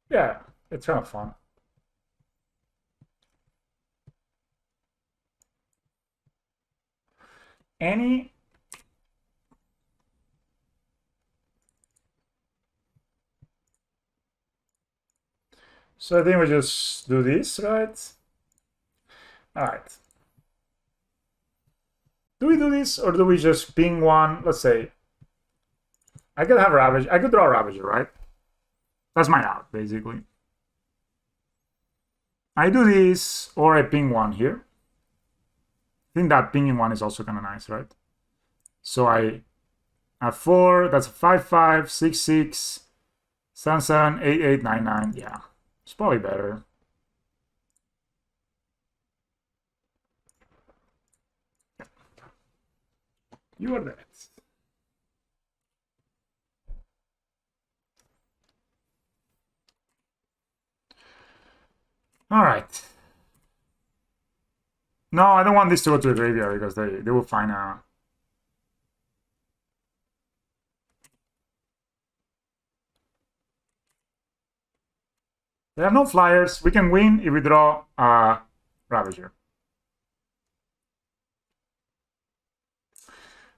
Yeah, it's kind of fun. Any So I think we just do this, right? All right. Do we do this or do we just ping one? Let's say I could have Ravager. I could draw a Ravager, right? That's my out, basically. I do this or I ping one here. I think that pinging one is also kind of nice, right? So I have 4, that's a 5/5, 6/6, 7/7, 8/8, 9/9. Yeah, it's probably better. You are dead. All right. No, I don't want this to go to the graveyard because they will find a... They have no Flyers. We can win if we draw a Ravager.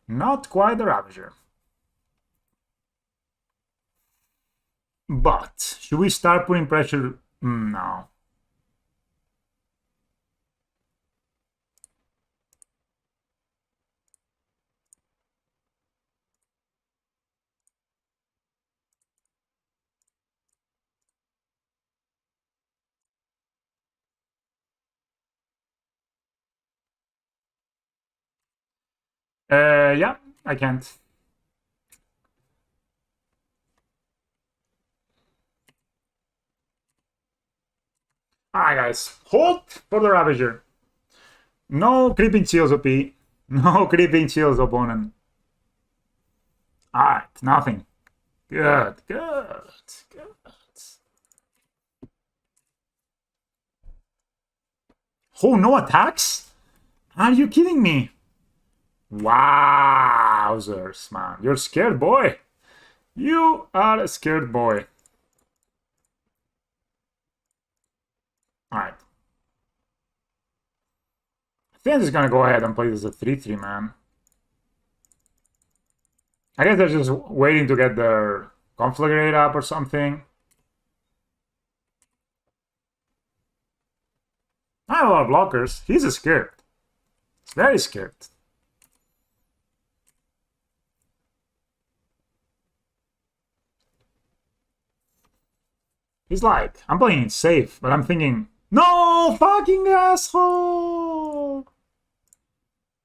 Not quite a Ravager. But should we start putting pressure? No. Yeah, I can't. Alright, guys. Hold for the Ravager. No creeping chills, OP. No creeping chills, opponent. Alright, nothing. Good, good, good. Oh, no attacks? Are you kidding me? Wowzers, man. You're scared, boy. You are a scared boy. Alright. I think I'm just gonna go ahead and play this as a 3-3, man. I guess they're just waiting to get their conflagrate up or something. I have a lot of blockers. He's scared. He's very scared. He's like, I'm playing it safe, but I'm thinking, no fucking asshole!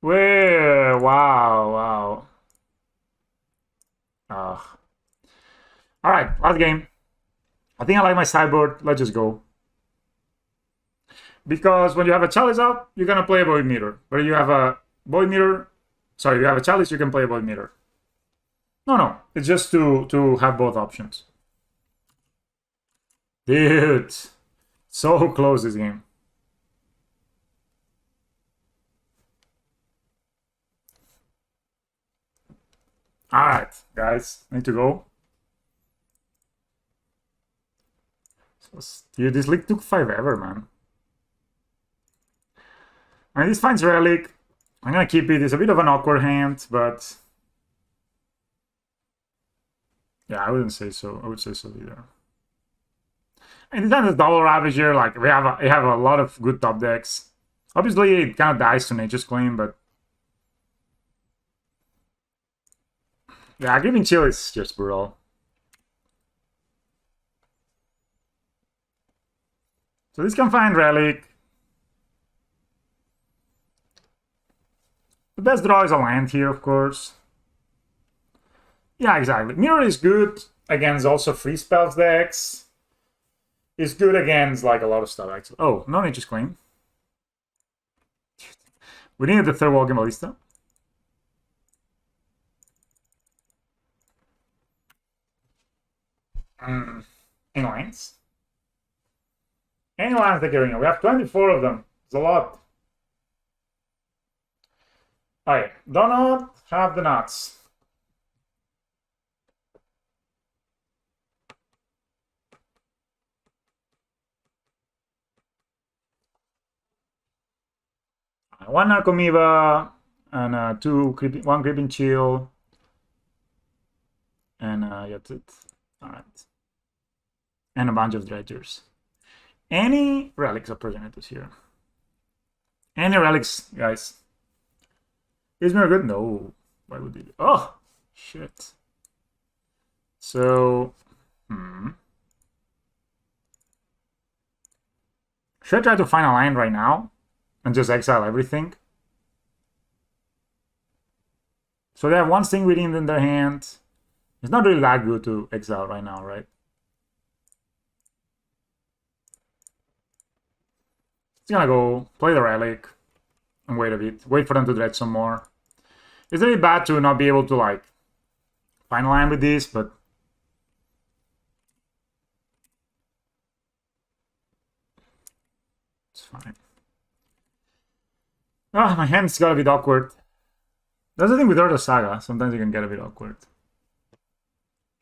Where? Wow, wow. Ugh. Alright, last game. I think I like my sideboard. Let's just go. Because when you have a chalice out, you're gonna play a void meter. But if you have a void meter, sorry, you have a chalice, you can play a void meter. No, it's just to have both options. Dude, so close this game. Alright, guys, I need to go. Dude, this league took forever, man. I mean, this finds Relic. I'm gonna keep it. It's a bit of an awkward hand, but yeah, I wouldn't say so. I would say so either. And then the double Ravager, like we have a lot of good top decks. Obviously, it kind of dies to Nature's Claim, but yeah, giving chill is just brutal. So this can find Relic. The best draw is a land here, of course. Yeah, exactly. Mirror is good against also free spells decks. It's good against like a lot of stuff, actually. Oh, no Nature's Claim. We needed the third Walking Ballista. Any lines? Any lines that carrying? We have 24 of them. It's a lot. Alright, do not have the nuts. One Narcomoeba and one Creeping Chill. And that's it. Alright. And a bunch of dredgers. Any relics of progenitors here? Any relics, guys? Is Mirror good? No. Why would it? Oh, shit. So, should I try to find a land right now and just exile everything? So they have one Sting Redeemed in their hand. It's not really that good to exile right now, right? It's gonna go play the relic and wait a bit. Wait for them to dredge some more. It's really bad to not be able to like find a land with this, but it's fine. Ah, my hand's got a bit awkward. That's the thing with Earth Saga. Sometimes it can get a bit awkward.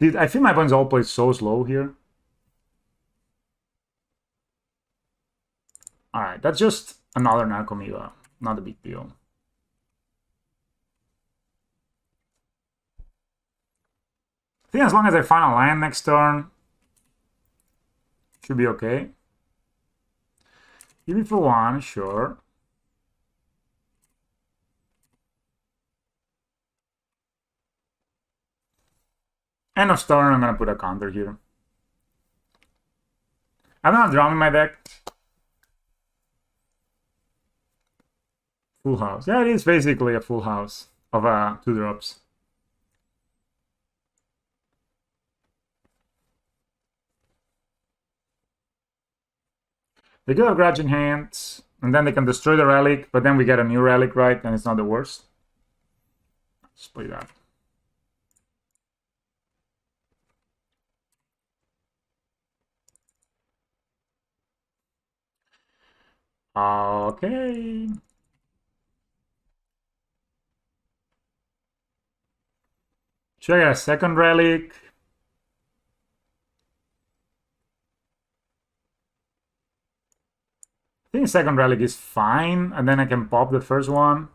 Dude, I feel my opponents all play so slow here. Alright, that's just another Narcomoeba. Not a big deal. I think as long as I find a land next turn, should be okay. Give me for one, sure. End of turn, I'm gonna put a counter here. I don't have drum in my deck. Full house. Yeah, it is basically a full house of 2-drops. They do have Grudge in hand, and then they can destroy the relic, but then we get a new relic, right? And it's not the worst. Just play that. Okay. Should I get a second relic? I think second relic is fine, and then I can pop the first one.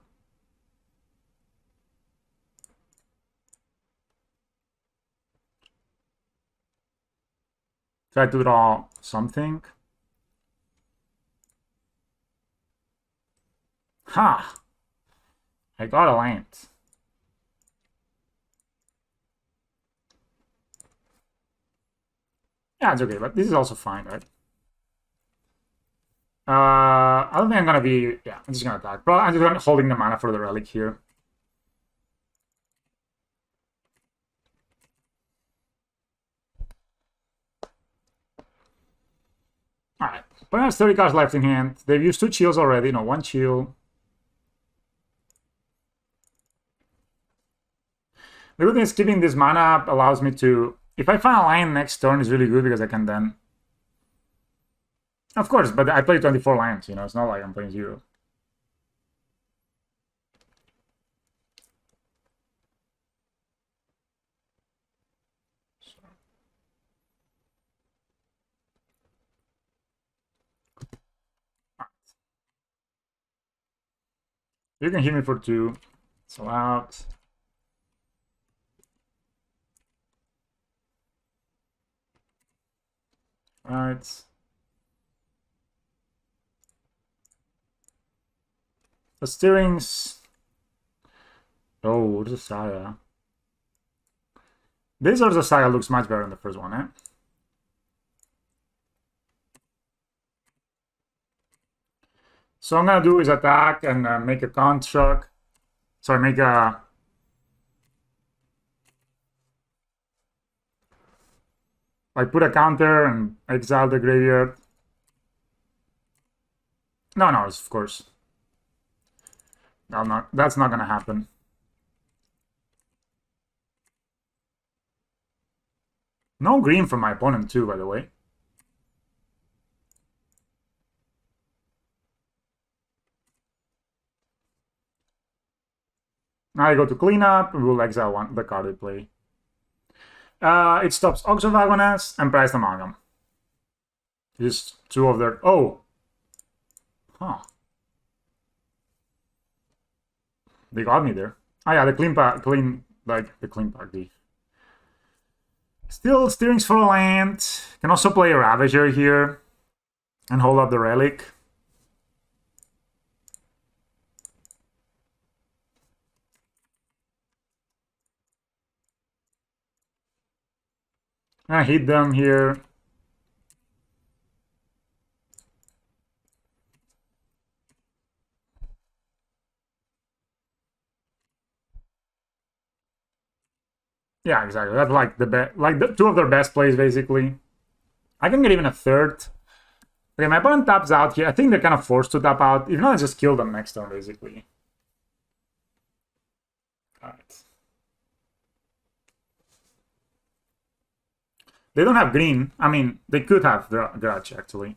Try to draw something. Ha! I got a land. Yeah, it's okay, but this is also fine, right? I don't think I'm gonna be... Yeah, I'm just gonna attack. But I'm just holding the mana for the relic here. Alright, but has 30 cards left in hand. They've used 2 chills already, no, 1 chill. The good thing is keeping this mana up allows me to... If I find a line next turn, is really good because I can then... Of course, but I play 24 lands, you know, it's not like I'm playing 0. You can hit me for 2. It's allowed. Right. The steerings... Oh, the Saga. This or the Saga looks much better than the first one, eh? So I'm gonna do is attack and make a construct. Sorry, make a... Like put a counter and exile the graveyard. No, of course. That's not gonna happen. No green from my opponent too, by the way. Now I go to cleanup, we will exile the card we play. It stops Oxovagoness and Priced Amalgam. Just 2 of their... Oh! Huh. They got me there. Oh yeah, the clean pack, the Still steerings for a land. Can also play a Ravager here and hold up the relic. I hit them here. Yeah, exactly. That's like the best, like the 2 of their best plays, basically. I can get even a third. Okay, my opponent taps out here. I think they're kind of forced to tap out. If not, I just kill them next turn, basically. Alright. They don't have green. I mean, they could have Grudge, actually.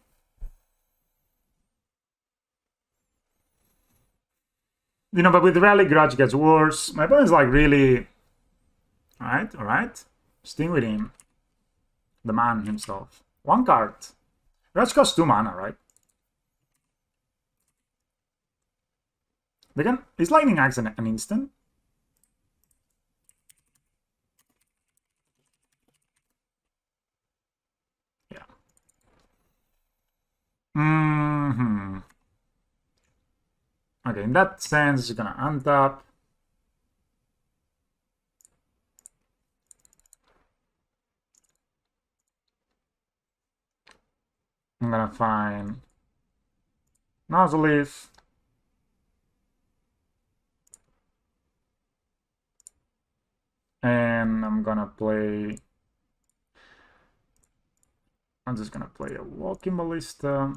You know, but with Rally, Grudge gets worse. My opponent's like really... Alright. Sting with him. The man himself. 1 card. Grudge costs 2 mana, right? They can... Is Lightning Axe an instant? Yeah. Okay, in that sense, you're gonna untap. I'm gonna find Nozzleif. And I'm gonna play... I'm just gonna play a Walking Ballista.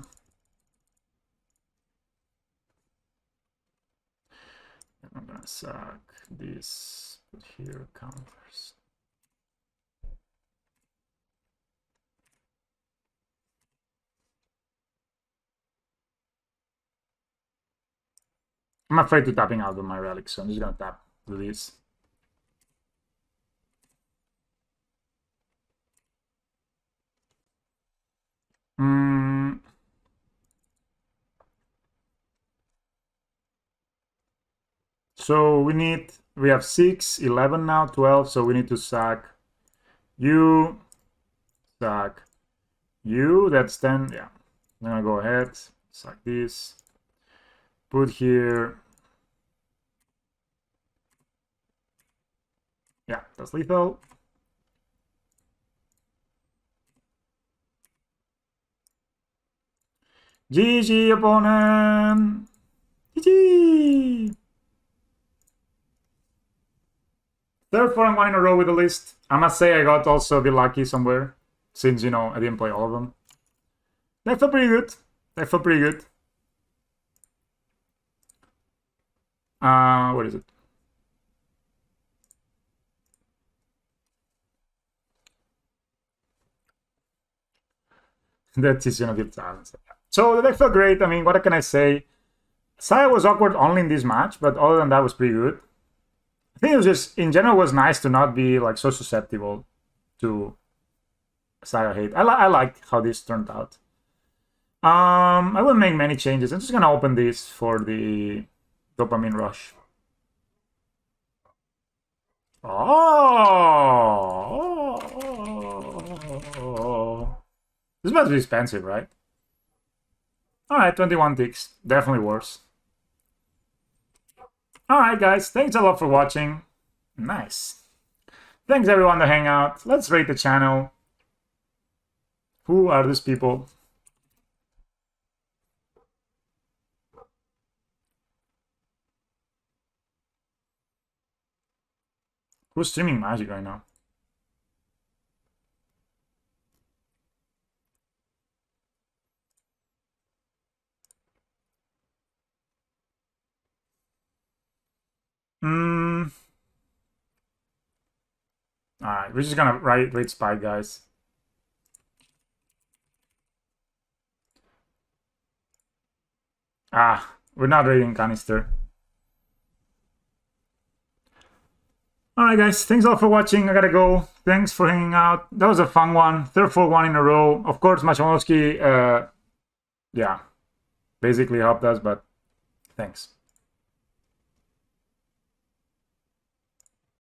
And I'm gonna sack this, put here counters. I'm afraid to tapping out of my relic, so I'm just gonna tap to this. So we have 6, 11 now, 12, so we need to sack you, sack you, that's 10, yeah. I'm gonna go ahead, sack this, put here, yeah, that's lethal. GG, opponent! GG! Third 4-1 in a row with the list. I must say I got also a bit lucky somewhere, since, you know, I didn't play all of them. That felt pretty good. That felt pretty good. What is it? That is gonna be silence. So the deck felt great. I mean, what can I say? Saya was awkward only in this match, but other than that was pretty good. I think it was just, in general, was nice to not be like so susceptible to Saya hate. I like how this turned out. I wouldn't make many changes. I'm just gonna open this for the dopamine rush. Oh, this must be expensive, right? Alright, 21 ticks. Definitely worse. Alright, guys. Thanks a lot for watching. Nice. Thanks, everyone, to hang out. Let's rate the channel. Who are these people? Who's streaming Magic right now? Alright, we're just gonna rate Spy, guys. We're not rating Canister. Alright, guys, thanks a lot for watching. I gotta go. Thanks for hanging out. That was a fun one. Third 4-1 in a row. Of course, Machamovsky, yeah, basically helped us, but thanks.